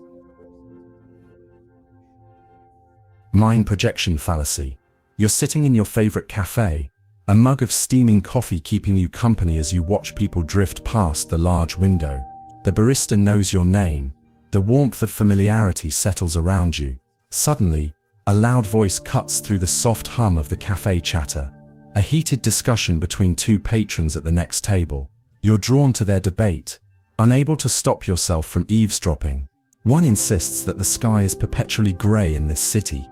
Mind projection fallacy. You're sitting in your favorite cafe, a mug of steaming coffee keeping you company as you watch people drift past the large window. The barista knows your name. The warmth of familiarity settles around you. Suddenly, a loud voice cuts through the soft hum of the cafe chatter. A heated discussion between two patrons at the next table. You're drawn to their debate, unable to stop yourself from eavesdropping. One insists that the sky is perpetually grey in this city,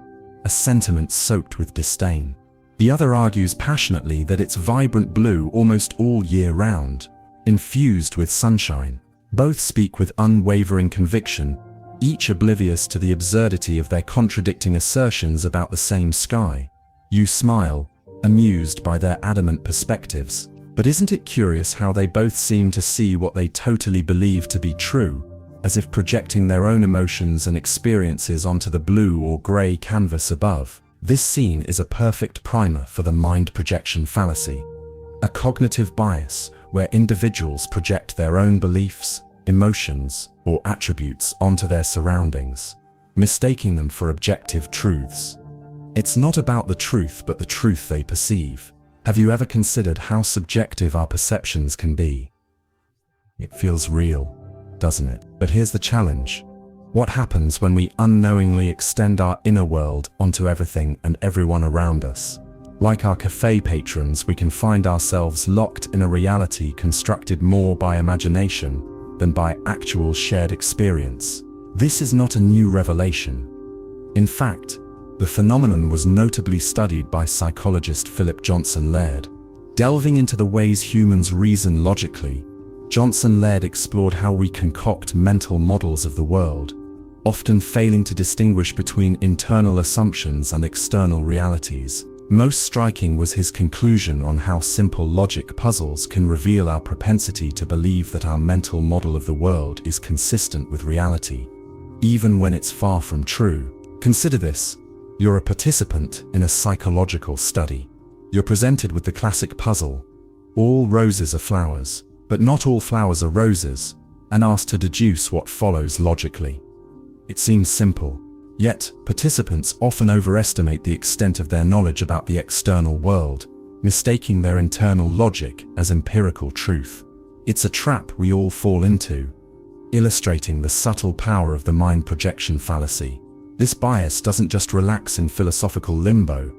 a sentiment soaked with disdain. The other argues passionately that it's vibrant blue almost all year round, infused with sunshine. Both speak with unwavering conviction, each oblivious to the absurdity of their contradicting assertions about the same sky. You smile, amused by their adamant perspectives. But isn't it curious how they both seem to see what they totally believe to be true, as if projecting their own emotions and experiences onto the blue or grey canvas above? This scene is a perfect primer for the mind projection fallacy, a cognitive bias where individuals project their own beliefs, emotions, or attributes onto their surroundings, mistaking them for objective truths. It's not about the truth but the truth they perceive. Have you ever considered how subjective our perceptions can be? It feels real, doesn't it? But here's the challenge. What happens when we unknowingly extend our inner world onto everything and everyone around us? Like our cafe patrons, we can find ourselves locked in a reality constructed more by imagination than by actual shared experience. This is not a new revelation. In fact, the phenomenon was notably studied by psychologist Philip Johnson Laird. Delving into the ways humans reason logically, Johnson Laird explored how we concoct mental models of the world, often failing to distinguish between internal assumptions and external realities. Most striking was his conclusion on how simple logic puzzles can reveal our propensity to believe that our mental model of the world is consistent with reality, even when it's far from true. Consider this. You're a participant in a psychological study. You're presented with the classic puzzle. All roses are flowers, but not all flowers are roses, and asked to deduce what follows logically. It seems simple, yet participants often overestimate the extent of their knowledge about the external world, mistaking their internal logic as empirical truth. It's a trap we all fall into, illustrating the subtle power of the mind projection fallacy. This bias doesn't just relax in philosophical limbo,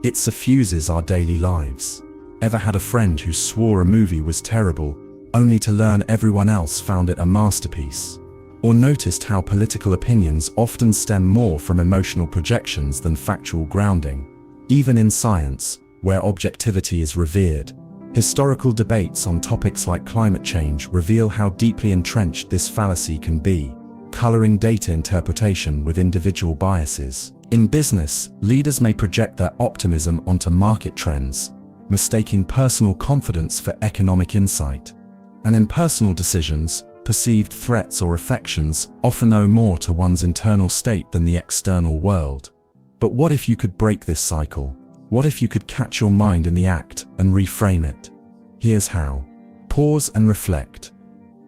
it suffuses our daily lives. Ever had a friend who swore a movie was terrible, only to learn everyone else found it a masterpiece? Or noticed how political opinions often stem more from emotional projections than factual grounding? Even in science, where objectivity is revered, Historical debates on topics like climate change reveal how deeply entrenched this fallacy can be, coloring data interpretation with individual biases. In business, leaders may project their optimism onto market trends, mistaking personal confidence for economic insight. And in personal decisions, perceived threats or affections often owe more to one's internal state than the external world. But what if you could break this cycle? What if you could catch your mind in the act and reframe it? Here's how. Pause and reflect.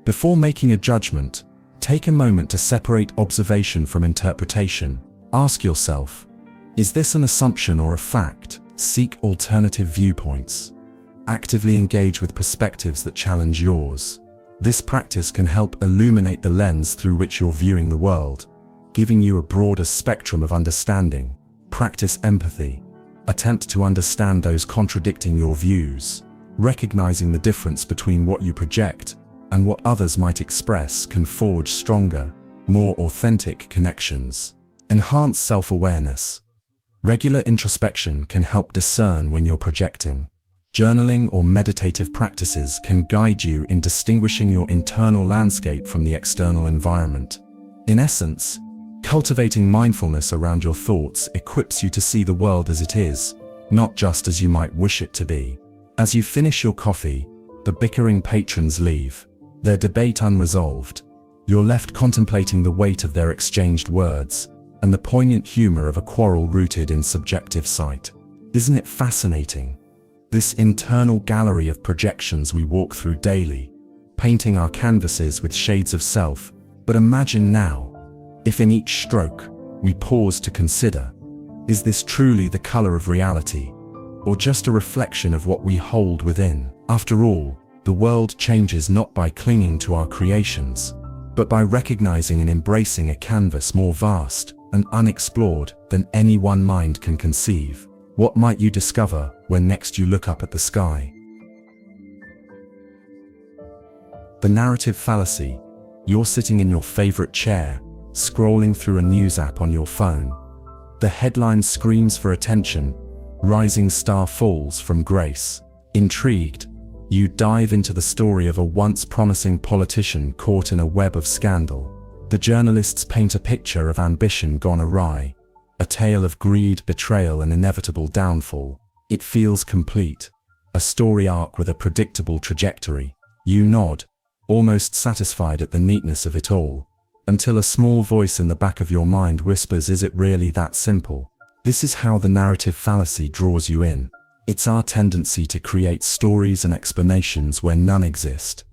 Before making a judgment, take a moment to separate observation from interpretation. Ask yourself, is this an assumption or a fact? Seek alternative viewpoints. Actively engage with perspectives that challenge yours. This practice can help illuminate the lens through which you're viewing the world, giving you a broader spectrum of understanding. Practice empathy. Attempt to understand those contradicting your views. Recognizing the difference between what you project and what others might express can forge stronger, more authentic connections. Enhance self-awareness. Regular introspection can help discern when you're projecting. Journaling or meditative practices can guide you in distinguishing your internal landscape from the external environment. In essence, cultivating mindfulness around your thoughts equips you to see the world as it is, not just as you might wish it to be. As you finish your coffee, the bickering patrons leave, their debate unresolved. You're left contemplating the weight of their exchanged words and the poignant humor of a quarrel rooted in subjective sight. Isn't it fascinating? This internal gallery of projections we walk through daily, painting our canvases with shades of self. But imagine now, if in each stroke, we pause to consider, is this truly the color of reality, or just a reflection of what we hold within? After all, the world changes not by clinging to our creations, but by recognizing and embracing a canvas more vast and unexplored than any one mind can conceive. What might you discover when next you look up at the sky? The narrative fallacy. You're sitting in your favorite chair, scrolling through a news app on your phone. The headline screams for attention. Rising star falls from grace. Intrigued, you dive into the story of a once promising politician caught in a web of scandal. The journalists paint a picture of ambition gone awry, a tale of greed, betrayal, and inevitable downfall. It feels complete, a story arc with a predictable trajectory. You nod, almost satisfied at the neatness of it all, until a small voice in the back of your mind whispers, is it really that simple? This is how the narrative fallacy draws you in. It's our tendency to create stories and explanations where none exist,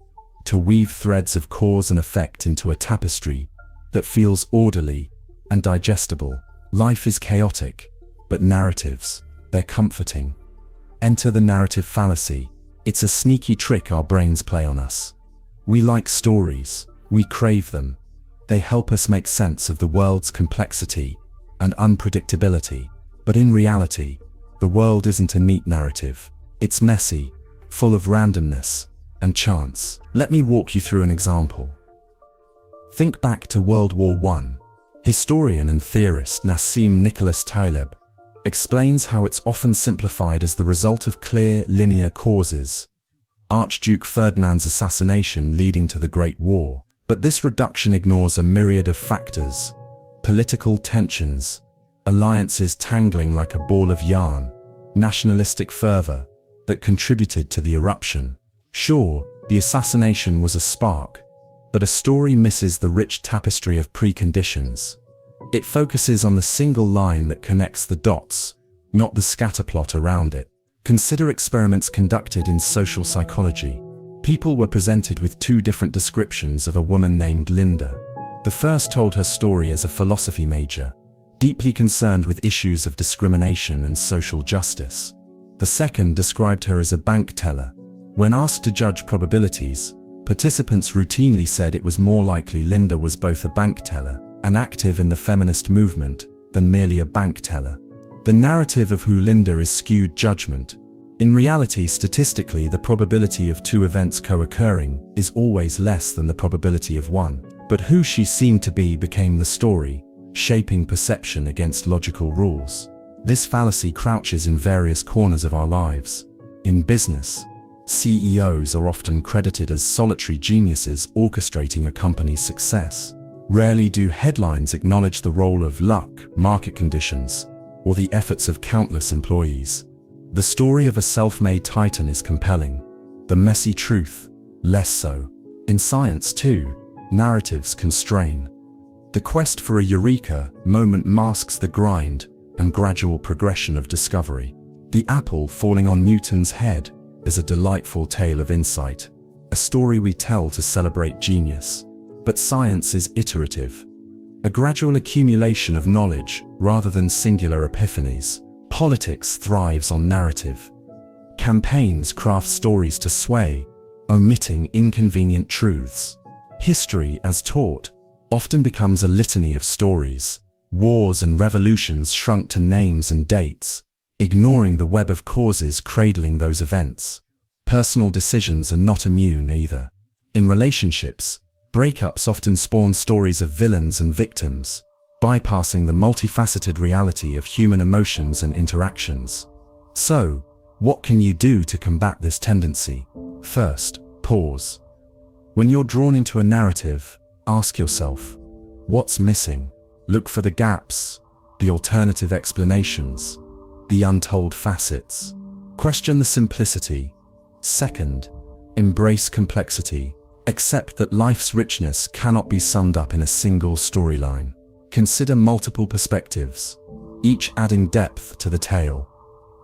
to weave threads of cause and effect into a tapestry that feels orderly and digestible. Life is chaotic, but narratives, they're comforting. Enter the narrative fallacy. It's a sneaky trick our brains play on us. We like stories, we crave them. They help us make sense of the world's complexity and unpredictability. But in reality, the world isn't a neat narrative. It's messy, full of randomness and chance. Let me walk you through an example. Think back to World War I. Historian and theorist Nassim Nicholas Taleb explains how it's often simplified as the result of clear, linear causes. Archduke Ferdinand's assassination leading to the Great War. But this reduction ignores a myriad of factors: political tensions, alliances tangling like a ball of yarn, nationalistic fervor that contributed to the eruption. Sure, the assassination was a spark, but a story misses the rich tapestry of preconditions. It focuses on the single line that connects the dots, not the scatterplot around it. Consider experiments conducted in social psychology. People were presented with two different descriptions of a woman named Linda. The first told her story as a philosophy major, deeply concerned with issues of discrimination and social justice. The second described her as a bank teller. When asked to judge probabilities, participants routinely said it was more likely Linda was both a bank teller and active in the feminist movement than merely a bank teller. The narrative of who Linda is skewed judgment. In reality, statistically, the probability of two events co-occurring is always less than the probability of one. But who she seemed to be became the story, shaping perception against logical rules. This fallacy crouches in various corners of our lives. In business, CEOs are often credited as solitary geniuses orchestrating a company's success. Rarely do headlines acknowledge the role of luck, market conditions, or the efforts of countless employees. The story of a self-made titan is compelling. The messy truth, less so. In science too, narratives constrain. The quest for a eureka moment masks the grind and gradual progression of discovery. The apple falling on Newton's head is a delightful tale of insight, a story we tell to celebrate genius. But science is iterative, a gradual accumulation of knowledge rather than singular epiphanies. Politics thrives on narrative. Campaigns craft stories to sway, omitting inconvenient truths. History, as taught, often becomes a litany of stories. Wars and revolutions shrunk to names and dates, ignoring the web of causes cradling those events. Personal decisions are not immune either. In relationships, breakups often spawn stories of villains and victims, bypassing the multifaceted reality of human emotions and interactions. So, what can you do to combat this tendency? First, pause. When you're drawn into a narrative, ask yourself, what's missing? Look for the gaps, the alternative explanations, the untold facets. Question the simplicity. Second, embrace complexity. Accept that life's richness cannot be summed up in a single storyline. Consider multiple perspectives, each adding depth to the tale.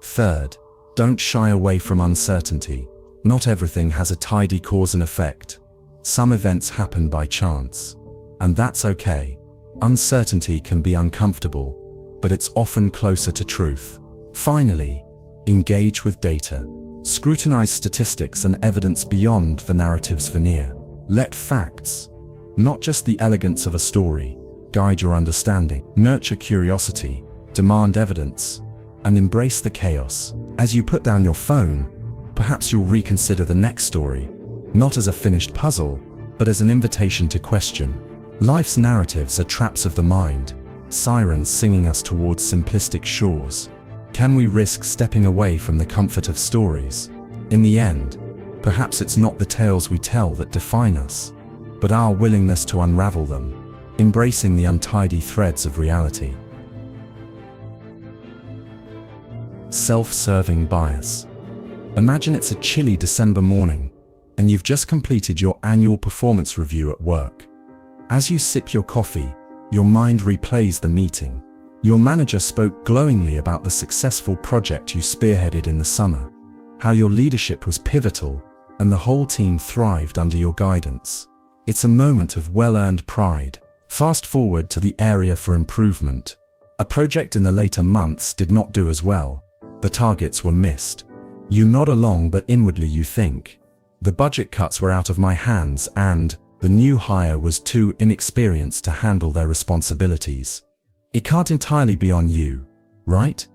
Third, don't shy away from uncertainty. Not everything has a tidy cause and effect. Some events happen by chance, and that's okay. Uncertainty can be uncomfortable, but it's often closer to truth. Finally, engage with data. Scrutinize statistics and evidence beyond the narrative's veneer. Let facts, not just the elegance of a story, guide your understanding. Nurture curiosity, demand evidence, and embrace the chaos. As you put down your phone, perhaps you'll reconsider the next story, not as a finished puzzle, but as an invitation to question. Life's narratives are traps of the mind, sirens singing us towards simplistic shores. Can we risk stepping away from the comfort of stories? In the end, perhaps it's not the tales we tell that define us, but our willingness to unravel them, embracing the untidy threads of reality. Self-serving bias. Imagine it's a chilly December morning, and you've just completed your annual performance review at work. As you sip your coffee, your mind replays the meeting. Your manager spoke glowingly about the successful project you spearheaded in the summer, how your leadership was pivotal, and the whole team thrived under your guidance. It's a moment of well-earned pride. Fast forward to the area for improvement. A project in the later months did not do as well. The targets were missed. You nod along, but inwardly you think, the budget cuts were out of my hands and the new hire was too inexperienced to handle their responsibilities. It can't entirely be on you, right?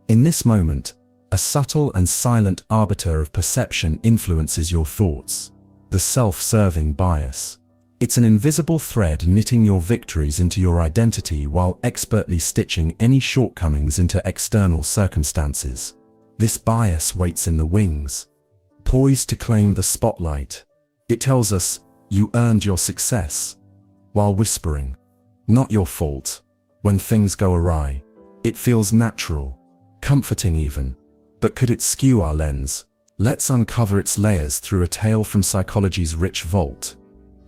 In this moment, a subtle and silent arbiter of perception influences your thoughts. The self-serving bias. It's an invisible thread knitting your victories into your identity while expertly stitching any shortcomings into external circumstances. This bias waits in the wings, poised to claim the spotlight. It tells us, you earned your success, while whispering, not your fault. When things go awry, it feels natural, comforting even. But could it skew our lens? Let's uncover its layers through a tale from psychology's rich vault.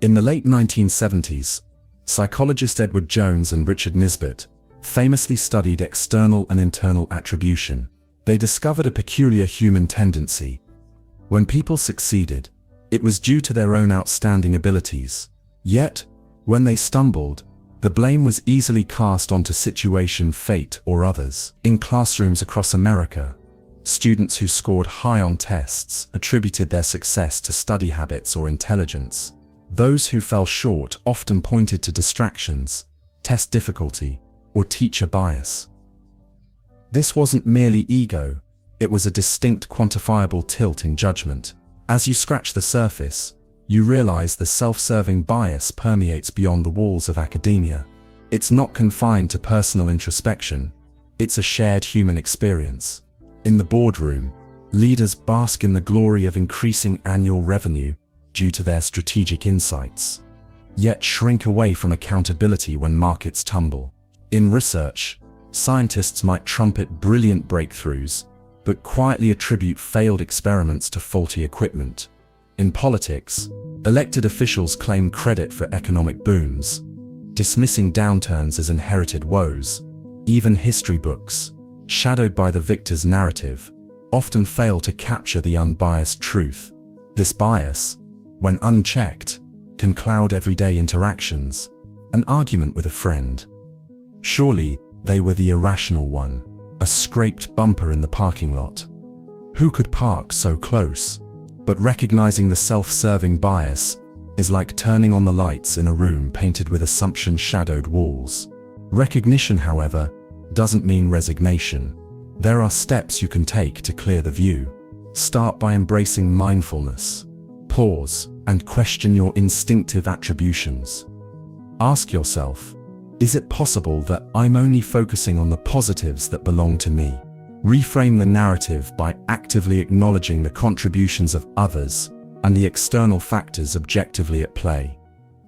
In the late 1970s, psychologists Edward Jones and Richard Nisbett famously studied external and internal attribution. They discovered a peculiar human tendency. When people succeeded, it was due to their own outstanding abilities. Yet, when they stumbled, the blame was easily cast onto situation, fate, or others. In classrooms across America, students who scored high on tests attributed their success to study habits or intelligence. Those who fell short often pointed to distractions, test difficulty, or teacher bias. This wasn't merely ego, it was a distinct quantifiable tilt in judgment. As you scratch the surface, you realize the self-serving bias permeates beyond the walls of academia. It's not confined to personal introspection, it's a shared human experience. In the boardroom, Leaders bask in the glory of increasing annual revenue due to their strategic insights, yet shrink away from accountability when markets tumble. In research, scientists might trumpet brilliant breakthroughs, but quietly attribute failed experiments to faulty equipment. In politics, elected officials claim credit for economic booms, dismissing downturns as inherited woes. Even history books, shadowed by the victor's narrative, often fail to capture the unbiased truth. This bias, when unchecked, can cloud everyday interactions. An argument with a friend. Surely, they were the irrational one. A scraped bumper in the parking lot. Who could park so close? But recognizing the self-serving bias is like turning on the lights in a room painted with assumption-shadowed walls. Recognition, however, doesn't mean resignation. There are steps you can take to clear the view. Start by embracing mindfulness. Pause and question your instinctive attributions. Ask yourself, is it possible that I'm only focusing on the positives that belong to me? Reframe the narrative by actively acknowledging the contributions of others and the external factors objectively at play.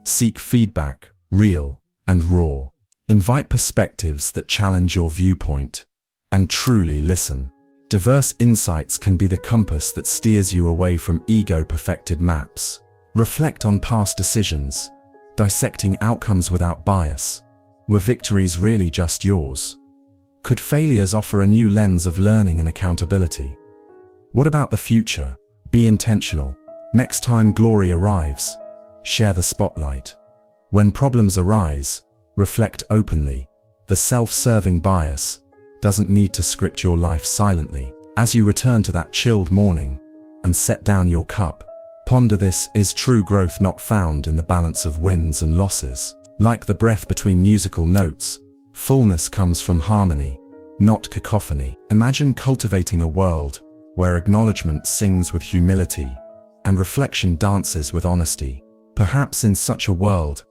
Seek feedback, real and raw. Invite perspectives that challenge your viewpoint. And truly listen. Diverse insights can be the compass that steers you away from ego-perfected maps. Reflect on past decisions, dissecting outcomes without bias. Were victories really just yours? Could failures offer a new lens of learning and accountability? What about the future? Be intentional. Next time glory arrives, share the spotlight. When problems arise, reflect openly. The self-serving bias doesn't need to script your life silently. As you return to that chilled morning and set down your cup, ponder this: is true growth not found in the balance of wins and losses? Like the breath between musical notes, fullness comes from harmony, not cacophony. Imagine cultivating a world where acknowledgement sings with humility and reflection dances with honesty. Perhaps in such a world,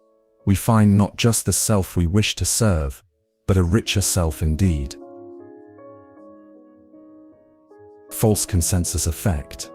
we find not just the self we wish to serve, but a richer self indeed. False consensus effect.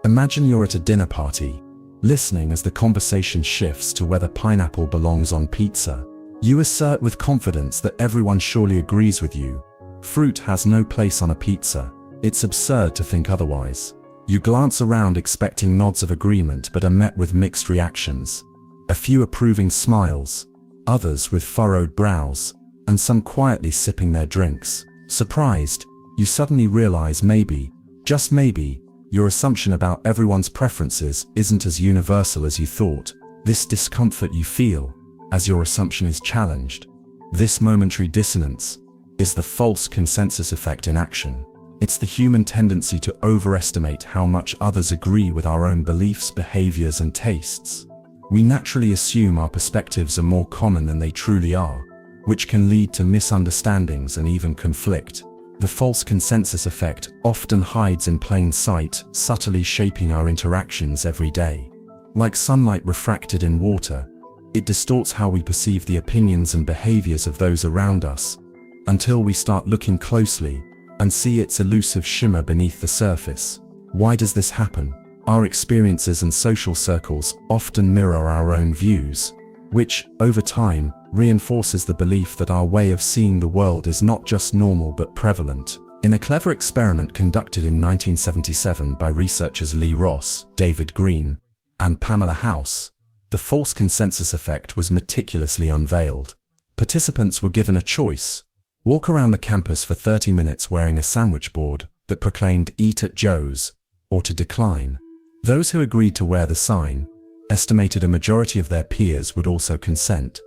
Imagine you're at a dinner party, listening as the conversation shifts to whether pineapple belongs on pizza. You assert with confidence that everyone surely agrees with you. Fruit has no place on a pizza. It's absurd to think otherwise. You glance around expecting nods of agreement but are met with mixed reactions. A few approving smiles, others with furrowed brows, and some quietly sipping their drinks. Surprised, you suddenly realize maybe, just maybe, your assumption about everyone's preferences isn't as universal as you thought. This discomfort you feel, as your assumption is challenged, this momentary dissonance, is the false consensus effect in action. It's the human tendency to overestimate how much others agree with our own beliefs, behaviors, and tastes. We naturally assume our perspectives are more common than they truly are, which can lead to misunderstandings and even conflict. The false consensus effect often hides in plain sight, subtly shaping our interactions every day. Like sunlight refracted in water, it distorts how we perceive the opinions and behaviors of those around us, until we start looking closely and see its elusive shimmer beneath the surface. Why does this happen? Our experiences and social circles often mirror our own views, which, over time, reinforces the belief that our way of seeing the world is not just normal but prevalent. In a clever experiment conducted in 1977 by researchers Lee Ross, David Green, and Pamela House, the false consensus effect was meticulously unveiled. Participants were given a choice: walk around the campus for 30 minutes wearing a sandwich board that proclaimed "Eat at Joe's," or to decline. Those who agreed to wear the sign estimated a majority of their peers would also consent.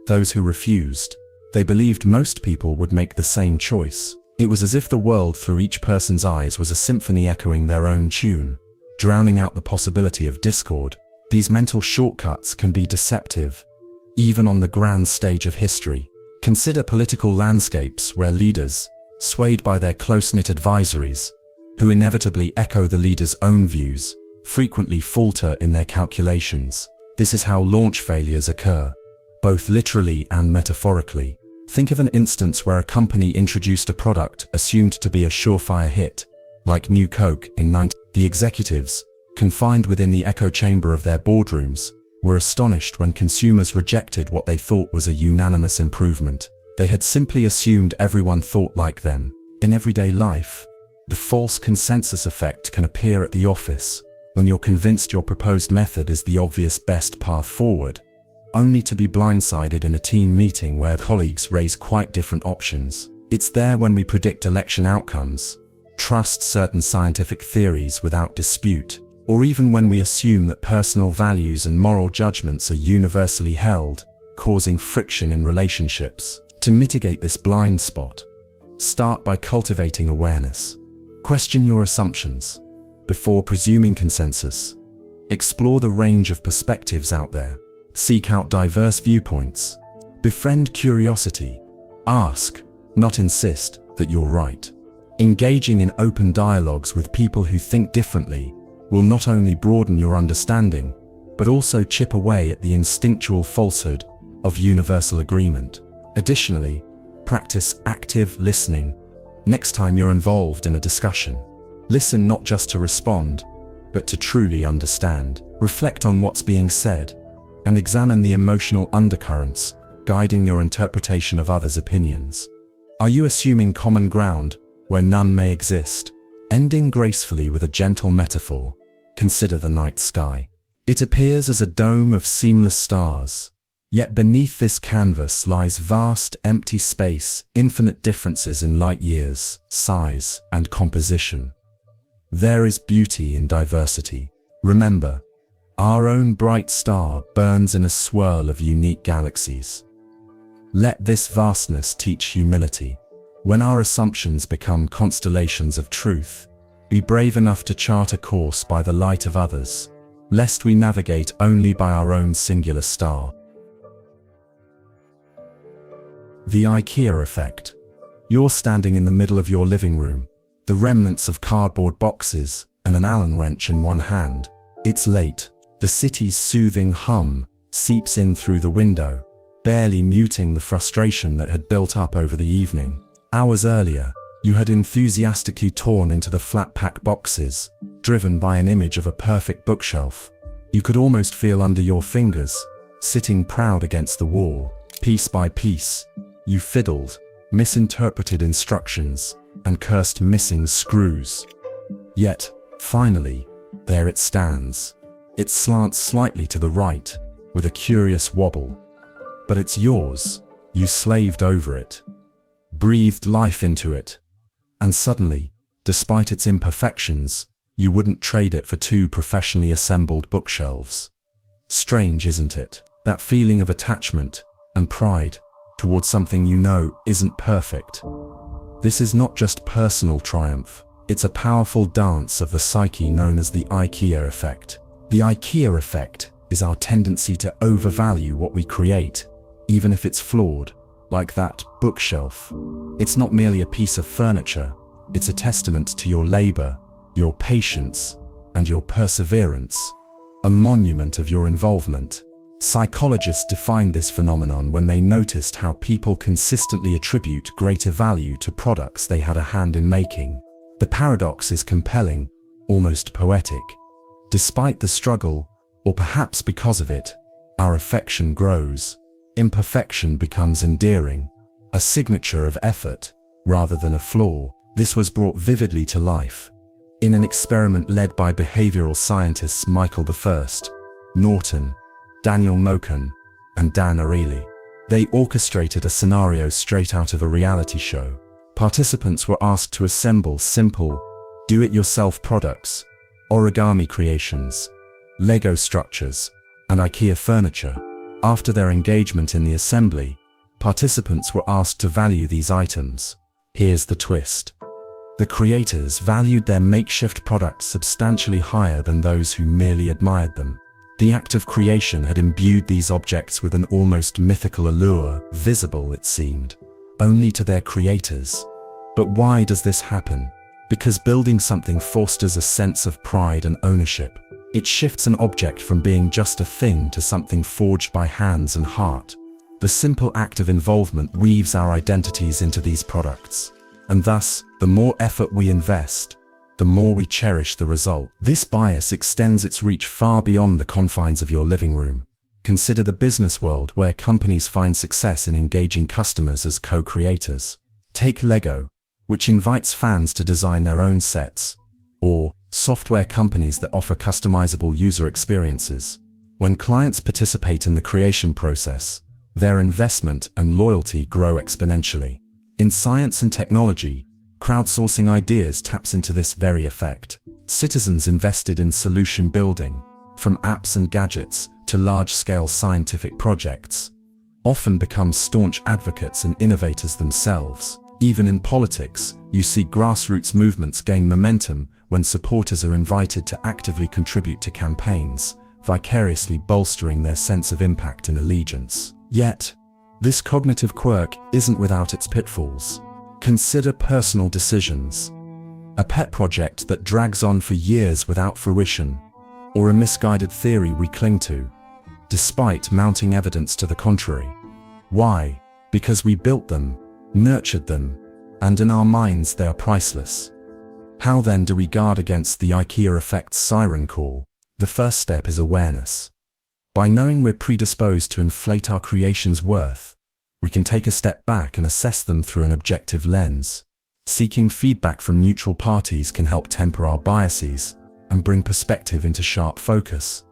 Those who refused, they believed most people would make the same choice. It was as if the world through each person's eyes was a symphony echoing their own tune, drowning out the possibility of discord. These mental shortcuts can be deceptive, even on the grand stage of history. Consider political landscapes where leaders, swayed by their close-knit advisories, who inevitably echo the leader's own views, frequently falter in their calculations. This is how launch failures occur, both literally and metaphorically. Think of an instance where a company introduced a product assumed to be a surefire hit, Like New Coke in 19... The executives, confined within the echo chamber of their boardrooms, were astonished when consumers rejected what they thought was a unanimous improvement. They had simply assumed everyone thought like them. In everyday life, the false consensus effect can appear at the office when you're convinced your proposed method is the obvious best path forward, only to be blindsided in a team meeting where colleagues raise quite different options. It's there when we predict election outcomes, trust certain scientific theories without dispute, or even when we assume that personal values and moral judgments are universally held, causing friction in relationships. To mitigate this blind spot, start by cultivating awareness. Question your assumptions before presuming consensus. Explore the range of perspectives out there. Seek out diverse viewpoints. Befriend curiosity. Ask, not insist, that you're right. Engaging in open dialogues with people who think differently will not only broaden your understanding, but also chip away at the instinctual falsehood of universal agreement. Additionally, practice active listening. Next time you're involved in a discussion, listen not just to respond, but to truly understand. Reflect on what's being said, and examine the emotional undercurrents guiding your interpretation of others' opinions. Are you assuming common ground where none may exist? Ending gracefully with a gentle metaphor, consider the night sky. It appears as a dome of seamless stars. Yet beneath this canvas lies vast, empty space, infinite differences in light years, size, and composition. There is beauty in diversity. Remember, our own bright star burns in a swirl of unique galaxies. Let this vastness teach humility. When our assumptions become constellations of truth, be brave enough to chart a course by the light of others, lest we navigate only by our own singular star. The IKEA Effect. You're standing in the middle of your living room, the remnants of cardboard boxes and an Allen wrench in one hand. It's late. The city's soothing hum seeps in through the window, barely muting the frustration that had built up over the evening. Hours earlier, you had enthusiastically torn into the flat-pack boxes, driven by an image of a perfect bookshelf. You could almost feel under your fingers, sitting proud against the wall. Piece by piece, you fiddled, misinterpreted instructions, and cursed missing screws. Yet, finally, there it stands. It slants slightly to the right, with a curious wobble. But it's yours. You slaved over it, breathed life into it, and suddenly, despite its imperfections, you wouldn't trade it for two professionally assembled bookshelves. Strange, isn't it? That feeling of attachment and pride towards something you know isn't perfect. This is not just personal triumph, it's a powerful dance of the psyche known as the IKEA Effect. The IKEA Effect is our tendency to overvalue what we create, even if it's flawed, like that bookshelf. It's not merely a piece of furniture, it's a testament to your labor, your patience, and your perseverance, a monument of your involvement. Psychologists defined this phenomenon when they noticed how people consistently attribute greater value to products they had a hand in making. The paradox is compelling, almost poetic. Despite the struggle, or perhaps because of it, our affection grows. Imperfection becomes endearing, a signature of effort, rather than a flaw. This was brought vividly to life in an experiment led by behavioral scientists Michael I, Norton, Daniel Mokan, and Dan Ariely. They orchestrated a scenario straight out of a reality show. Participants were asked to assemble simple, do-it-yourself products, origami creations, Lego structures, and IKEA furniture. After their engagement in the assembly, participants were asked to value these items. Here's the twist. The creators valued their makeshift products substantially higher than those who merely admired them. The act of creation had imbued these objects with an almost mythical allure, visible, it seemed, only to their creators. But why does this happen? Because building something fosters a sense of pride and ownership. It shifts an object from being just a thing to something forged by hands and heart. The simple act of involvement weaves our identities into these products. And thus, the more effort we invest, the more we cherish the result. This bias extends its reach far beyond the confines of your living room. Consider the business world where companies find success in engaging customers as co-creators. Take Lego, which invites fans to design their own sets, or software companies that offer customizable user experiences. When clients participate in the creation process, their investment and loyalty grow exponentially. In science and technology, crowdsourcing ideas taps into this very effect. Citizens invested in solution building, from apps and gadgets to large-scale scientific projects, often become staunch advocates and innovators themselves. Even in politics, you see grassroots movements gain momentum when supporters are invited to actively contribute to campaigns, vicariously bolstering their sense of impact and allegiance. Yet, this cognitive quirk isn't without its pitfalls. Consider personal decisions. A pet project that drags on for years without fruition, or a misguided theory we cling to, despite mounting evidence to the contrary. Why? Because we built them, nurtured them, and in our minds they are priceless. How then do we guard against the IKEA Effect's siren call? The first step is awareness. By knowing we're predisposed to inflate our creation's worth, we can take a step back and assess them through an objective lens. Seeking feedback from neutral parties can help temper our biases and bring perspective into sharp focus.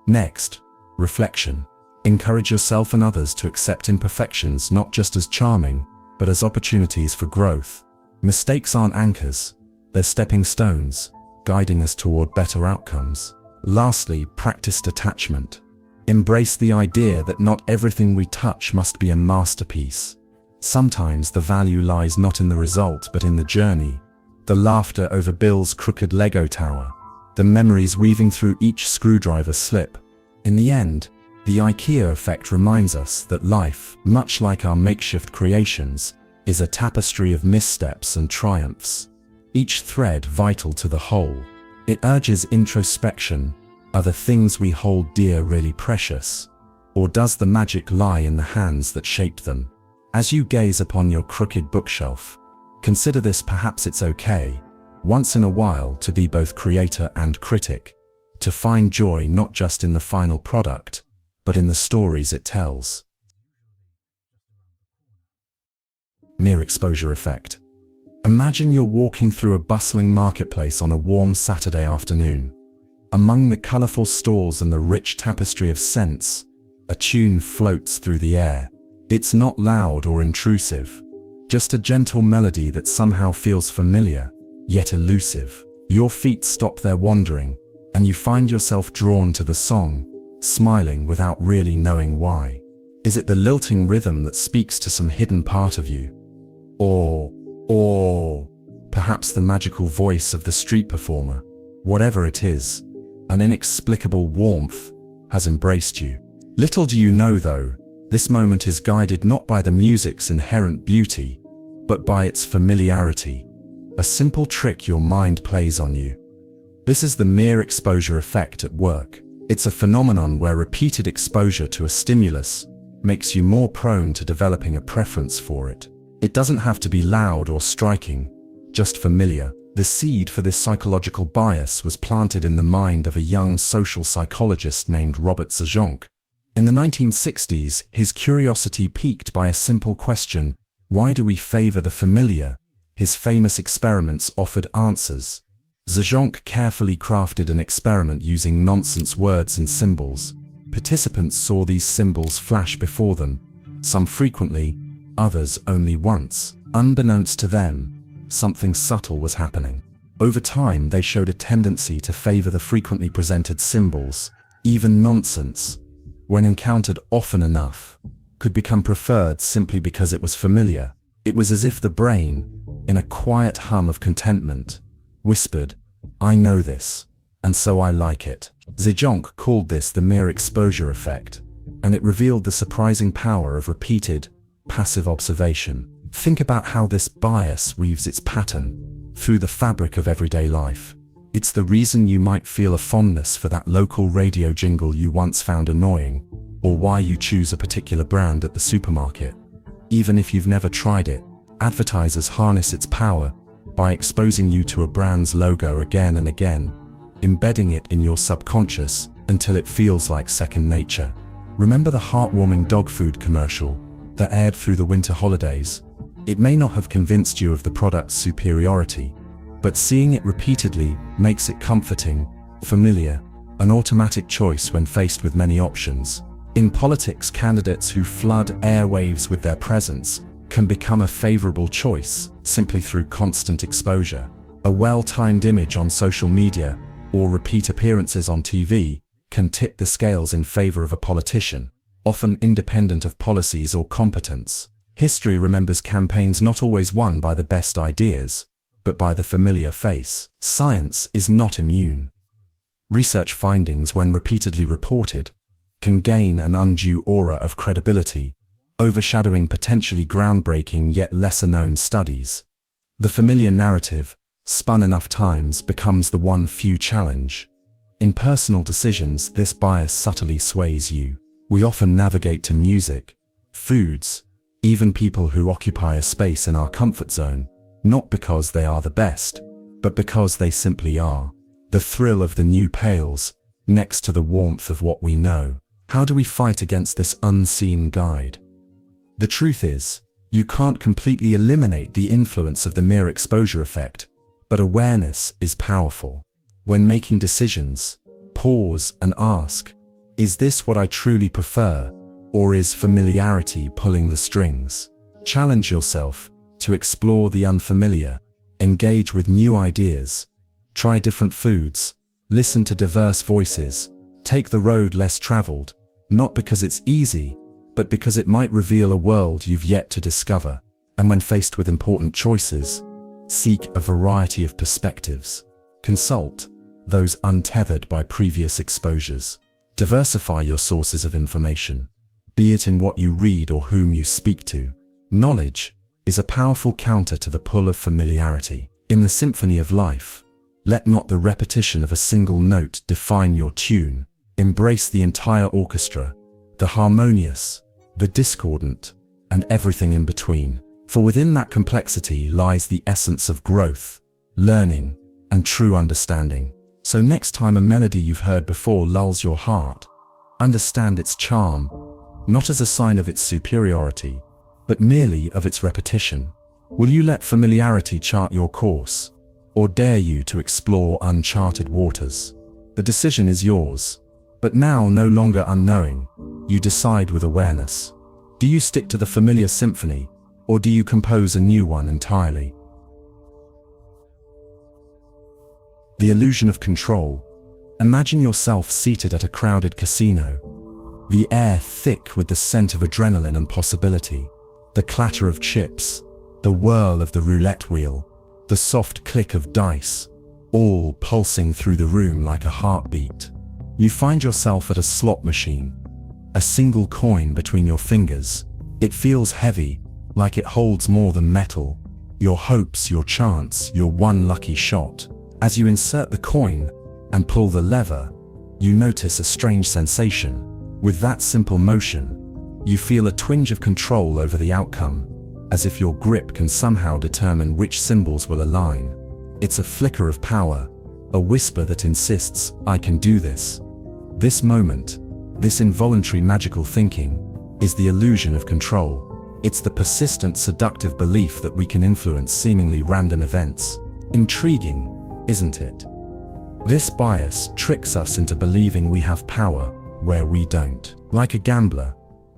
Next, reflection. Encourage yourself and others to accept imperfections not just as charming, but as opportunities for growth. Mistakes aren't anchors, they're stepping stones, guiding us toward better outcomes. Lastly, practice detachment. Embrace the idea that not everything we touch must be a masterpiece. Sometimes the value lies not in the result but in the journey. The laughter over Bill's crooked Lego tower, the memories weaving through each screwdriver slip. In the end, the IKEA effect reminds us that life, much like our makeshift creations, is a tapestry of missteps and triumphs, each thread vital to the whole. It urges introspection. Are the things we hold dear really precious? Or does the magic lie in the hands that shaped them? As you gaze upon your crooked bookshelf, consider this: perhaps it's okay, once in a while, to be both creator and critic, to find joy not just in the final product, but in the stories it tells. Mere exposure effect. Imagine you're walking through a bustling marketplace on a warm Saturday afternoon. Among the colorful stalls and the rich tapestry of scents, a tune floats through the air. It's not loud or intrusive, just a gentle melody that somehow feels familiar, yet elusive. Your feet stop their wandering, and you find yourself drawn to the song, smiling without really knowing why. Is it the lilting rhythm that speaks to some hidden part of you? Or perhaps the magical voice of the street performer? Whatever it is, an inexplicable warmth has embraced you. Little do you know, though, this moment is guided not by the music's inherent beauty, but by its familiarity, a simple trick your mind plays on you. This is the mere exposure effect at work. It's a phenomenon where repeated exposure to a stimulus makes you more prone to developing a preference for it. It doesn't have to be loud or striking, just familiar. The seed for this psychological bias was planted in the mind of a young social psychologist named Robert Zeigarnik. In the 1960s, his curiosity piqued by a simple question: why do we favor the familiar? His famous experiments offered answers. Zeigarnik carefully crafted an experiment using nonsense words and symbols. Participants saw these symbols flash before them, some frequently, others only once. Unbeknownst to them, something subtle was happening. Over time, they showed a tendency to favor the frequently presented symbols. Even nonsense, when encountered often enough, could become preferred simply because it was familiar. It was as if the brain, in a quiet hum of contentment, whispered, "I know this, and so I like it." Zeigarnik called this the mere exposure effect, and it revealed the surprising power of repeated, passive observation. Think about how this bias weaves its pattern through the fabric of everyday life. It's the reason you might feel a fondness for that local radio jingle you once found annoying, or why you choose a particular brand at the supermarket. Even if you've never tried it, advertisers harness its power by exposing you to a brand's logo again and again, embedding it in your subconscious until it feels like second nature. Remember the heartwarming dog food commercial that aired through the winter holidays? It may not have convinced you of the product's superiority, but seeing it repeatedly makes it comforting, familiar, an automatic choice when faced with many options. In politics, candidates who flood airwaves with their presence can become a favorable choice simply through constant exposure. A well-timed image on social media or repeat appearances on TV can tip the scales in favor of a politician, often independent of policies or competence. History remembers campaigns not always won by the best ideas, but by the familiar face. Science is not immune. Research findings, when repeatedly reported, can gain an undue aura of credibility, overshadowing potentially groundbreaking yet lesser-known studies. The familiar narrative, spun enough times, becomes the one few challenge. In personal decisions, this bias subtly sways you. We often navigate to music, foods, even people who occupy a space in our comfort zone, not because they are the best, but because they simply are. The thrill of the new pales, next to the warmth of what we know. How do we fight against this unseen guide? The truth is, you can't completely eliminate the influence of the mere exposure effect, but awareness is powerful. When making decisions, pause and ask, is this what I truly prefer, or is familiarity pulling the strings? Challenge yourself to explore the unfamiliar, engage with new ideas, try different foods, listen to diverse voices, take the road less traveled, not because it's easy, but because it might reveal a world you've yet to discover. And when faced with important choices, seek a variety of perspectives. Consult those untethered by previous exposures. Diversify your sources of information, be it in what you read or whom you speak to. Knowledge is a powerful counter to the pull of familiarity. In the symphony of life, let not the repetition of a single note define your tune. Embrace the entire orchestra, the harmonious, the discordant, and everything in between. For within that complexity lies the essence of growth, learning, and true understanding. So next time a melody you've heard before lulls your heart, understand its charm, not as a sign of its superiority, but merely of its repetition. Will you let familiarity chart your course, or dare you to explore uncharted waters? The decision is yours, but now no longer unknowing, you decide with awareness. Do you stick to the familiar symphony, or do you compose a new one entirely? The illusion of control. Imagine yourself seated at a crowded casino, the air thick with the scent of adrenaline and possibility, the clatter of chips, the whirl of the roulette wheel, the soft click of dice, all pulsing through the room like a heartbeat. You find yourself at a slot machine, a single coin between your fingers. It feels heavy, like it holds more than metal. Your hopes, your chance, your one lucky shot. As you insert the coin and pull the lever, you notice a strange sensation. With that simple motion, you feel a twinge of control over the outcome, as if your grip can somehow determine which symbols will align. It's a flicker of power, a whisper that insists, I can do this. This moment, this involuntary magical thinking, is the illusion of control. It's the persistent seductive belief that we can influence seemingly random events. Intriguing, isn't it? This bias tricks us into believing we have power where we don't. Like a gambler,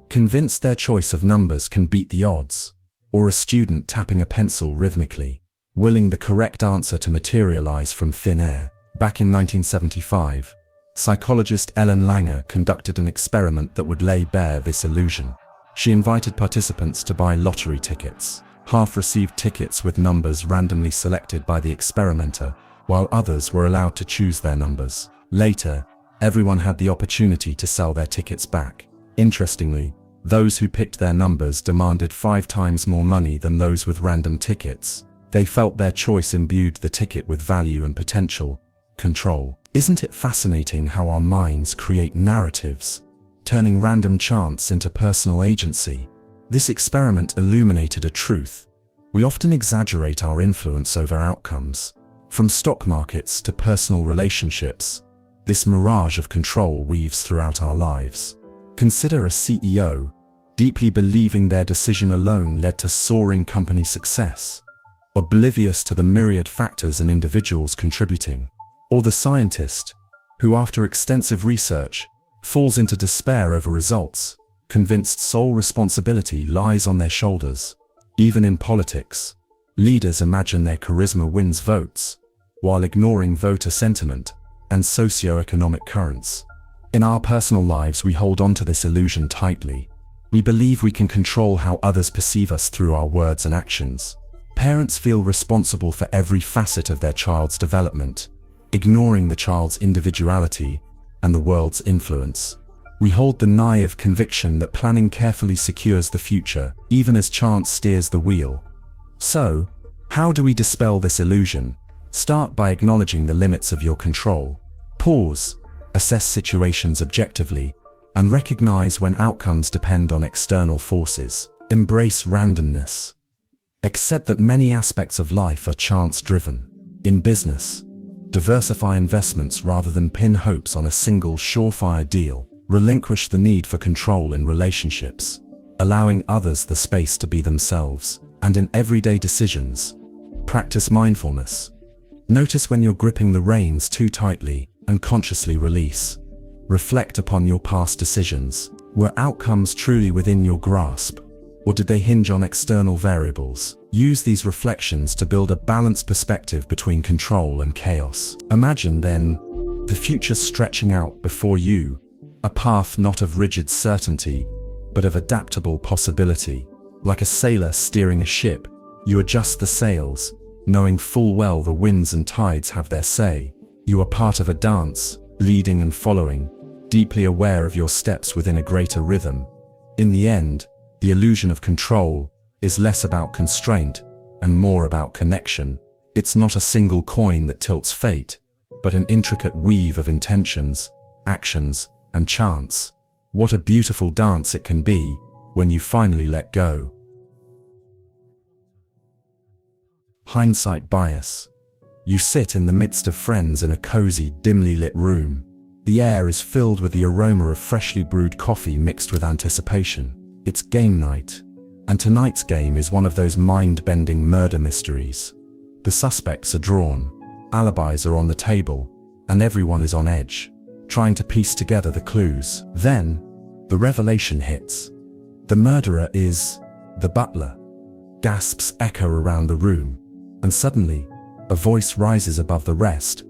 convinced their choice of numbers can beat the odds, or a student tapping a pencil rhythmically, willing the correct answer to materialize from thin air. Back in 1975, psychologist Ellen Langer conducted an experiment that would lay bare this illusion. She invited participants to buy lottery tickets. Half received tickets with numbers randomly selected by the experimenter, while others were allowed to choose their numbers. Later, everyone had the opportunity to sell their tickets back. Interestingly, those who picked their numbers demanded 5 times more money than those with random tickets. They felt their choice imbued the ticket with value and potential control. Isn't it fascinating how our minds create narratives, turning random chance into personal agency? This experiment illuminated a truth. We often exaggerate our influence over outcomes. From stock markets to personal relationships, this mirage of control weaves throughout our lives. Consider a CEO, deeply believing their decision alone led to soaring company success, oblivious to the myriad factors and individuals contributing. Or the scientist, who after extensive research, falls into despair over results, convinced sole responsibility lies on their shoulders. Even in politics, leaders imagine their charisma wins votes, while ignoring voter sentiment and socio-economic currents. In our personal lives, we hold on to this illusion tightly. We believe we can control how others perceive us through our words and actions. Parents feel responsible for every facet of their child's development, ignoring the child's individuality and the world's influence. We hold the naive conviction that planning carefully secures the future, even as chance steers the wheel. So, how do we dispel this illusion? Start by acknowledging the limits of your control. Pause, assess situations objectively, and recognize when outcomes depend on external forces. Embrace randomness. Accept that many aspects of life are chance-driven. In business, diversify investments rather than pin hopes on a single surefire deal. Relinquish the need for control in relationships, allowing others the space to be themselves. And in everyday decisions, practice mindfulness. Notice when you're gripping the reins too tightly and consciously release. Reflect upon your past decisions. Were outcomes truly within your grasp, or did they hinge on external variables? Use these reflections to build a balanced perspective between control and chaos. Imagine then the future stretching out before you, a path not of rigid certainty, but of adaptable possibility. Like a sailor steering a ship, you adjust the sails, knowing full well the winds and tides have their say. You are part of a dance, leading and following, deeply aware of your steps within a greater rhythm. In the end, the illusion of control is less about constraint and more about connection. It's not a single coin that tilts fate, but an intricate weave of intentions, actions, and chance. What a beautiful dance it can be when you finally let go. Hindsight bias. You sit in the midst of friends in a cozy, dimly lit room. The air is filled with the aroma of freshly brewed coffee mixed with anticipation. It's game night, and tonight's game is one of those mind-bending murder mysteries. The suspects are drawn, alibis are on the table, and everyone is on edge, trying to piece together the clues. Then, the revelation hits. The murderer is the butler. Gasps echo around the room, and suddenly, a voice rises above the rest.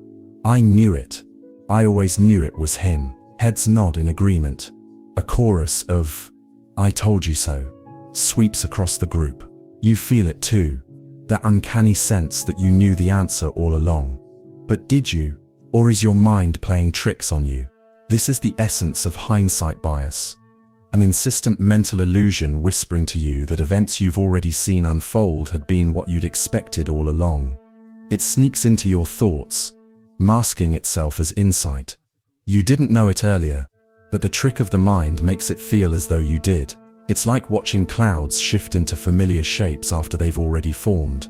I knew it. I always knew it was him. Heads nod in agreement. A chorus of, I told you so, sweeps across the group. You feel it too, that uncanny sense that you knew the answer all along. But did you? Or is your mind playing tricks on you? This is the essence of hindsight bias. An insistent mental illusion whispering to you that events you've already seen unfold had been what you'd expected all along. It sneaks into your thoughts, masking itself as insight. You didn't know it earlier, but the trick of the mind makes it feel as though you did. It's like watching clouds shift into familiar shapes after they've already formed.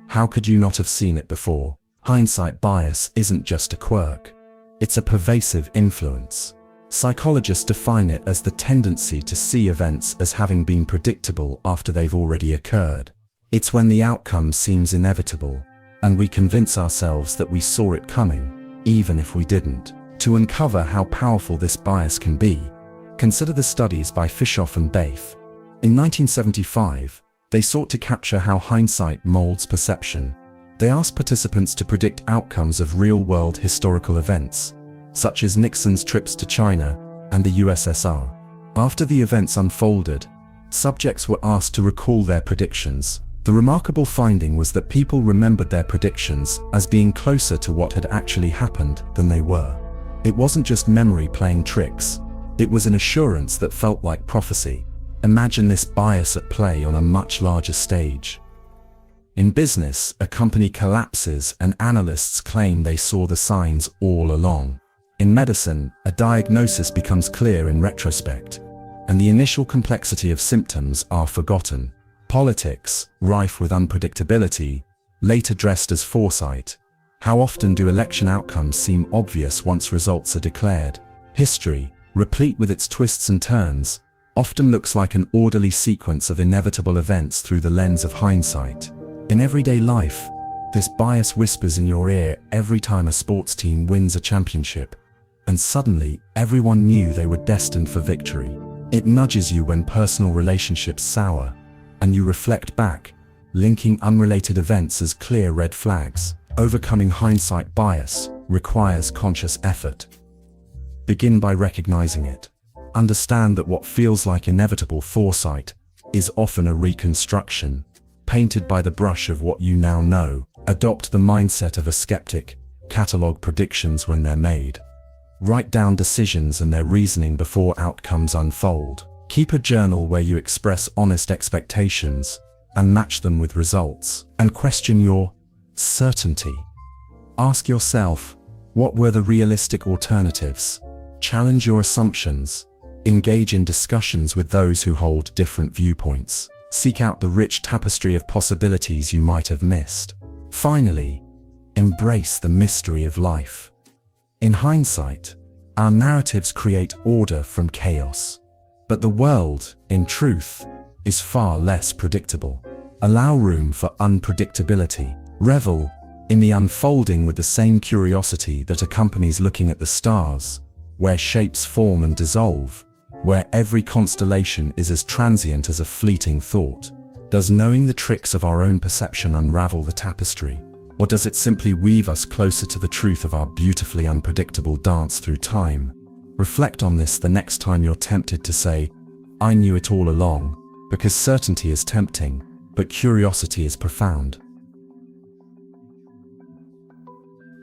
How could you not have seen it before? Hindsight bias isn't just a quirk. It's a pervasive influence. Psychologists define it as the tendency to see events as having been predictable after they've already occurred. It's when the outcome seems inevitable, and we convince ourselves that we saw it coming, even if we didn't. To uncover how powerful this bias can be, consider the studies by Fischoff and Baif. In 1975, they sought to capture how hindsight molds perception. They asked participants to predict outcomes of real-world historical events, such as Nixon's trips to China and the USSR. After the events unfolded, subjects were asked to recall their predictions. The remarkable finding was that people remembered their predictions as being closer to what had actually happened than they were. It wasn't just memory playing tricks, it was an assurance that felt like prophecy. Imagine this bias at play on a much larger stage. In business, a company collapses and analysts claim they saw the signs all along. In medicine, a diagnosis becomes clear in retrospect, and the initial complexity of symptoms are forgotten. Politics, rife with unpredictability, later dressed as foresight. How often do election outcomes seem obvious once results are declared? History, replete with its twists and turns, often looks like an orderly sequence of inevitable events through the lens of hindsight. In everyday life, this bias whispers in your ear every time a sports team wins a championship, and suddenly everyone knew they were destined for victory. It nudges you when personal relationships sour, and you reflect back, linking unrelated events as clear red flags. Overcoming hindsight bias requires conscious effort. Begin by recognizing it. Understand that what feels like inevitable foresight is often a reconstruction, painted by the brush of what you now know. Adopt the mindset of a skeptic. Catalog predictions when they're made. Write down decisions and their reasoning before outcomes unfold. Keep a journal where you express honest expectations and match them with results. And question your certainty. Ask yourself, what were the realistic alternatives? Challenge your assumptions. Engage in discussions with those who hold different viewpoints. Seek out the rich tapestry of possibilities you might have missed. Finally, embrace the mystery of life. In hindsight, our narratives create order from chaos. But the world, in truth, is far less predictable. Allow room for unpredictability. Revel in the unfolding with the same curiosity that accompanies looking at the stars, where shapes form and dissolve, where every constellation is as transient as a fleeting thought. Does knowing the tricks of our own perception unravel the tapestry, or does it simply weave us closer to the truth of our beautifully unpredictable dance through time? Reflect on this the next time you're tempted to say, "I knew it all along," because certainty is tempting, but curiosity is profound.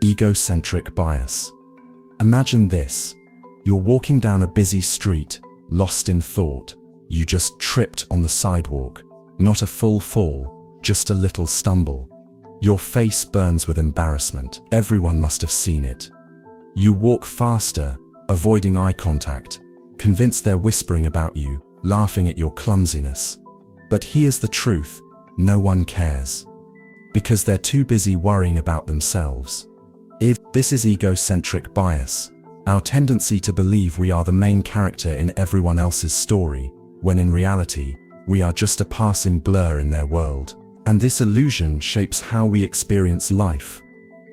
Egocentric bias. Imagine this. You're walking down a busy street, lost in thought. You just tripped on the sidewalk. Not a full fall, just a little stumble. Your face burns with embarrassment. Everyone must have seen it. You walk faster, avoiding eye contact, convinced they're whispering about you, laughing at your clumsiness. But here's the truth, no one cares. Because they're too busy worrying about themselves. This is egocentric bias, our tendency to believe we are the main character in everyone else's story, when in reality, we are just a passing blur in their world. And this illusion shapes how we experience life.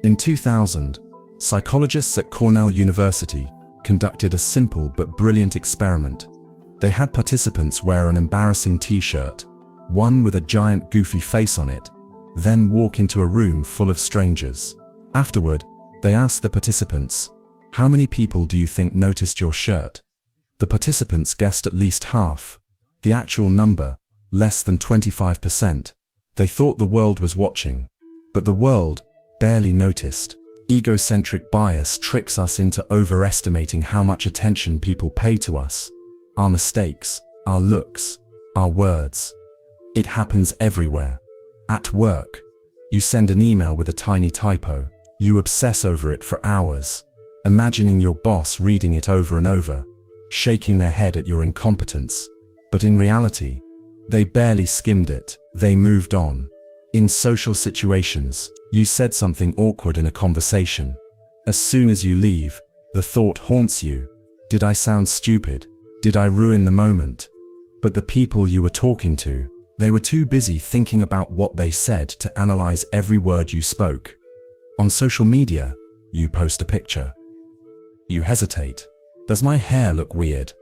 In 2000, psychologists at Cornell University conducted a simple but brilliant experiment. They had participants wear an embarrassing t-shirt, one with a giant goofy face on it, then walk into a room full of strangers. Afterward, they asked the participants, "How many people do you think noticed your shirt?" The participants guessed at least half. The actual number, less than 25%. They thought the world was watching, but the world barely noticed. Egocentric bias tricks us into overestimating how much attention people pay to us, our mistakes, our looks, our words. It happens everywhere. At work, you send an email with a tiny typo. You obsess over it for hours, imagining your boss reading it over and over, shaking their head at your incompetence. But in reality, they barely skimmed it, they moved on. In social situations, you said something awkward in a conversation. As soon as you leave, the thought haunts you. Did I sound stupid? Did I ruin the moment? But the people you were talking to, they were too busy thinking about what they said to analyze every word you spoke. On social media, you post a picture. You hesitate. Does my hair look weird?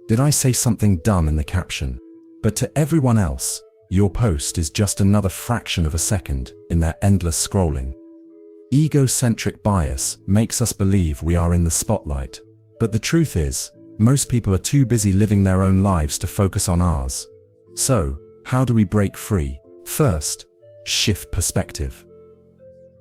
Did I say something dumb in the caption? But to everyone else, your post is just another fraction of a second in their endless scrolling. Egocentric bias makes us believe we are in the spotlight. But the truth is, most people are too busy living their own lives to focus on ours. So, how do we break free? First, shift perspective.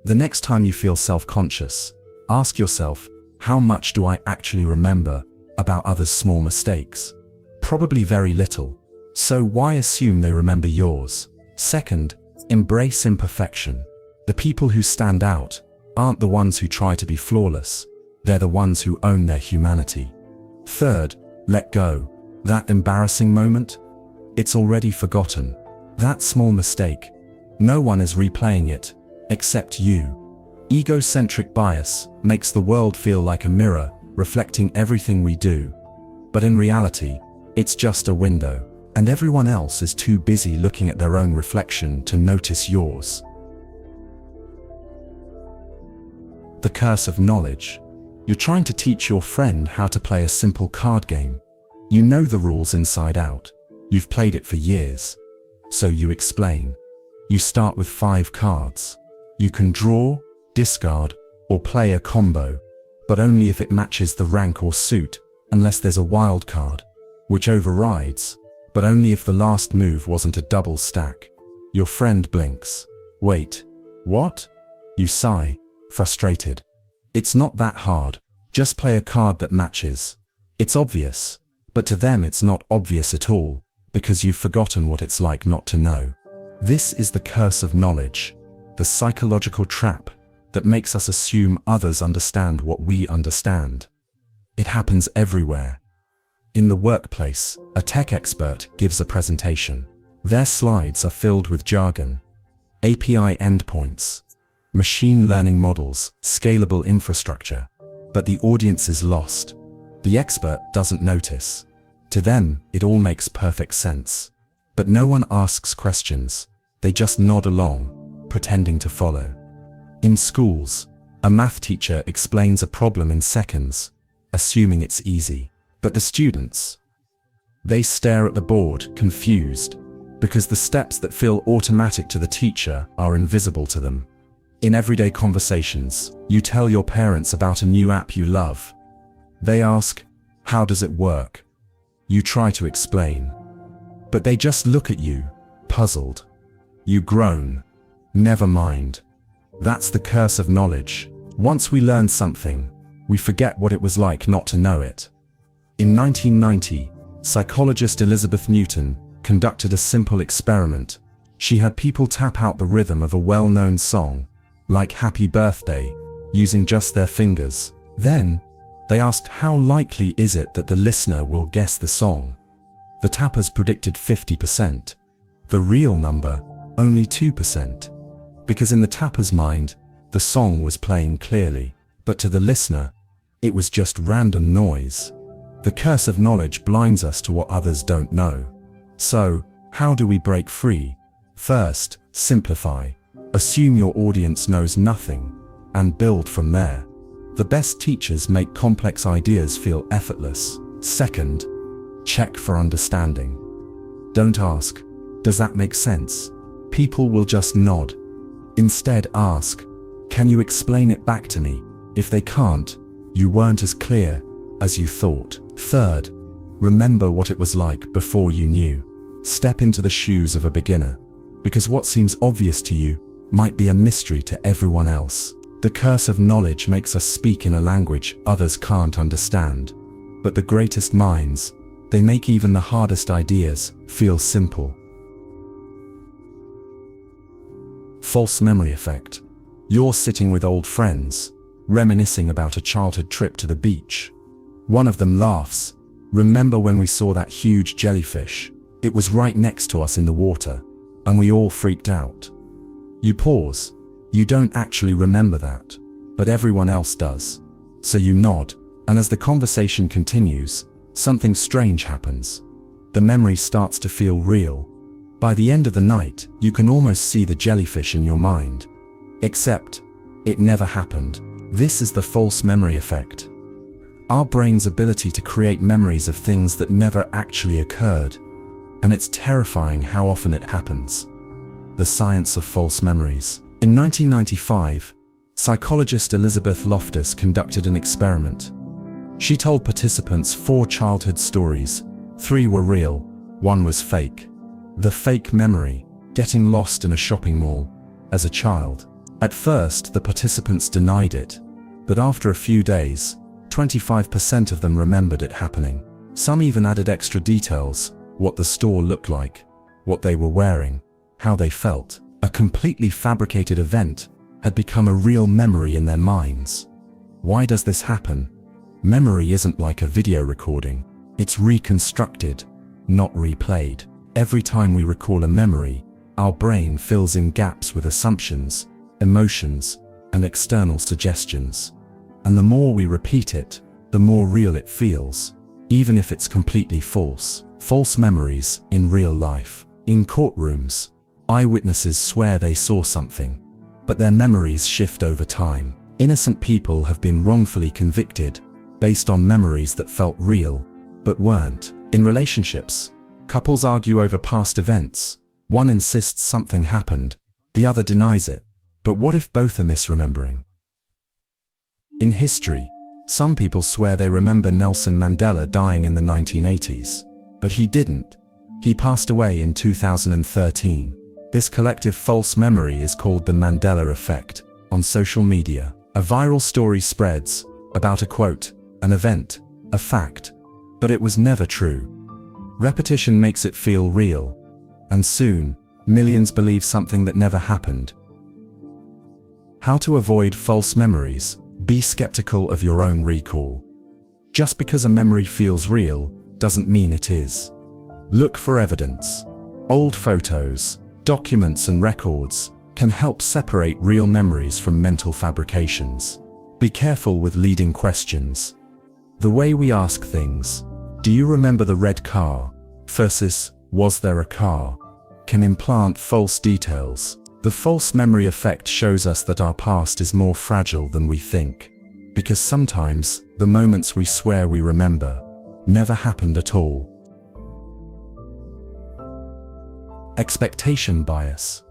The next time you feel self-conscious, ask yourself, how much do I actually remember about others' small mistakes? Probably very little. So why assume they remember yours? Second, embrace imperfection. The people who stand out aren't the ones who try to be flawless. They're the ones who own their humanity. Third, let go. That embarrassing moment? It's already forgotten. That small mistake, no one is replaying it, except you. Egocentric bias makes the world feel like a mirror, reflecting everything we do. But in reality, it's just a window, and everyone else is too busy looking at their own reflection to notice yours. The curse of knowledge. You're trying to teach your friend how to play a simple card game. You know the rules inside out. You've played it for years. So you explain. You start with 5 cards. You can draw, discard, or play a combo, but only if it matches the rank or suit, unless there's a wild card, which overrides, but only if the last move wasn't a double stack. Your friend blinks. Wait, what? You sigh, frustrated. It's not that hard. Just play a card that matches. It's obvious, but to them it's not obvious at all, because you've forgotten what it's like not to know. This is the curse of knowledge, the psychological trap that makes us assume others understand what we understand. It happens everywhere. In the workplace, a tech expert gives a presentation. Their slides are filled with jargon, API endpoints, machine learning models, scalable infrastructure. But the audience is lost. The expert doesn't notice. To them, it all makes perfect sense. But no one asks questions. They just nod along, pretending to follow. In schools, a math teacher explains a problem in seconds, assuming it's easy. But the students, they stare at the board, confused, because the steps that feel automatic to the teacher are invisible to them. In everyday conversations, you tell your parents about a new app you love. They ask, "How does it work?" You try to explain, but they just look at you, puzzled. You groan. Never mind. That's the curse of knowledge. Once we learn something, we forget what it was like not to know it. In 1990, psychologist Elizabeth Newton conducted a simple experiment. She had people tap out the rhythm of a well-known song, like Happy Birthday, using just their fingers. Then, they asked how likely is it that the listener will guess the song. The tappers predicted 50%. The real number, only 2%. Because in the tapper's mind, the song was playing clearly, but to the listener, it was just random noise. The curse of knowledge blinds us to what others don't know. So, how do we break free? First, simplify. Assume your audience knows nothing, and build from there. The best teachers make complex ideas feel effortless. Second, check for understanding. Don't ask, "Does that make sense?" People will just nod. Instead ask, "Can you explain it back to me?" If they can't, you weren't as clear as you thought. Third, remember what it was like before you knew. Step into the shoes of a beginner, because what seems obvious to you might be a mystery to everyone else. The curse of knowledge makes us speak in a language others can't understand. But the greatest minds, they make even the hardest ideas feel simple. False memory effect. You're sitting with old friends, reminiscing about a childhood trip to the beach. One of them laughs. "Remember when we saw that huge jellyfish? It was right next to us in the water, and we all freaked out." You pause. You don't actually remember that, but everyone else does. So you nod, and as the conversation continues, something strange happens. The memory starts to feel real. By the end of the night, you can almost see the jellyfish in your mind. Except, it never happened. This is the false memory effect. Our brain's ability to create memories of things that never actually occurred. And it's terrifying how often it happens. The science of false memories. In 1995, psychologist Elizabeth Loftus conducted an experiment. She told participants 4 childhood stories. 3 were real, 1 was fake. The fake memory, getting lost in a shopping mall, as a child. At first, the participants denied it, but after a few days, 25% of them remembered it happening. Some even added extra details, what the store looked like, what they were wearing, how they felt. A completely fabricated event had become a real memory in their minds. Why does this happen? Memory isn't like a video recording. It's reconstructed, not replayed. Every time we recall a memory, Our brain fills in gaps with assumptions, emotions, and external suggestions. And the more we repeat it, the more real it feels, even if it's completely false. False memories in real life. In courtrooms, eyewitnesses swear they saw something, but their memories shift over time. Innocent people have been wrongfully convicted based on memories that felt real, but weren't. In relationships, couples argue over past events. One insists something happened, the other denies it. But what if both are misremembering? In history, some people swear they remember Nelson Mandela dying in the 1980s. But he didn't. He passed away in 2013. This collective false memory is called the Mandela Effect. On social media, a viral story spreads about a quote, an event, a fact, but it was never true. Repetition makes it feel real, and soon, millions believe something that never happened. How to avoid false memories? Be skeptical of your own recall. Just because a memory feels real doesn't mean it is. Look for evidence. Old photos, documents and records can help separate real memories from mental fabrications. Be careful with leading questions. The way we ask things, do you remember the red car, versus was there a car, can implant false details. The false memory effect shows us that our past is more fragile than we think, because sometimes the moments we swear we remember never happened at all. Expectation bias.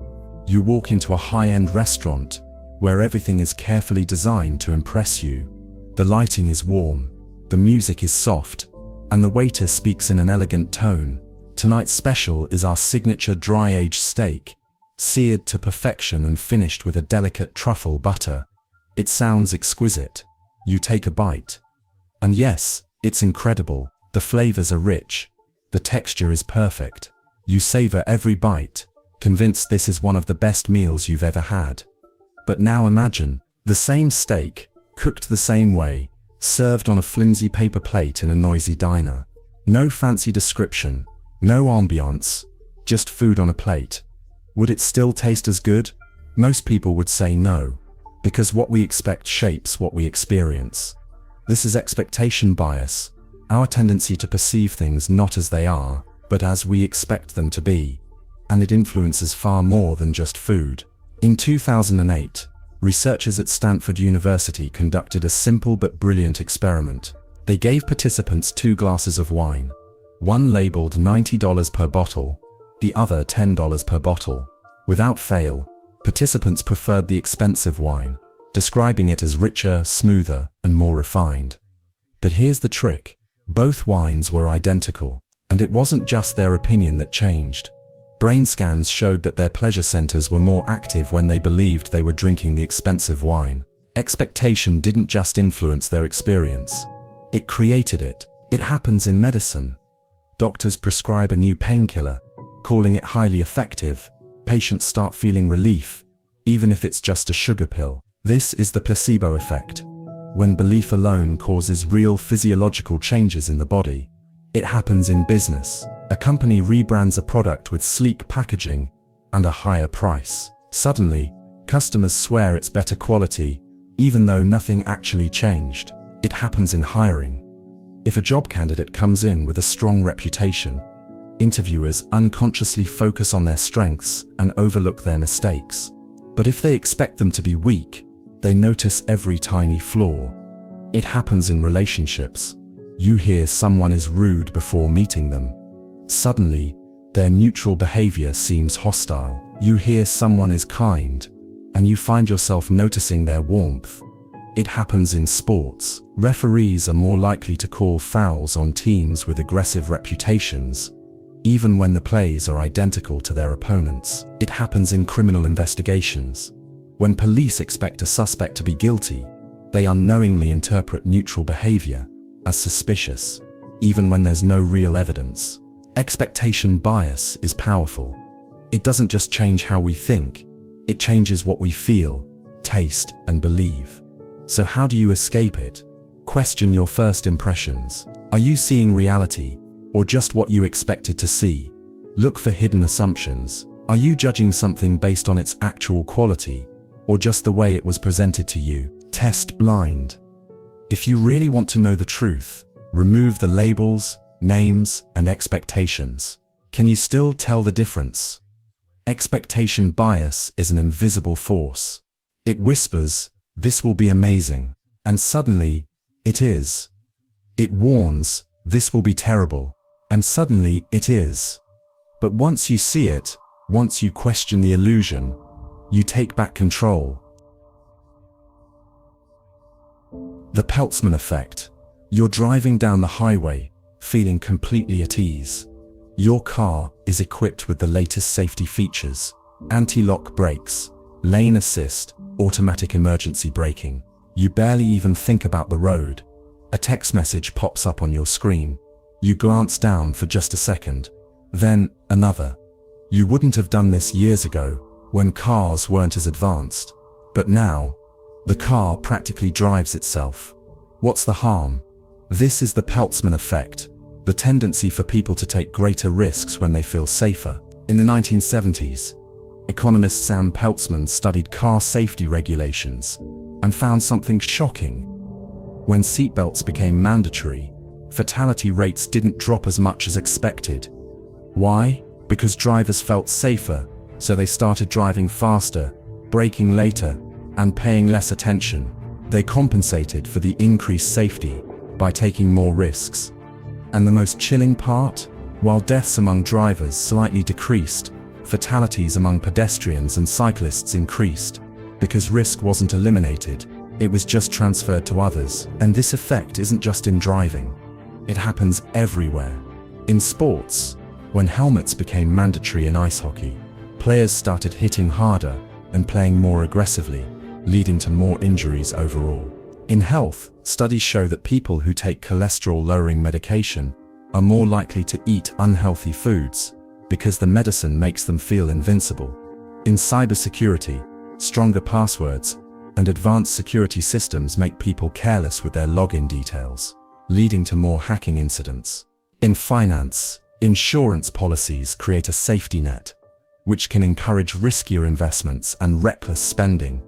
You walk into a high-end restaurant where everything is carefully designed to impress you. The lighting is warm, the music is soft, and the waiter speaks in an elegant tone. Tonight's special is our signature dry-aged steak, seared to perfection and finished with a delicate truffle butter. It sounds exquisite. You take a bite. And yes, it's incredible. The flavors are rich. The texture is perfect. You savor every bite, convinced this is one of the best meals you've ever had. But now imagine the same steak, cooked the same way, served on a flimsy paper plate in a noisy diner. No fancy description, no ambiance, just food on a plate. Would it still taste as good? Most people would say no, because what we expect shapes what we experience. This is expectation bias, our tendency to perceive things not as they are, but as we expect them to be. And it influences far more than just food. In 2008, researchers at Stanford University conducted a simple but brilliant experiment. They gave participants 2 glasses of wine. One labeled $90 per bottle, the other $10 per bottle. Without fail, participants preferred the expensive wine, describing it as richer, smoother, and more refined. But here's the trick. Both wines were identical, and it wasn't just their opinion that changed. Brain scans showed that their pleasure centers were more active when they believed they were drinking the expensive wine. Expectation didn't just influence their experience. It created it. It happens in medicine. Doctors prescribe a new painkiller, calling it highly effective. Patients start feeling relief, even if it's just a sugar pill. This is the placebo effect. When belief alone causes real physiological changes in the body. It happens in business. A company rebrands a product with sleek packaging and a higher price. Suddenly, customers swear it's better quality, even though nothing actually changed. It happens in hiring. If a job candidate comes in with a strong reputation, interviewers unconsciously focus on their strengths and overlook their mistakes. But if they expect them to be weak, they notice every tiny flaw. It happens in relationships. You hear someone is rude before meeting them. Suddenly, their neutral behavior seems hostile. You hear someone is kind, and you find yourself noticing their warmth. It happens in sports. Referees are more likely to call fouls on teams with aggressive reputations, even when the plays are identical to their opponents. It happens in criminal investigations. When police expect a suspect to be guilty, they unknowingly interpret neutral behavior as suspicious, even when there's no real evidence. Expectation bias is powerful. It doesn't just change how we think, it changes what we feel, taste, and believe. So how do you escape it? Question your first impressions. Are you seeing reality, or just what you expected to see? Look for hidden assumptions. Are you judging something based on its actual quality, or just the way it was presented to you? Test blind. If you really want to know the truth, remove the labels, names, and expectations. Can you still tell the difference? Expectation bias is an invisible force. It whispers, "This will be amazing," and suddenly, it is. It warns, "This will be terrible," and suddenly, it is. But once you see it, once you question the illusion, you take back control. The Peltzman Effect. You're driving down the highway, feeling completely at ease. Your car is equipped with the latest safety features: anti-lock brakes, lane assist, automatic emergency braking. You barely even think about the road. A text message pops up on your screen. You glance down for just a second. Then, another. You wouldn't have done this years ago, when cars weren't as advanced. But now, the car practically drives itself. What's the harm? This is the Peltzman Effect, the tendency for people to take greater risks when they feel safer. In the 1970s, economist Sam Peltzman studied car safety regulations and found something shocking. When seatbelts became mandatory, fatality rates didn't drop as much as expected. Why? Because drivers felt safer, so they started driving faster, braking later, and paying less attention. They compensated for the increased safety by taking more risks. And the most chilling part? While deaths among drivers slightly decreased, fatalities among pedestrians and cyclists increased. Because risk wasn't eliminated, it was just transferred to others. And this effect isn't just in driving. It happens everywhere. In sports, when helmets became mandatory in ice hockey, players started hitting harder and playing more aggressively, leading to more injuries overall. In health, studies show that people who take cholesterol-lowering medication are more likely to eat unhealthy foods because the medicine makes them feel invincible. In cybersecurity, stronger passwords and advanced security systems make people careless with their login details, leading to more hacking incidents. In finance, insurance policies create a safety net, which can encourage riskier investments and reckless spending,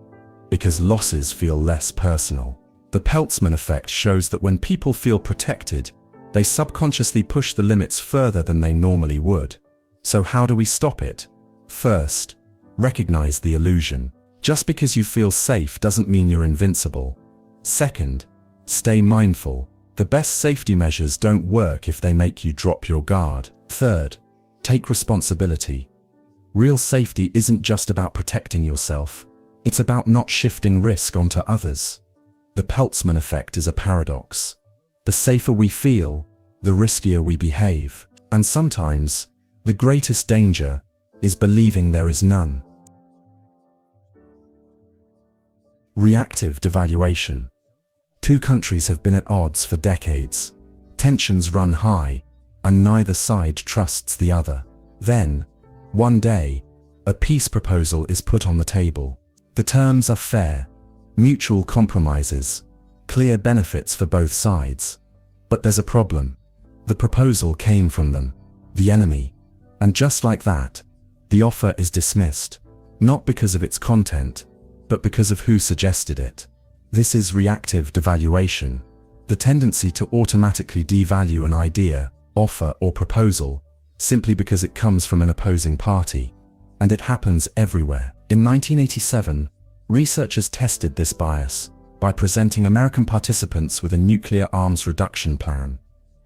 because losses feel less personal. The Peltzman Effect shows that when people feel protected, they subconsciously push the limits further than they normally would. So how do we stop it? First, recognize the illusion. Just because you feel safe doesn't mean you're invincible. Second, stay mindful. The best safety measures don't work if they make you drop your guard. Third, take responsibility. Real safety isn't just about protecting yourself. It's about not shifting risk onto others. The Peltzman Effect is a paradox. The safer we feel, the riskier we behave. And sometimes, the greatest danger is believing there is none. Reactive Devaluation. Two countries have been at odds for decades. Tensions run high, and neither side trusts the other. Then, one day, a peace proposal is put on the table. The terms are fair, mutual compromises, clear benefits for both sides. But there's a problem. The proposal came from them, the enemy. And just like that, the offer is dismissed, not because of its content, but because of who suggested it. This is reactive devaluation, the tendency to automatically devalue an idea, offer, or proposal, simply because it comes from an opposing party. And it happens everywhere. In 1987, researchers tested this bias by presenting American participants with a nuclear arms reduction plan.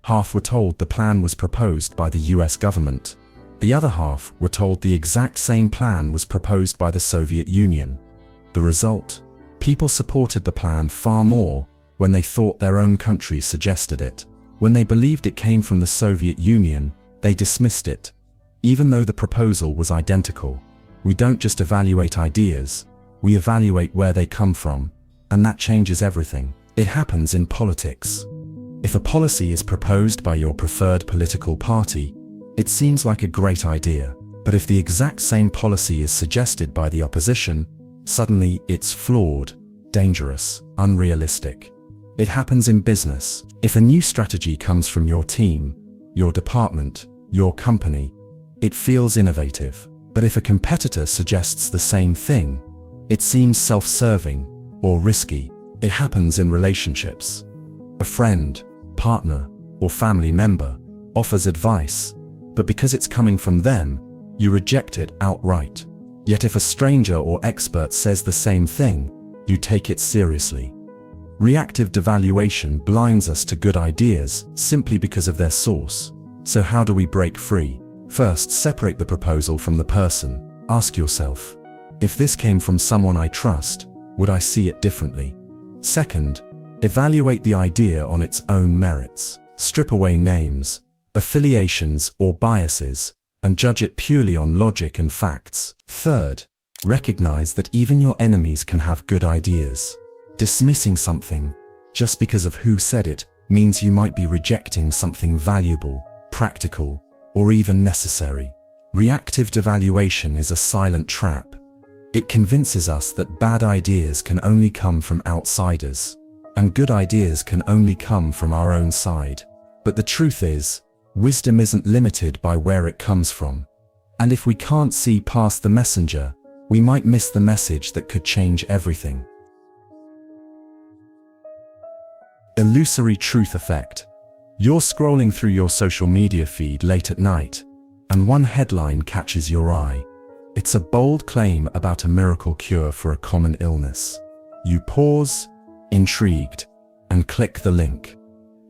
Half were told the plan was proposed by the US government. The other half were told the exact same plan was proposed by the Soviet Union. The result? People supported the plan far more when they thought their own country suggested it. When they believed it came from the Soviet Union, they dismissed it. Even though the proposal was identical. We don't just evaluate ideas, we evaluate where they come from, and that changes everything. It happens in politics. If a policy is proposed by your preferred political party, it seems like a great idea. But if the exact same policy is suggested by the opposition, suddenly it's flawed, dangerous, unrealistic. It happens in business. If a new strategy comes from your team, your department, your company, it feels innovative. But if a competitor suggests the same thing, it seems self-serving or risky. It happens in relationships. A friend, partner, or family member offers advice, but because it's coming from them, you reject it outright. Yet if a stranger or expert says the same thing, you take it seriously. Reactive devaluation blinds us to good ideas simply because of their source. So how do we break free? First, separate the proposal from the person. Ask yourself, if this came from someone I trust, would I see it differently? Second, evaluate the idea on its own merits. Strip away names, affiliations, or biases, and judge it purely on logic and facts. Third, recognize that even your enemies can have good ideas. Dismissing something just because of who said it means you might be rejecting something valuable, practical, or even necessary. Reactive devaluation is a silent trap. It convinces us that bad ideas can only come from outsiders, and good ideas can only come from our own side. But the truth is, wisdom isn't limited by where it comes from. And if we can't see past the messenger, we might miss the message that could change everything. Illusory truth effect. You're scrolling through your social media feed late at night, and one headline catches your eye. It's a bold claim about a miracle cure for a common illness. You pause, intrigued, and click the link.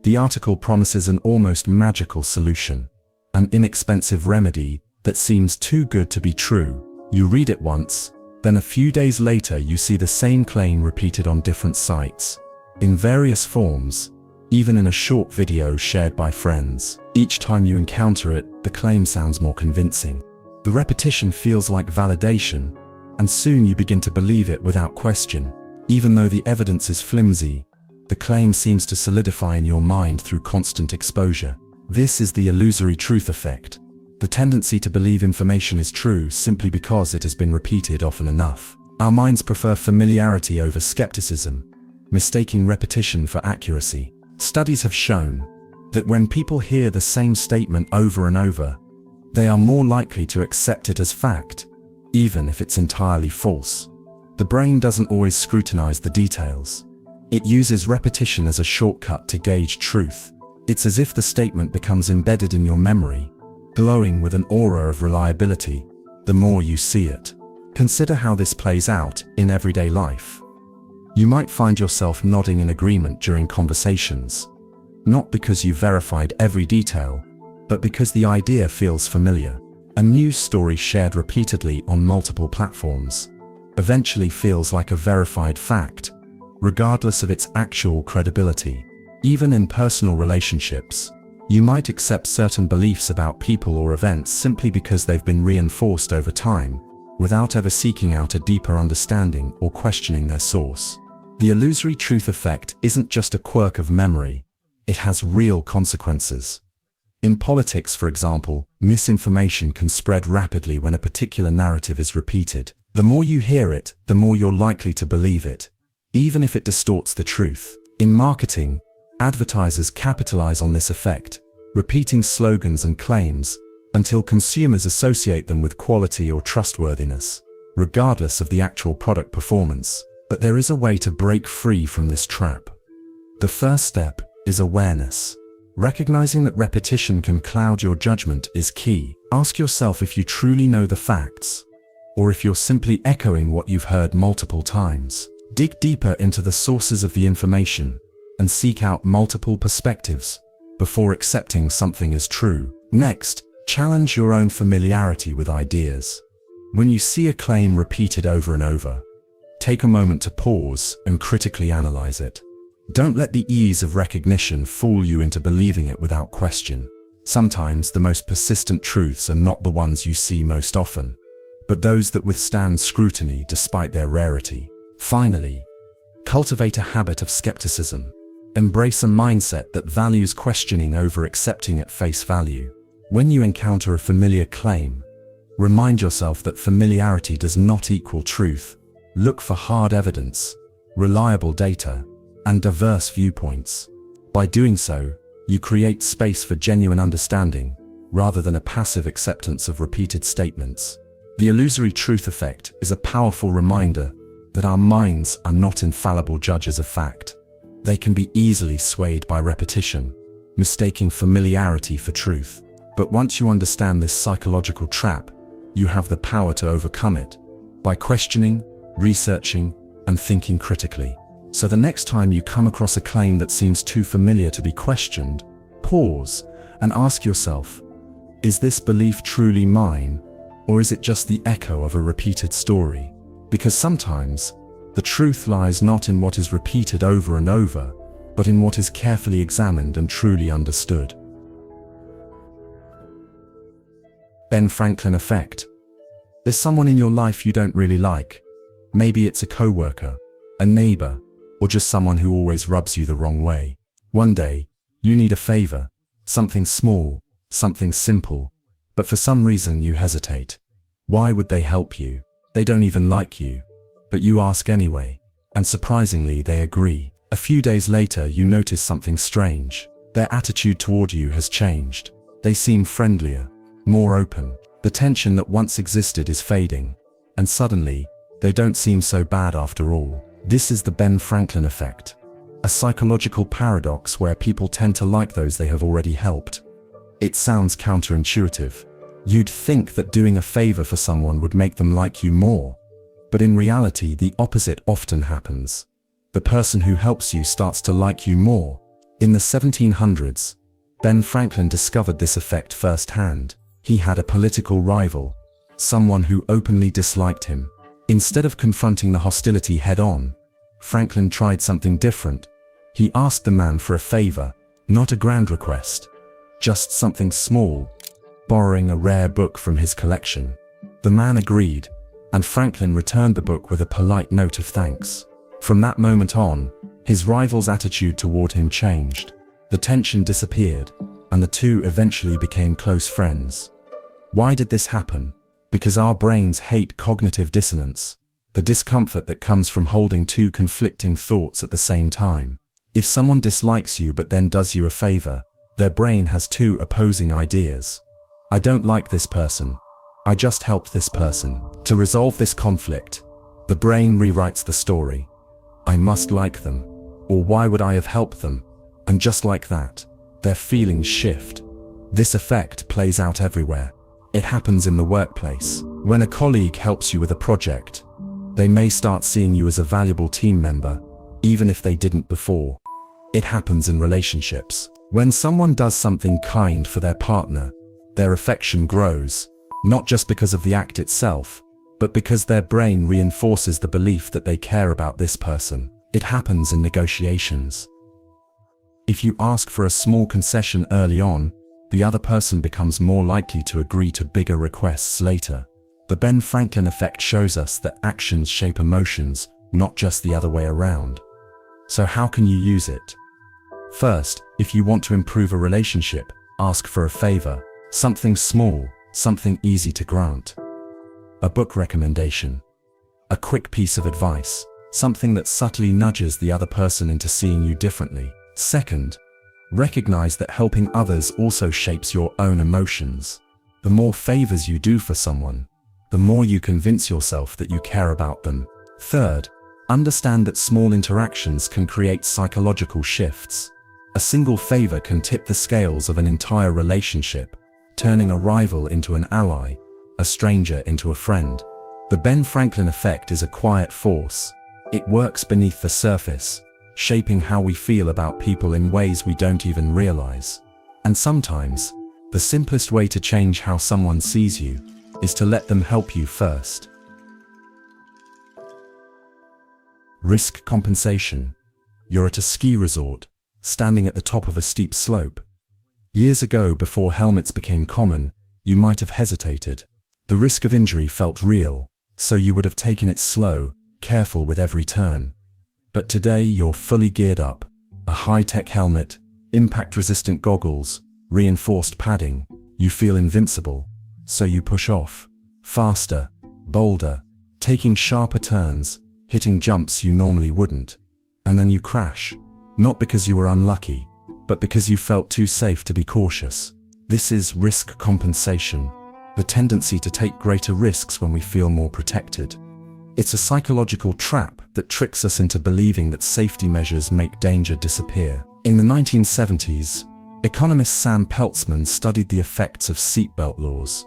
The article promises an almost magical solution, an inexpensive remedy that seems too good to be true. You read it once, then a few days later you see the same claim repeated on different sites, in various forms, even in a short video shared by friends. Each time you encounter it, the claim sounds more convincing. The repetition feels like validation, and soon you begin to believe it without question. Even though the evidence is flimsy, the claim seems to solidify in your mind through constant exposure. This is the illusory truth effect, the tendency to believe information is true simply because it has been repeated often enough. Our minds prefer familiarity over skepticism, mistaking repetition for accuracy. Studies have shown that when people hear the same statement over and over, they are more likely to accept it as fact, even if it's entirely false. The brain doesn't always scrutinize the details. It uses repetition as a shortcut to gauge truth. It's as if the statement becomes embedded in your memory, glowing with an aura of reliability the more you see it. Consider how this plays out in everyday life. You might find yourself nodding in agreement during conversations, not because you verified every detail, but because the idea feels familiar. A news story shared repeatedly on multiple platforms eventually feels like a verified fact, regardless of its actual credibility. Even in personal relationships, you might accept certain beliefs about people or events simply because they've been reinforced over time, without ever seeking out a deeper understanding or questioning their source. The illusory truth effect isn't just a quirk of memory, it has real consequences. In politics, for example, misinformation can spread rapidly when a particular narrative is repeated. The more you hear it, the more you're likely to believe it, even if it distorts the truth. In marketing, advertisers capitalize on this effect, repeating slogans and claims until consumers associate them with quality or trustworthiness, regardless of the actual product performance. But there is a way to break free from this trap. The first step is awareness. Recognizing that repetition can cloud your judgment is key. Ask yourself if you truly know the facts, or if you're simply echoing what you've heard multiple times. Dig deeper into the sources of the information and seek out multiple perspectives before accepting something as true. Next, challenge your own familiarity with ideas. When you see a claim repeated over and over, take a moment to pause and critically analyze it. Don't let the ease of recognition fool you into believing it without question. Sometimes the most persistent truths are not the ones you see most often, but those that withstand scrutiny despite their rarity. Finally, cultivate a habit of skepticism. Embrace a mindset that values questioning over accepting at face value. When you encounter a familiar claim, remind yourself that familiarity does not equal truth. Look for hard evidence, reliable data, and diverse viewpoints. By doing so, you create space for genuine understanding, rather than a passive acceptance of repeated statements. The illusory truth effect is a powerful reminder that our minds are not infallible judges of fact. They can be easily swayed by repetition, mistaking familiarity for truth. But once you understand this psychological trap, you have the power to overcome it by questioning, researching, and thinking critically. So the next time you come across a claim that seems too familiar to be questioned, pause and ask yourself, is this belief truly mine, or is it just the echo of a repeated story? Because sometimes, the truth lies not in what is repeated over and over, but in what is carefully examined and truly understood. Ben Franklin Effect. There's someone in your life you don't really like. Maybe it's a coworker, a neighbor, or just someone who always rubs you the wrong way. One day, you need a favor, something small, something simple, but for some reason you hesitate. Why would they help you? They don't even like you. But you ask anyway, and surprisingly they agree. A few days later you notice something strange. Their attitude toward you has changed. They seem friendlier, more open. The tension that once existed is fading, and suddenly, they don't seem so bad after all. This is the Ben Franklin Effect, a psychological paradox where people tend to like those they have already helped. It sounds counterintuitive. You'd think that doing a favor for someone would make them like you more. But in reality, the opposite often happens. The person who helps you starts to like you more. In the 1700s, Ben Franklin discovered this effect firsthand. He had a political rival, someone who openly disliked him. Instead of confronting the hostility head-on, Franklin tried something different. He asked the man for a favor, not a grand request, just something small, borrowing a rare book from his collection. The man agreed, and Franklin returned the book with a polite note of thanks. From that moment on, his rival's attitude toward him changed. The tension disappeared, and the two eventually became close friends. Why did this happen? Because our brains hate cognitive dissonance, the discomfort that comes from holding two conflicting thoughts at the same time. If someone dislikes you but then does you a favor, their brain has two opposing ideas. I don't like this person. I just helped this person. To resolve this conflict, the brain rewrites the story. I must like them. Or why would I have helped them? And just like that, their feelings shift. This effect plays out everywhere. It happens in the workplace. When a colleague helps you with a project, they may start seeing you as a valuable team member, even if they didn't before. It happens in relationships. When someone does something kind for their partner, their affection grows, not just because of the act itself, but because their brain reinforces the belief that they care about this person. It happens in negotiations. If you ask for a small concession early on, the other person becomes more likely to agree to bigger requests later. The Ben Franklin effect shows us that actions shape emotions, not just the other way around. So how can you use it? First, if you want to improve a relationship, ask for a favor. Something small, something easy to grant. A book recommendation. A quick piece of advice. Something that subtly nudges the other person into seeing you differently. Second, recognize that helping others also shapes your own emotions. The more favors you do for someone, the more you convince yourself that you care about them. Third, understand that small interactions can create psychological shifts. A single favor can tip the scales of an entire relationship, turning a rival into an ally, a stranger into a friend. The Ben Franklin effect is a quiet force. It works beneath the surface, shaping how we feel about people in ways we don't even realize. And sometimes, the simplest way to change how someone sees you is to let them help you first. Risk compensation. You're at a ski resort, standing at the top of a steep slope. Years ago, before helmets became common, you might have hesitated. The risk of injury felt real, so you would have taken it slow, careful with every turn. But today you're fully geared up. A high-tech helmet, impact-resistant goggles, reinforced padding. You feel invincible, so you push off. Faster, bolder, taking sharper turns, hitting jumps you normally wouldn't. And then you crash. Not because you were unlucky, but because you felt too safe to be cautious. This is risk compensation. the tendency to take greater risks when we feel more protected. It's a psychological trap that tricks us into believing that safety measures make danger disappear. In the 1970s, economist Sam Peltzman studied the effects of seatbelt laws.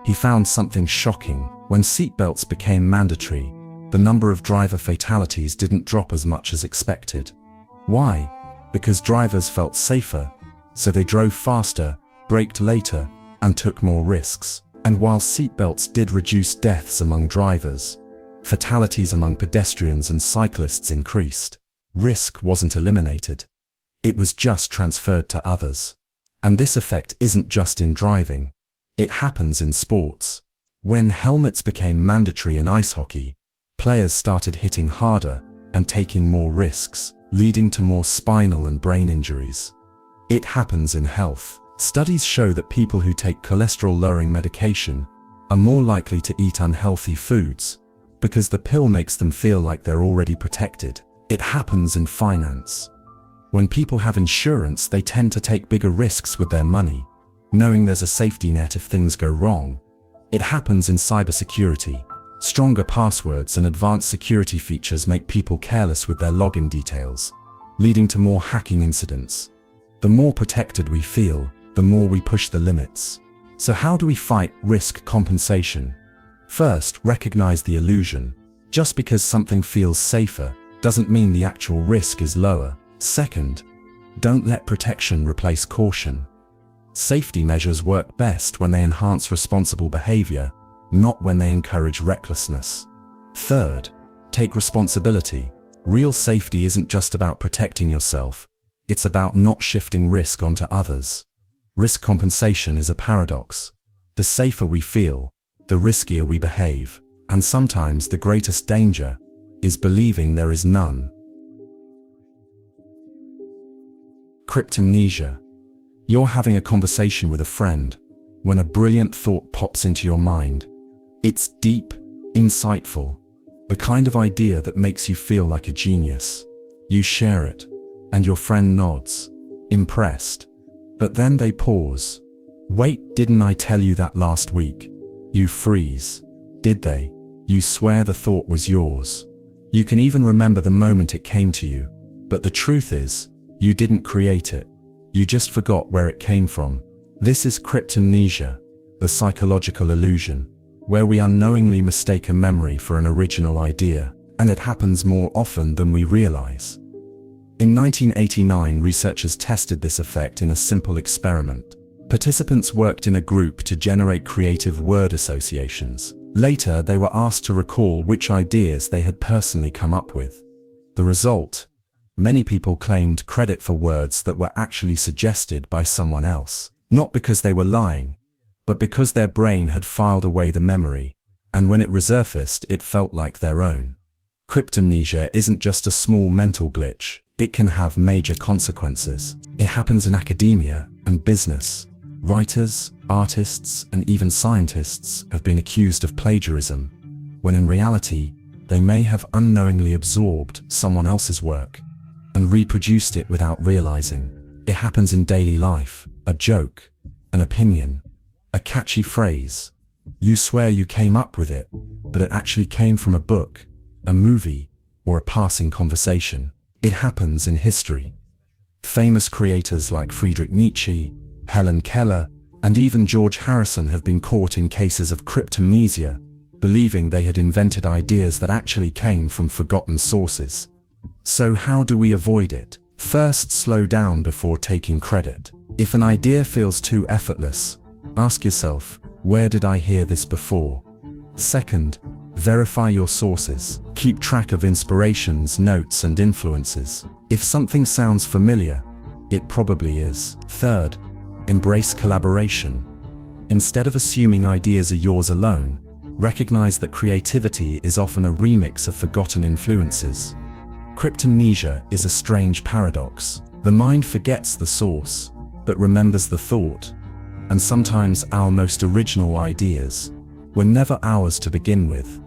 He found something shocking. When seatbelts became mandatory, the number of driver fatalities didn't drop as much as expected. Why? Because drivers felt safer, so they drove faster, braked later, and took more risks. And while seatbelts did reduce deaths among drivers, fatalities among pedestrians and cyclists increased. Risk wasn't eliminated. It was just transferred to others. And this effect isn't just in driving. It happens in sports. When helmets became mandatory in ice hockey, players started hitting harder and taking more risks, leading to more spinal and brain injuries. It happens in health. Studies show that people who take cholesterol-lowering medication are more likely to eat unhealthy foods because the pill makes them feel like they're already protected. It happens in finance. When people have insurance, they tend to take bigger risks with their money, knowing there's a safety net if things go wrong. It happens in cybersecurity. Stronger passwords and advanced security features make people careless with their login details, leading to more hacking incidents. The more protected we feel, the more we push the limits. So how do we fight risk compensation? First, recognize the illusion. Just because something feels safer doesn't mean the actual risk is lower. Second, don't let protection replace caution. Safety measures work best when they enhance responsible behavior, not when they encourage recklessness. Third, take responsibility. Real safety isn't just about protecting yourself. It's about not shifting risk onto others. Risk compensation is a paradox. The safer we feel, the riskier we behave, and sometimes the greatest danger is believing there is none. Cryptomnesia. You're having a conversation with a friend when a brilliant thought pops into your mind. It's deep, insightful, the kind of idea that makes you feel like a genius. You share it, and your friend nods, impressed. But then they pause. Wait, didn't I tell you that last week? You freeze. Did they? You swear the thought was yours. You can even remember the moment it came to you. But the truth is, you didn't create it. You just forgot where it came from. This is cryptomnesia, the psychological illusion, where we unknowingly mistake a memory for an original idea, and it happens more often than we realize. In 1989, researchers tested this effect in a simple experiment. Participants worked in a group to generate creative word associations. Later, they were asked to recall which ideas they had personally come up with. The result? Many people claimed credit for words that were actually suggested by someone else. Not because they were lying, but because their brain had filed away the memory, and when it resurfaced, it felt like their own. Cryptomnesia isn't just a small mental glitch. It can have major consequences. It happens in academia and business. Writers, artists, and even scientists have been accused of plagiarism, when in reality, they may have unknowingly absorbed someone else's work and reproduced it without realizing. It happens in daily life. A joke, an opinion, a catchy phrase. You swear you came up with it, but it actually came from a book, a movie, or a passing conversation. It happens in history. Famous creators like Friedrich Nietzsche, Helen Keller, and even George Harrison have been caught in cases of cryptomnesia, believing they had invented ideas that actually came from forgotten sources. So how do we avoid it? First, slow down before taking credit. If an idea feels too effortless, ask yourself, where did I hear this before? Second, verify your sources. Keep track of inspirations, notes, and influences. If something sounds familiar, it probably is. Third, embrace collaboration. Instead of assuming ideas are yours alone, recognize that creativity is often a remix of forgotten influences. Cryptomnesia is a strange paradox. The mind forgets the source, but remembers the thought. And sometimes our most original ideas were never ours to begin with.